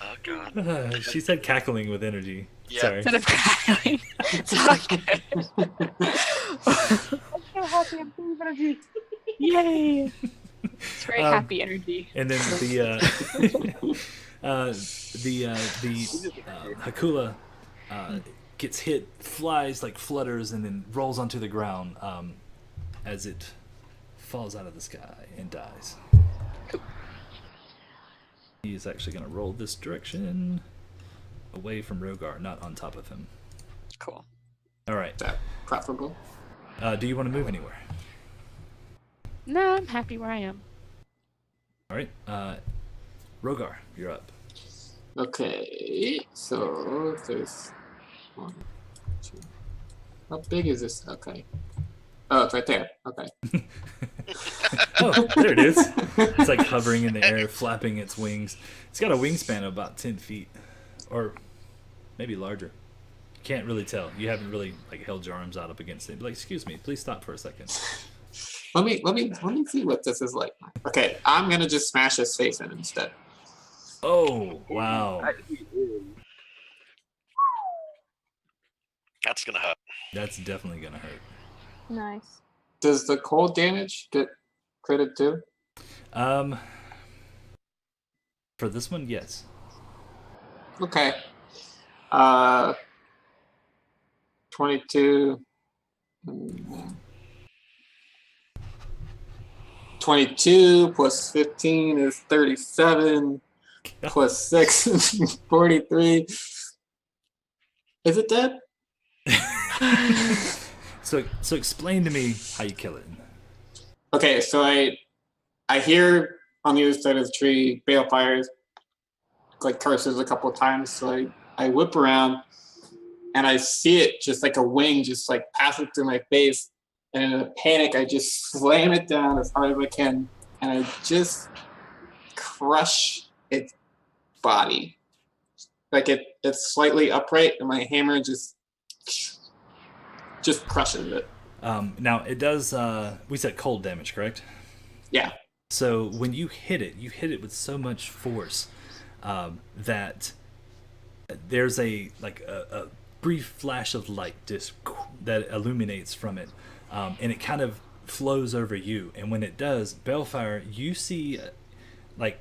Oh god. She said cackling with energy. Yeah. Sorry. Instead of cackling. It's all good. So happy I'm full of energy. Yay! It's very happy energy. And then the Hakula gets hit, flies, flutters, and then rolls onto the ground as it falls out of the sky and dies. He is actually going to roll this direction, away from Rogar, not on top of him. Cool. All right. Is that preferable? Do you want to move anywhere? No, I'm happy where I am. All right. Rogar, you're up. Okay, so there's 1, 2. How big is this? Okay. Oh, it's right there. Okay. Oh, there it is. It's like hovering in the air, flapping its wings. It's got a wingspan of about 10 feet, or maybe larger. You can't really tell. You haven't really like held your arms out up against it. Like, excuse me, please stop for a second. Let me see what this is like. Okay, I'm gonna just smash his face in instead. Oh, wow. That's gonna hurt. That's definitely gonna hurt. Nice. Does the cold damage get critted too? For this one, yes. Okay. 22. 22 plus 15 is 37. Plus 6 is 43. Is it dead? So explain to me how you kill it. Okay, so I hear on the other side of the tree Balefire's like curses a couple of times, so I whip around and I see it just like a wing just like passing through my face, and in a panic I just slam it down as hard as I can and I just crush its body. Like it's slightly upright and my hammer just crushes it. Now it does. We said cold damage, correct? Yeah. So when you hit it with so much force that there's a brief flash of light just that illuminates from it, and it kind of flows over you. And when it does, Balefire, you see like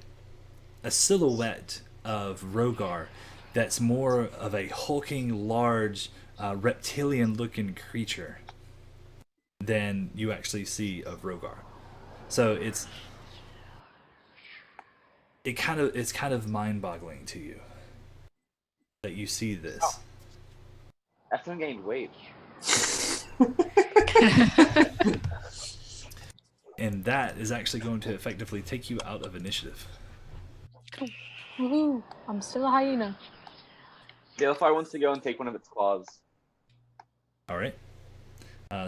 a silhouette of Rogar that's more of a hulking, large, reptilian-looking creature than you actually see of Rogar. So it's kind of mind-boggling to you that you see this. Oh. S1 gained weight. And that is actually going to effectively take you out of initiative. Cool. Woohoo! I'm still a hyena. Balefire wants to go and take one of its claws. All right.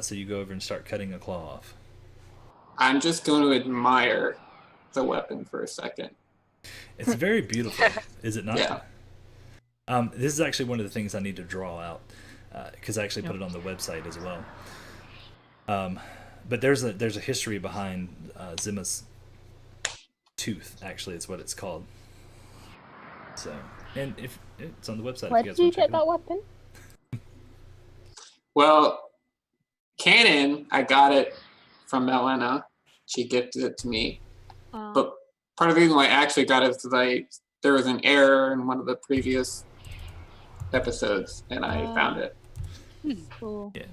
So you go over and start cutting a claw off. I'm just going to admire the weapon for a second. It's very beautiful, is it not? Yeah. This is actually one of the things I need to draw out because I actually put it on the website as well. But there's a history behind Zima's tooth. Actually, it's what it's called. So, and if it's on the website, Where if you guys did you want to check get that weapon? Well, canon, I got it from Melena. She gifted it to me. But part of the reason why I actually got it is because there was an error in one of the previous episodes, and I found it. Cool. Yeah.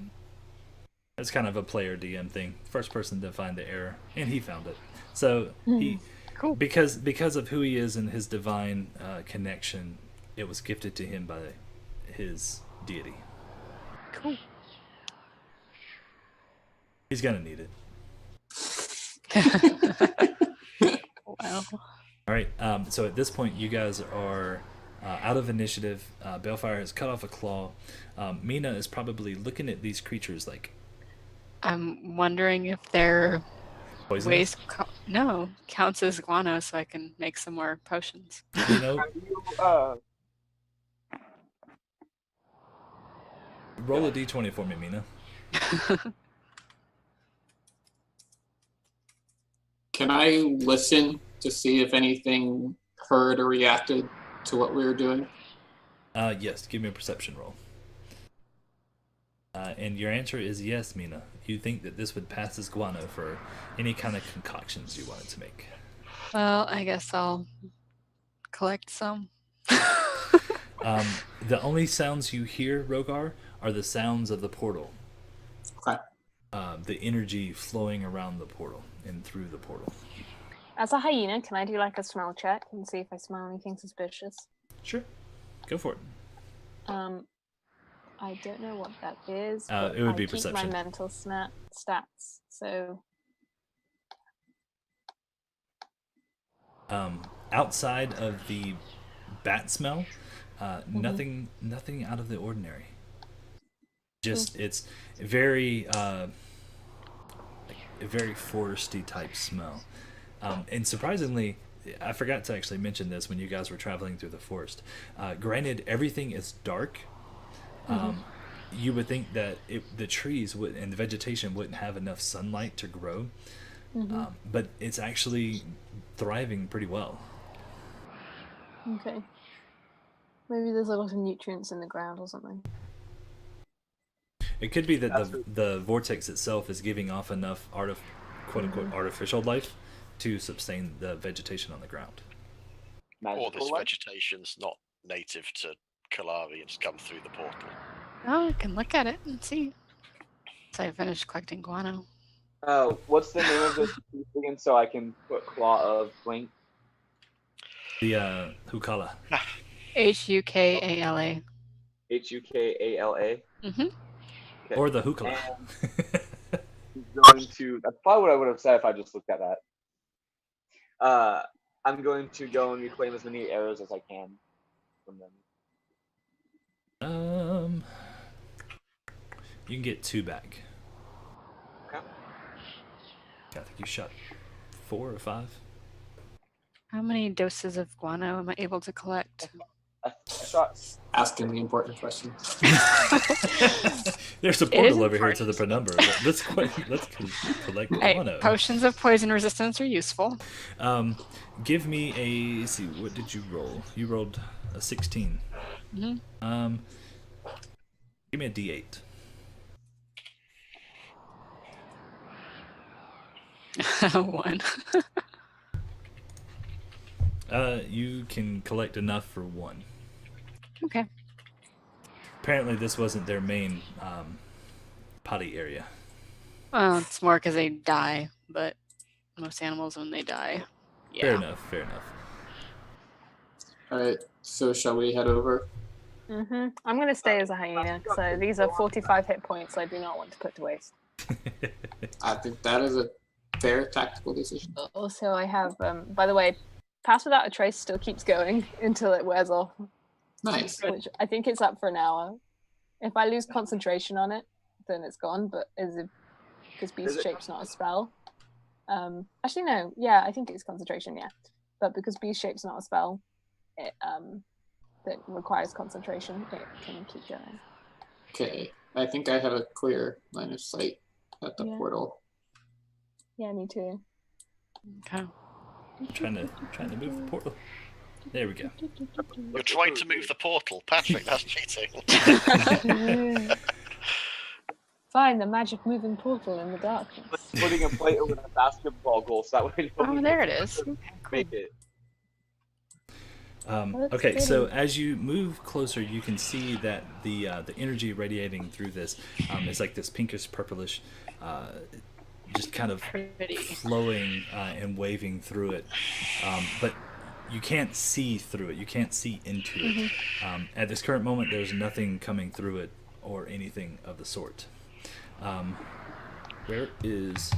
It's kind of a player DM thing. First person to find the error, and he found it. So he, Cool. because of who he is and his divine connection, it was gifted to him by his deity. Cool. He's gonna need it. Wow. All right. So at this point, you guys are out of initiative. Balefire has cut off a claw. Mina is probably looking at these creatures like I'm wondering if their poisonous. waste counts as guano, so I can make some more potions. You know, roll a d20 for me, Mina. Can I listen to see if anything heard or reacted to what we were doing? Yes. Give me a perception roll. And your answer is yes, Mina. You think that this would pass as guano for any kind of concoctions you wanted to make. Well, I guess I'll collect some. The only sounds you hear, Rogar, are the sounds of the portal. Okay. The energy flowing around the portal and through the portal. As a hyena, can I do like a smell check and see if I smell anything suspicious? Sure. Go for it. I I don't know what that is. It but would be I keep perception. my mental stats. So Outside of the bat smell, nothing out of the ordinary. Just it's very like a very foresty type smell, and surprisingly, I forgot to actually mention this when you guys were traveling through the forest. Granted, everything is dark. You would think that the trees would and the vegetation wouldn't have enough sunlight to grow, but it's actually thriving pretty well. okay, maybe there's a lot of nutrients in the ground or something. It could be that the vortex itself is giving off enough quote unquote artificial life to sustain the vegetation on the ground. Or this Magical life? vegetation's not native to Kilari and it's come through the portal. Oh, I can look at it and see. So I finished collecting guano. What's the name of this piece again so I can put Claw of Blink? The Hukala. Hukala. Hukala. Mm-hmm. Okay. Or the Hukala. That's probably what I would have said if I just looked at that. I'm going to go and reclaim as many arrows as I can from them. You can get 2 back. Okay. I think you shot 4 or 5. How many doses of guano am I able to collect? I shot. Asking the important question. There's a portal over here to the penumbra. Let's collect guano. Potions of poison resistance are useful. Give me a. Let's see, what did you roll? You rolled a 16. Mm-hmm. Give me a D8. One. You can collect enough for 1. Okay. Apparently, this wasn't their main potty area. Well, it's more because they die, but most animals, when they die, yeah. Fair enough. All right, so shall we head over? I'm going to stay as a hyena. So these are 45 hit points I do not want to put to waste. I think that is a fair tactical decision. Also, I have, by the way, Pass Without a Trace still keeps going until it wears off. Nice. Which I think it's up for an hour. If I lose concentration on it, then it's gone, but because Beast Shape's not a spell. Actually, no. Yeah, I think it's concentration, yeah. But because Beast Shape's not a spell, it that requires concentration, it can keep going. Okay, I think I have a clear line of sight at the portal. Yeah, me too. Okay. I'm trying to move the portal. There we go. You're trying to move the portal, Patrick. That's cheating. Find the magic moving portal in the darkness. Putting a plate over the basketball goal so that way. Oh, there it is. Make it. Okay, so as you move closer, you can see that the energy radiating through this is like this pinkish purplish, just kind of flowing and waving through it, but you can't see through it. You can't see into it. At this current moment, there's nothing coming through it or anything of the sort. Where is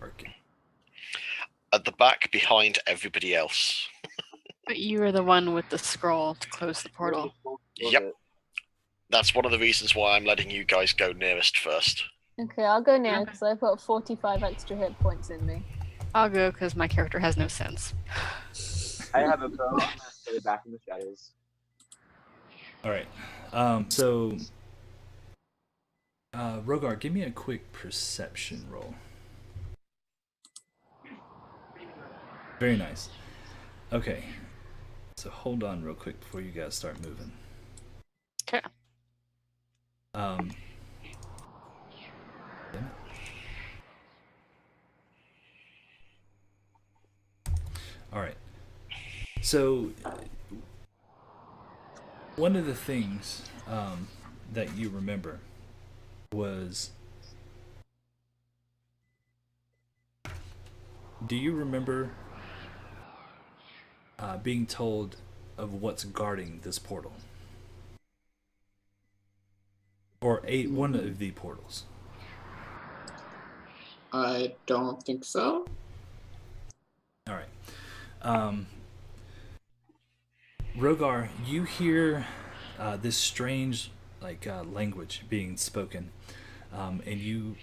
Arkin? At the back, behind everybody else. But you were the one with the scroll to close the portal. Yep. That's one of the reasons why I'm letting you guys go nearest first. Okay, I'll go now because I've got 45 extra hit points in me. I'll go because my character has no sense. I have a bow. I'm gonna stay back in the shadows. All right. So, Rogar, give me a quick perception roll. Very nice. Okay. So hold on real quick before you guys start moving. Okay. Damn it. All right. So one of the things that you remember was, do you remember being told of what's guarding this portal? or one of the portals. I don't think so. All right. Rogar, you hear this strange language being spoken, and you,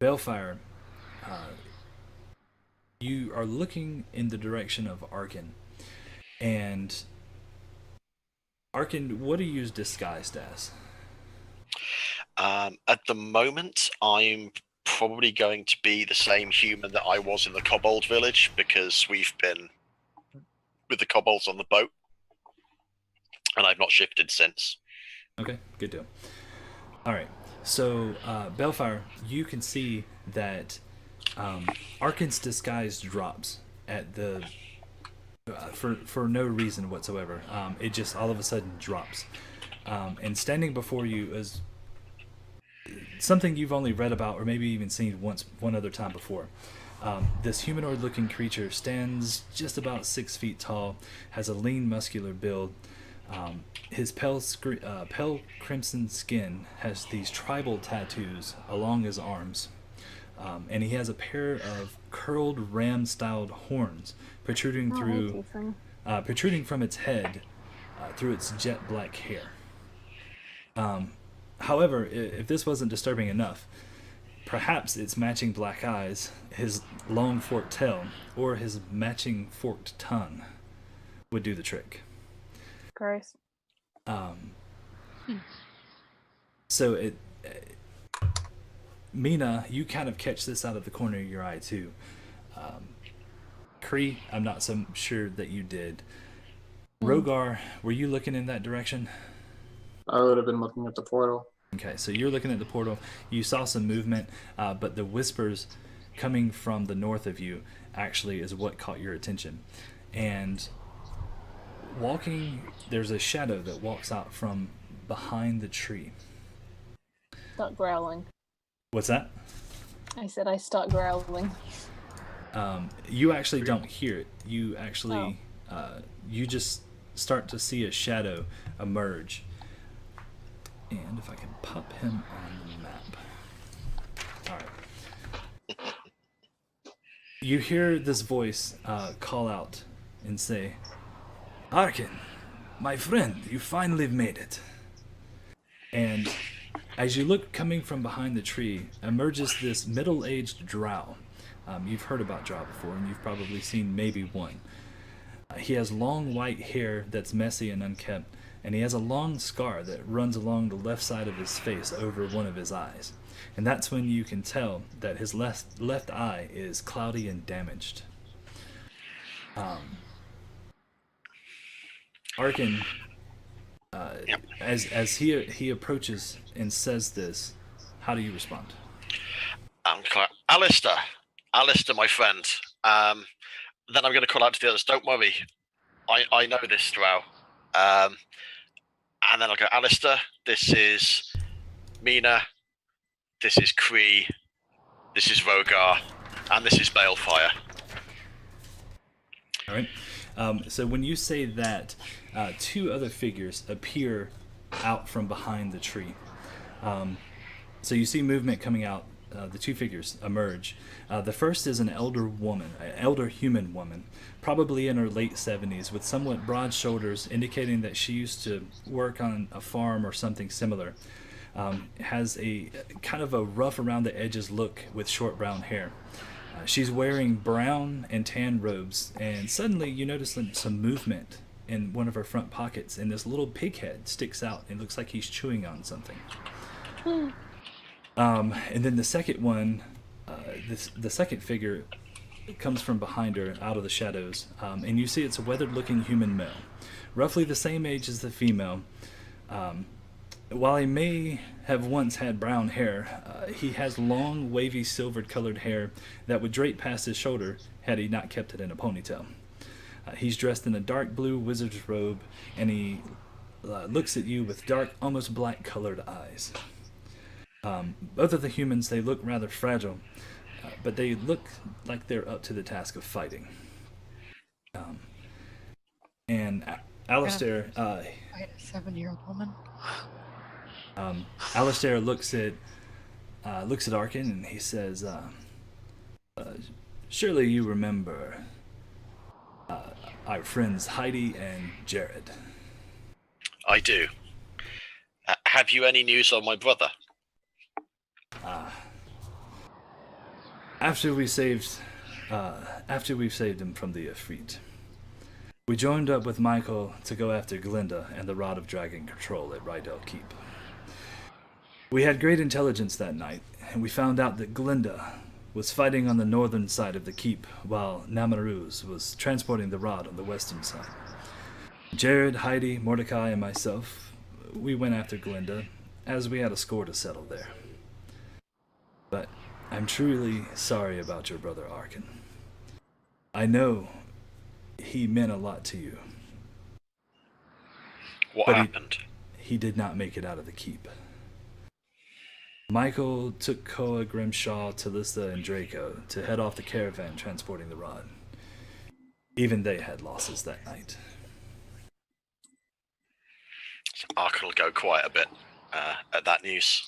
Balefire, you are looking in the direction of Arkin, and Arkin, what are you disguised as? At the moment, I'm probably going to be the same human that I was in the Kobold village, because we've been with the kobolds on the boat, and I've not shifted since. Okay, good deal. All right, so Balefire, you can see that Arkin's disguise drops at the for no reason whatsoever. It just all of a sudden drops, and standing before you is something you've only read about or maybe even seen one other time before. This humanoid-looking creature stands just about 6 feet tall, has a lean, muscular build. His pale crimson skin has these tribal tattoos along his arms, and he has a pair of curled ram-styled horns protruding from its head through its jet black hair. However, if this wasn't disturbing enough, perhaps its matching black eyes, his long forked tail, or his matching forked tongue would do the trick. Gross. So Mina, you kind of catch this out of the corner of your eye too. Kree, I'm not so sure that you did. Rogar, were you looking in that direction? I would have been looking at the portal. Okay, so you're looking at the portal. You saw some movement, but the whispers coming from the north of you actually is what caught your attention. And there's a shadow that walks out from behind the tree. Start growling. What's that? I said I start growling. You actually don't hear it. You actually, you just start to see a shadow emerge. And if I can pop him on the map. All right. You hear this voice call out and say, "Arkin, my friend, you finally made it." And as you look, coming from behind the tree, emerges this middle-aged drow. You've heard about drow before, and you've probably seen maybe one. He has long white hair that's messy and unkempt, and he has a long scar that runs along the left side of his face over one of his eyes. And that's when you can tell that his left eye is cloudy and damaged. Arkin, as he approaches and says this, how do you respond? Alistair, my friend. Then I'm going to call out to the others. Don't worry, I know this drow. And then I'll go, Alistair, this is Mina, this is Kree, this is Rogar, and this is Balefire. All right. So when you say that, two other figures appear out from behind the tree. So you see movement coming out. The two figures emerge. The first is an elder human woman, probably in her late 70s, with somewhat broad shoulders, indicating that she used to work on a farm or something similar. Has a kind of a rough around the edges look with short brown hair. She's wearing brown and tan robes, and suddenly you notice some movement in one of her front pockets, and this little pig head sticks out and looks like he's chewing on something. And then the second one, the second figure comes from behind her out of the shadows, and you see it's a weathered-looking human male, roughly the same age as the female. While he may have once had brown hair, he has long, wavy, silver-colored hair that would drape past his shoulder had he not kept it in a ponytail. He's dressed in a dark blue wizard's robe, and he looks at you with dark, almost black-colored eyes. Both of the humans, they look rather fragile, but they look like they're up to the task of fighting. And Alistair... Fight a 7-year-old woman? Alistair looks at Arkin and he says, "Surely you remember our friends Heidi and Jared." I do. Have you any news on my brother? After we've saved him from the Efreet, we joined up with Michael to go after Glinda and the Rod of Dragon Control at Rydell Keep. We had great intelligence that night, and we found out that Glinda was fighting on the northern side of the keep, while Namaruz was transporting the rod on the western side. Jared, Heidi, Mordecai, and myself, we went after Glinda, as we had a score to settle there. But I'm truly sorry about your brother Arkin. I know he meant a lot to you. What But happened? He did not make it out of the keep. Michael took Koa, Grimshaw, Talista, and Draco to head off the caravan transporting the rod. Even they had losses that night. Arkin will go quiet a bit at that news.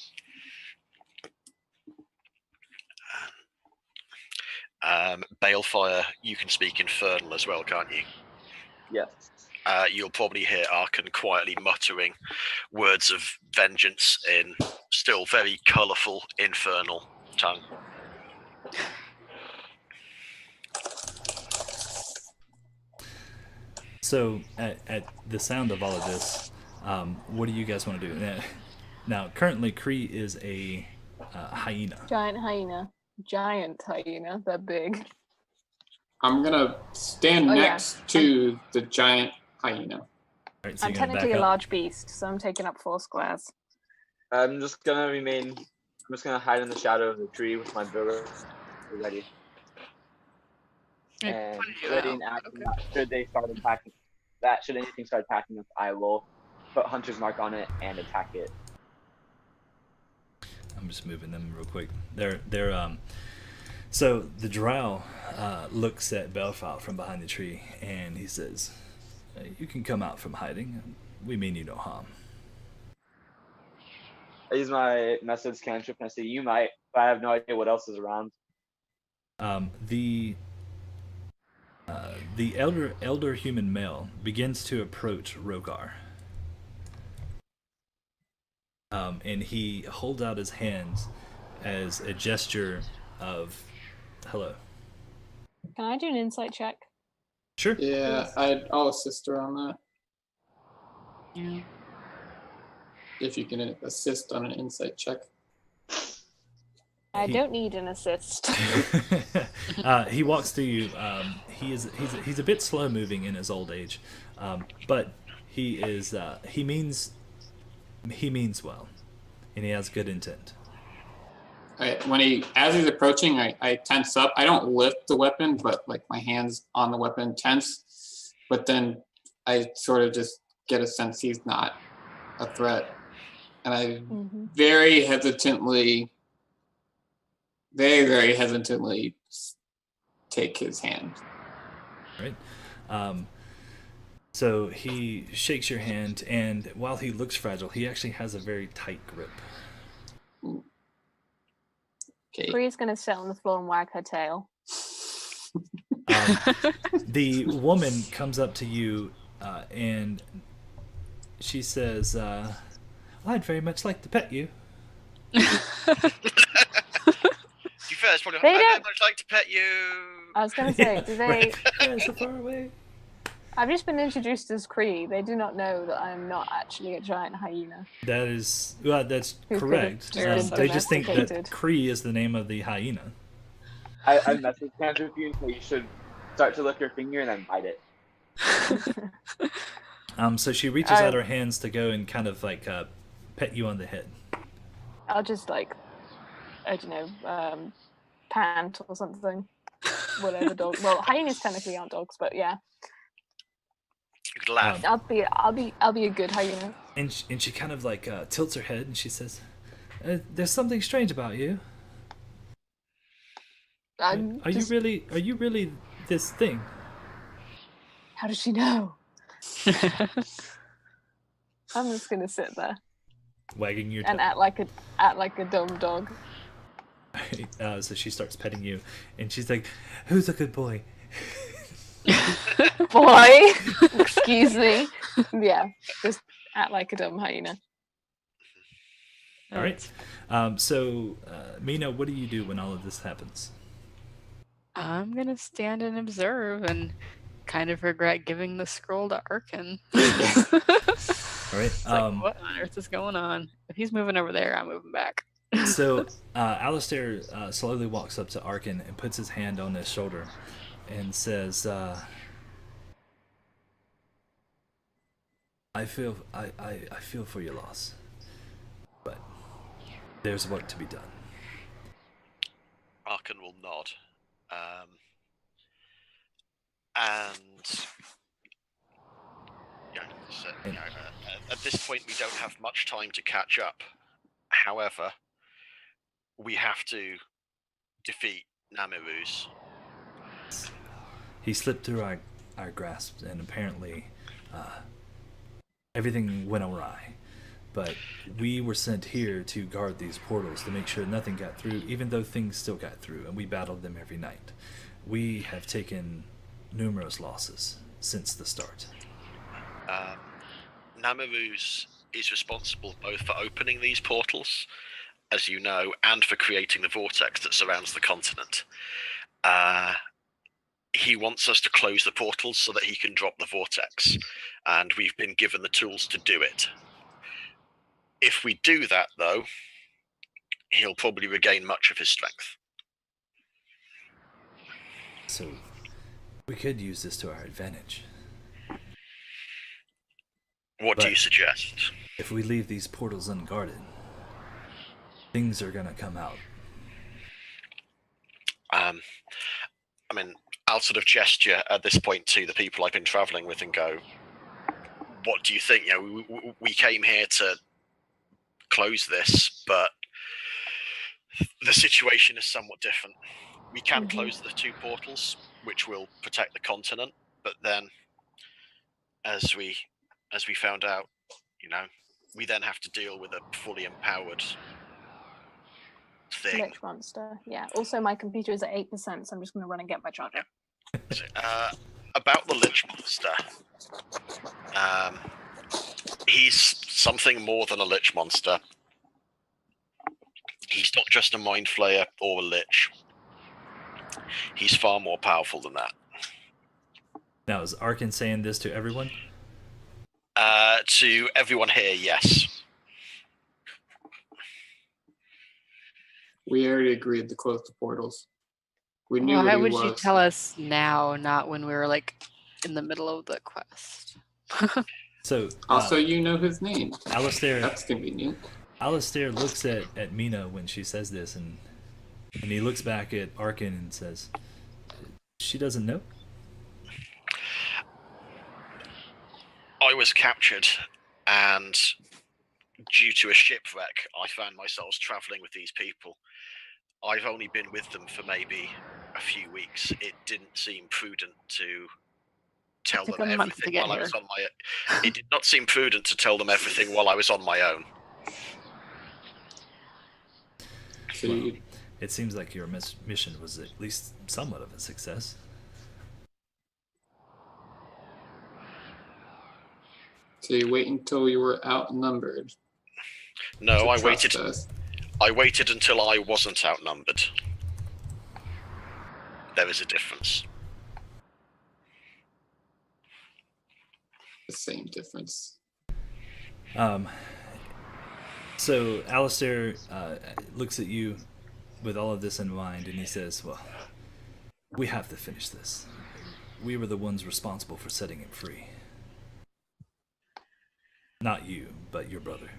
Balefire, you can speak Infernal as well, can't you? Yes. You'll probably hear Arkin quietly muttering words of vengeance in still very colourful Infernal tongue. So, at the sound of all of this, what do you guys want to do? Now, currently, Kree is a hyena. Giant hyena. They're big. I'm gonna stand next to the giant hyena. Right, so I'm you're gonna technically back a up? large beast, so I'm taking up 4 squares. I'm just gonna hide in the shadow of the tree with my bow ready. You're And putting it ready out. in action. Okay. Should anything start attacking us, I will put Hunter's Mark on it and attack it. I'm just moving them real quick. So the drow looks at Belfalt from behind the tree, and he says, "You can come out from hiding. We mean you no harm." I use my message cantrip and I say, "You might," but I have no idea what else is around. The elder human male begins to approach Rogar. And he holds out his hands as a gesture of hello. Can I do an insight check? Sure. Yeah, I'll assist her on that. Yeah. If you can assist on an insight check. I don't need an assist. He walks to you. He's a bit slow moving in his old age, but he means well, and he has good intent. As he's approaching, I tense up. I don't lift the weapon, but like my hands on the weapon tense. But then I sort of just get a sense he's not a threat, and I very hesitantly take his hand. Right. So he shakes your hand, and while he looks fragile, he actually has a very tight grip. Okay. Bree's gonna sit on the floor and wag her tail. The woman comes up to you, and she says, "I'd very much like to pet you." To be fair, it's probably, They I'd don't- very much like to pet you. I was gonna say, do they? Right. Yeah, so far away. I've just been introduced as Kree. They do not know that I'm not actually a giant hyena. That's Who correct. could've just They just think that domesticated. Kree is the name of the hyena. I message cantrip you, so you should start to lick your finger and then bite it. So she reaches out her hands to go and kind of like pet you on the head. I'll just I don't know, pant or something. Whatever dog. Well, hyenas technically aren't dogs, but yeah. You could laugh. I'll be a good hyena. And she kind of like tilts her head and she says, "There's something strange about you. Are you really this thing?" How does she know? I'm just gonna sit there. wagging your and tail. act like a dumb dog. So she starts petting you, and she's like, "Who's a good boy?" Boy, excuse me. Yeah, just act like a dumb hyena. All right. So, Mina, what do you do when all of this happens? I'm gonna stand and observe and kind of regret giving the scroll to Arkin. All right. It's like, what on earth is going on? If he's moving over there, I'm moving back. So, Alistair slowly walks up to Arkin and puts his hand on his shoulder and says, I feel for your loss, but there's work to be done. Arkan will nod. And at this point, we don't have much time to catch up. However, we have to defeat Namiruz. He slipped through our grasp, and apparently everything went awry. But we were sent here to guard these portals to make sure nothing got through, even though things still got through, and we battled them every night. We have taken numerous losses since the start. Namiruz is responsible both for opening these portals, as you know, and for creating the vortex that surrounds the continent. He wants us to close the portals so that he can drop the vortex, and we've been given the tools to do it. If we do that, though, he'll probably regain much of his strength. So, we could use this to our advantage. What do you suggest? If we leave these portals unguarded, things are gonna come out. I mean, I'll sort of gesture at this point to the people I've been traveling with and go, what do you think? You know, we came here to close this, but the situation is somewhat different. We can close the two portals, which will protect the continent, but then, as we found out, you know, we then have to deal with a fully empowered thing. Lich monster. Yeah. Also, my computer is at 8%, so I'm just going to run and get my charger. About the Lich monster, he's something more than a Lich monster. He's not just a mind flayer or a Lich. He's far more powerful than that. Now, is Arkin saying this to everyone? To everyone here, yes. We already agreed to close the portals. We knew Why what he would was. you tell us now, not when we were like in the middle of the quest? So, Also, you know his name. Alistair. That's convenient. Alistair looks at Mina when she says this, and he looks back at Arkin and says, "She doesn't know." I was captured, and due to a shipwreck, I found myself traveling with these people. I've only been with them for maybe a few weeks. It didn't seem prudent to tell them everything while I was on my own. It did not seem prudent to tell them everything while I was on my own. Well, it seems like your mission was at least somewhat of a success. So you wait until you were outnumbered. No, I waited until I wasn't outnumbered. There is a difference. The same difference. So Alistair looks at you with all of this in mind, and he says, "Well, we have to finish this. We were the ones responsible for setting him free. Not you, but your brother."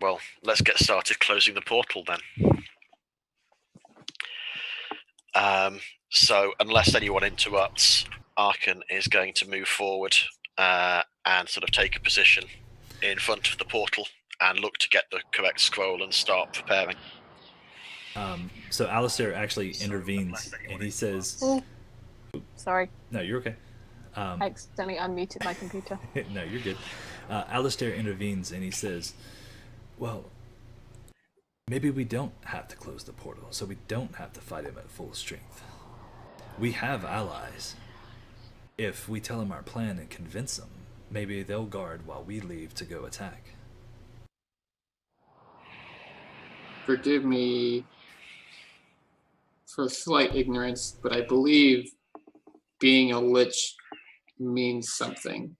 Well, let's get started closing the portal then. So, unless anyone interrupts, Arkan is going to move forward and sort of take a position in front of the portal and look to get the correct scroll and start preparing. So Alistair actually intervenes, and he says... Oh, sorry. No, you're okay. I accidentally unmuted my computer. No, you're good. Alistair intervenes and he says, well, maybe we don't have to close the portal, so we don't have to fight him at full strength. We have allies. If we tell them our plan and convince them, maybe they'll guard while we leave to go attack. Forgive me for slight ignorance, but I believe being a lich means something.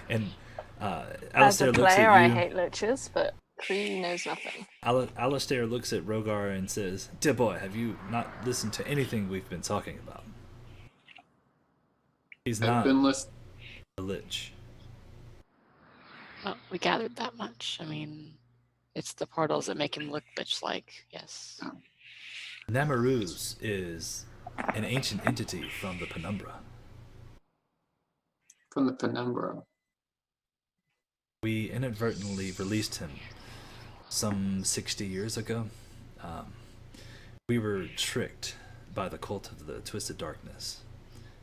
And As Alistair a looks player, at I you. hate liches, but Kree knows nothing. Alistair looks at Rogar and says, "Dear boy, have you not listened to anything we've been talking about? He's I've not been listening. a lich." Well, we gathered that much. I mean, it's the portals that make him look bitch-like. Yes. Namaruz is an ancient entity from the Penumbra. From the Penumbra. We inadvertently released him some 60 years ago. We were tricked by the cult of the Twisted Darkness,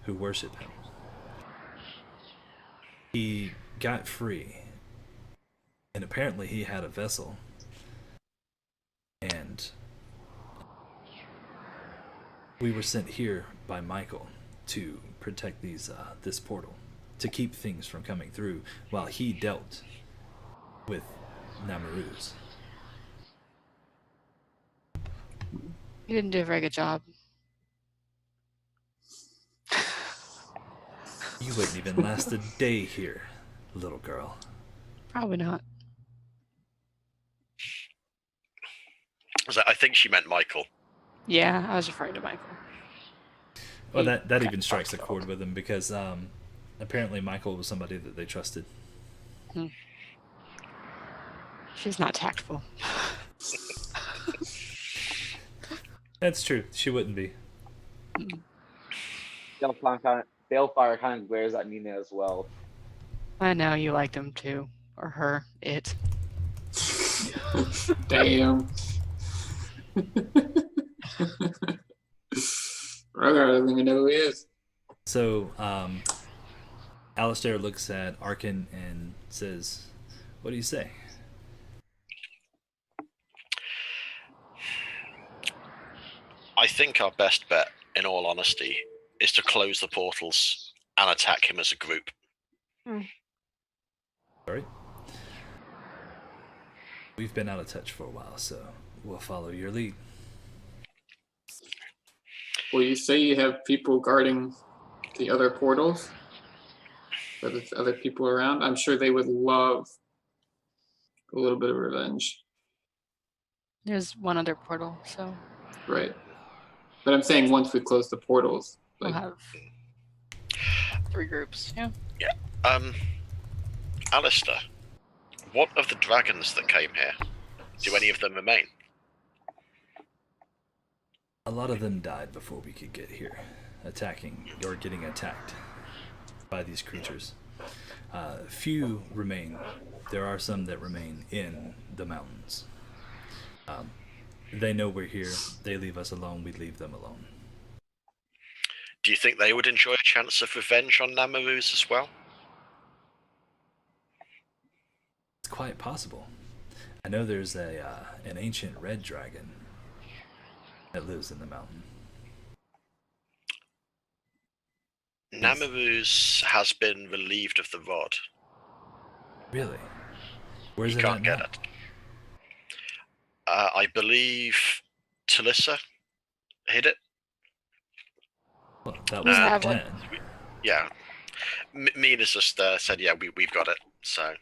who worship him. He got free, and apparently he had a vessel, and we were sent here by Michael to protect this portal, to keep things from coming through while he dealt with Namaruz. You didn't do a very good job. You wouldn't even last a day here, little girl. Probably not. So I think she meant Michael. Yeah, I was referring to Michael. Well, that even strikes a chord with him because apparently Michael was somebody that they trusted. She's not tactful. That's true. She wouldn't be. Balefire kind of glares at Nina as well. I know you liked him too, or her, it. Damn. Brother, I don't even know who he is. So, Alistair looks at Arkin and says, "What do you say?" I think our best bet, in all honesty, is to close the portals and attack him as a group. Sorry. We've been out of touch for a while, so we'll follow your lead. Well, you say you have people guarding the other portals? Or the other people around? I'm sure they would love a little bit of revenge. There's one other portal, so Right. But I'm saying once we close the portals, we'll like, have 3 groups. Yeah. Alistair, what of the dragons that came here? Do any of them remain? A lot of them died before we could get here, attacking or getting attacked by these creatures. Few remain. There are some that remain in the mountains. They know we're here. They leave us alone. We leave them alone. Do you think they would enjoy a chance of revenge on Namaruz as well? It's quite possible. I know there's an ancient red dragon that lives in the mountain. Namaruz has been relieved of the rod. Really? Where's You it can't at get now? it. I believe Talissa hid it. Well, that was We the have plan. Yeah. Mina's just said, yeah, we've got it. So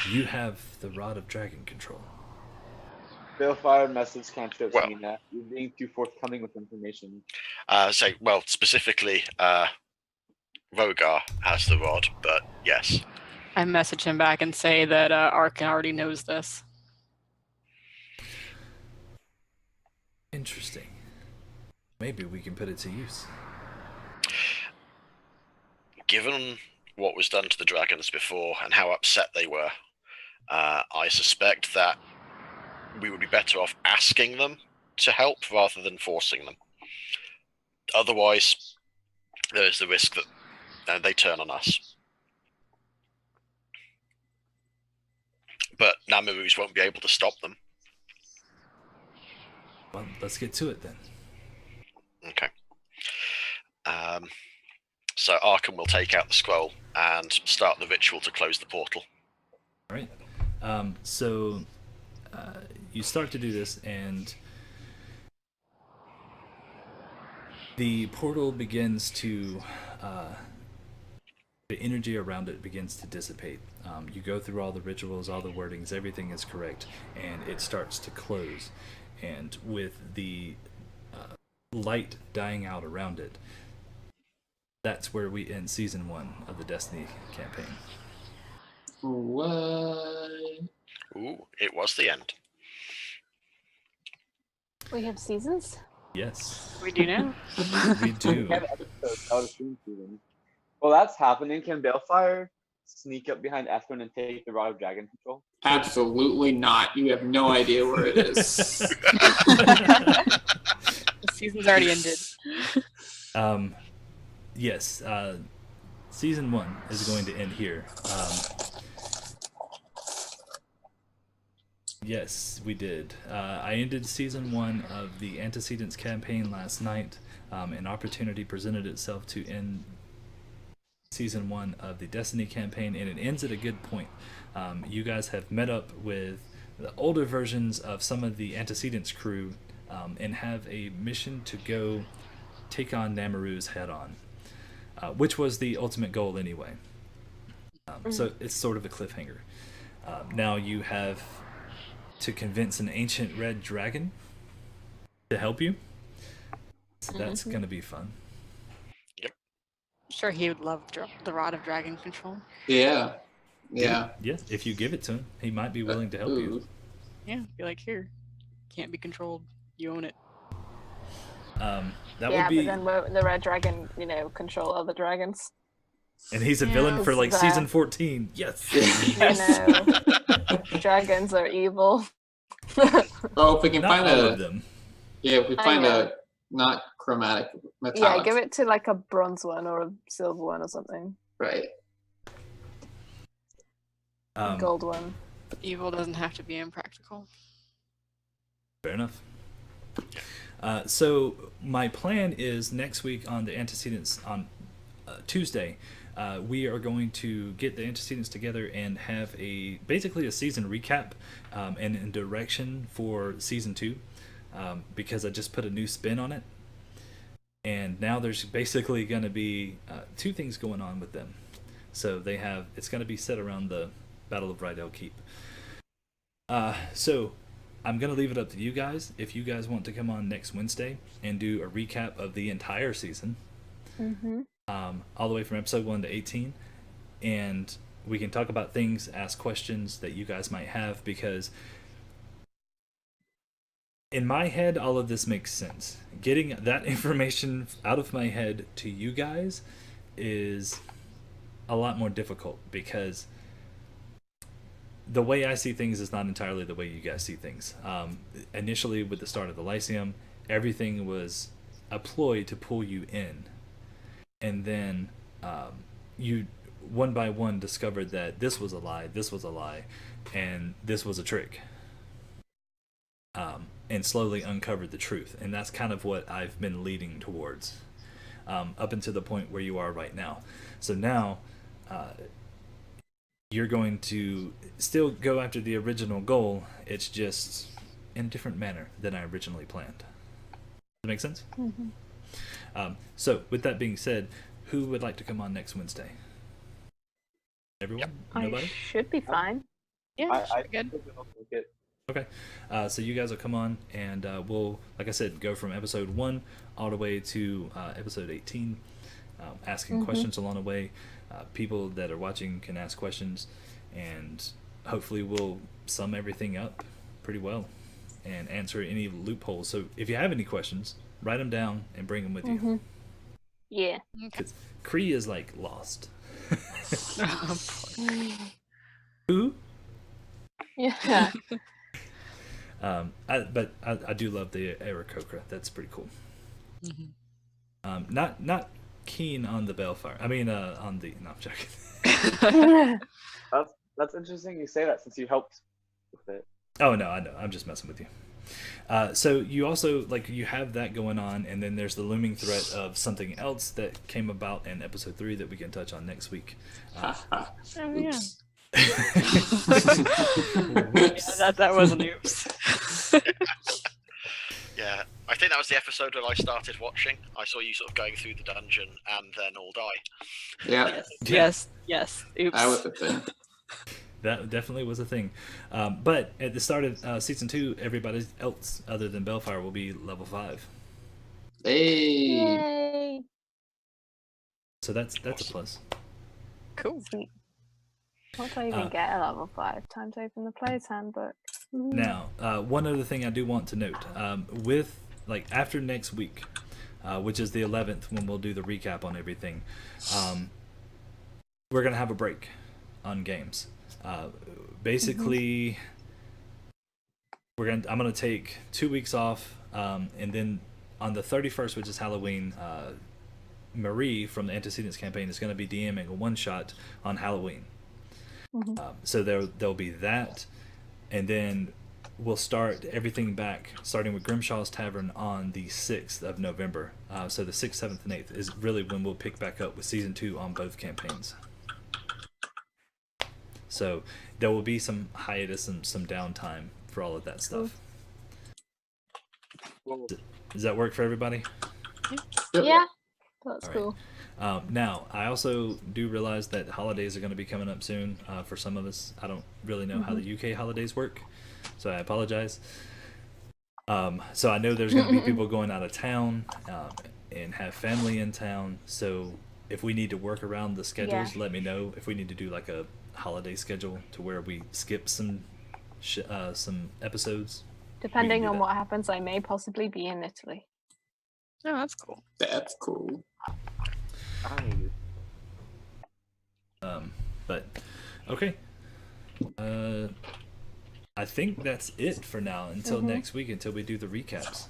You have the Rod of Dragon Control. Balefire message cantrips Well- Nina. You're being too forthcoming with information. specifically, Rogar has the rod, but yes. I message him back and say that Arkin already knows this. Interesting. Maybe we can put it to use. Given what was done to the dragons before and how upset they were, I suspect that we would be better off asking them to help rather than forcing them. Otherwise, there is the risk that and they turn on us. But Namarus won't be able to stop them. Well, let's get to it then. Okay. So Arkham will take out the scroll and start the ritual to close the portal. All right. So you start to do this, and the portal begins to, the energy around it begins to dissipate. You go through all the rituals, all the wordings, everything is correct, and it starts to close. And with the light dying out around it, that's where we end season 1 of the Destiny campaign. What? Ooh, it was the end. We have seasons? Yes, We do now. we do. We have episodes out of season. Well, that's happening. Can Balefire sneak up behind S1 and take the Rod of Dragon control? Absolutely not. You have no idea where it is. The season's already ended. Yes, season 1 is going to end here. Yes, we did. I ended season 1 of the Antecedents campaign last night. An opportunity presented itself to end season 1 of the Destiny campaign, and it ends at a good point. You guys have met up with the older versions of some of the Antecedents crew and have a mission to go take on Namarus head on, which was the ultimate goal anyway. So it's sort of a cliffhanger. Now you have to convince an ancient red dragon to help you. So that's going to be fun. Sure, he would love the Rod of Dragon control. Yeah. Yeah. Yes, if you give it to him, he might be willing to help you. Ooh. Yeah, be like, here, can't be controlled. You own it. That Yeah, would be, but then won't the red dragon, control other dragans? and he's a Yeah, villain for like that- season 14. Yes. Dragons are evil. Oh, if we can Not find all of a them. if we I find know. a not chromatic metallic. Yeah, give it to like a bronze one or a silver one or something. Right. Gold one. Evil doesn't have to be impractical. Fair enough. So my plan is next week on the Antecedents on Tuesday, we are going to get the Antecedents together and have basically a season recap and a direction for season 2, because I just put a new spin on it, and now there's basically going to be 2 things going on with them. So it's going to be set around the Battle of Rydell Keep. So I'm going to leave it up to you guys. If you guys want to come on next Wednesday and do a recap of the entire season, all the way from episode 1 to 18, and we can talk about things, ask questions that you guys might have, because in my head, all of this makes sense. Getting that information out of my head to you guys is a lot more difficult, because the way I see things is not entirely the way you guys see things. Initially, with the start of the Lyceum, everything was a ploy to pull you in. And then you, one by one, discovered that this was a lie, and this was a trick. And slowly uncovered the truth. And that's kind of what I've been leading towards, up until the point where you are right now. So now, you're going to still go after the original goal. It's just in a different manner than I originally planned. Does that make sense? So, with that being said, who would like to come on next Wednesday? Everyone? I Nobody? should be fine. Yeah, I should be good. Okay. So you guys will come on, and we'll, like I said, go from episode 1 all the way to episode 18, asking questions along the way. People that are watching can ask questions, and hopefully we'll sum everything up pretty well and answer any loopholes. So if you have any questions, write them down and bring them with you. Yeah. Okay. Because Kree is like lost. Who? Yeah. But I do love the Aarakocra. That's pretty cool. Not keen on the Balefire. I mean, on the. No, I'm joking. That's interesting you say that since you helped with it. Oh no, I know. I'm just messing with you. So you also you have that going on, and then there's the looming threat of something else that came about in episode 3 that we can touch on next week. Oh, yeah. Oops. Yeah, that was an oops. Yeah, I think that was the episode when I started watching. I saw you sort of going through the dungeon and then all die. Yeah, Yes. Oops. that was the thing. That definitely was a thing. But at the start of season 2, everybody else other than Balefire will be level 5. Hey. Yay! So that's a plus. Cool. Sweet. What do I even get at level 5? Time to open the player's handbook. Ooh. Now, one other thing I do want to note, with after next week, which is the 11th when we'll do the recap on everything, we're gonna have a break on games. Basically, I'm gonna take 2 weeks off, and then on the 31st, which is Halloween, Marie from the Antecedents campaign is gonna be DMing a one-shot on Halloween. So there'll be that, and then we'll start everything back, starting with Grimshaw's Tavern on the 6th of November. So the 6th, 7th, and 8th is really when we'll pick back up with season 2 on both campaigns. So there will be some hiatus and some downtime for all of that stuff. Does that work for everybody? Yeah, that's All right. cool. Now, I also do realize that holidays are going to be coming up soon for some of us. I don't really know how the UK holidays work, so I apologize. So I know there's going to be people going out of town and have family in town. So if we need to work around the schedules, let me know. If we need to do a holiday schedule to where we skip some episodes. Depending on that. what happens, I may possibly be in Italy. Oh, that's cool. That's cool. But okay. I think that's it for now until next week, until we do the recaps.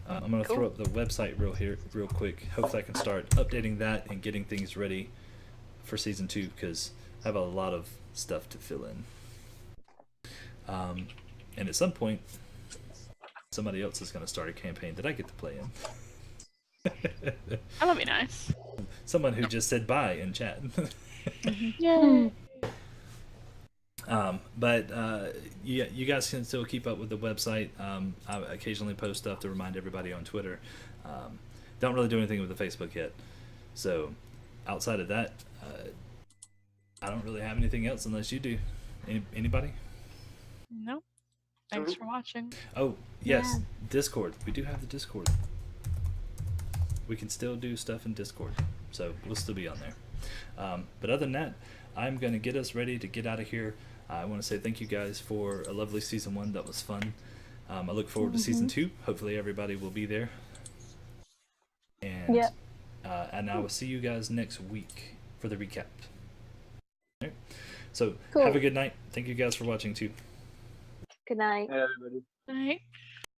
I'm gonna throw up the website real quick. Hopefully I can start updating that and getting things ready for season 2, because I have a lot of stuff to fill in. And at some point, somebody else is gonna start a campaign that I get to play in. That'll be nice. Someone who just said bye in chat. Yay. But you guys can still keep up with the website. I occasionally post stuff to remind everybody on Twitter. Don't really do anything with the Facebook yet. So outside of that, I don't really have anything else unless you do. Anybody? No. Thanks for watching. Oh, yes. Discord. We do have the Discord. We can still do stuff in Discord. So we'll still be on there. But other than that, I'm going to get us ready to get out of here. I want to say thank you guys for a lovely season 1. That was fun. I look forward to season 2. Hopefully everybody will be there. And and I will see you guys next week for the recap. All right. So have a good night. Thank you guys for watching too. Good night. Hey, everybody. All right.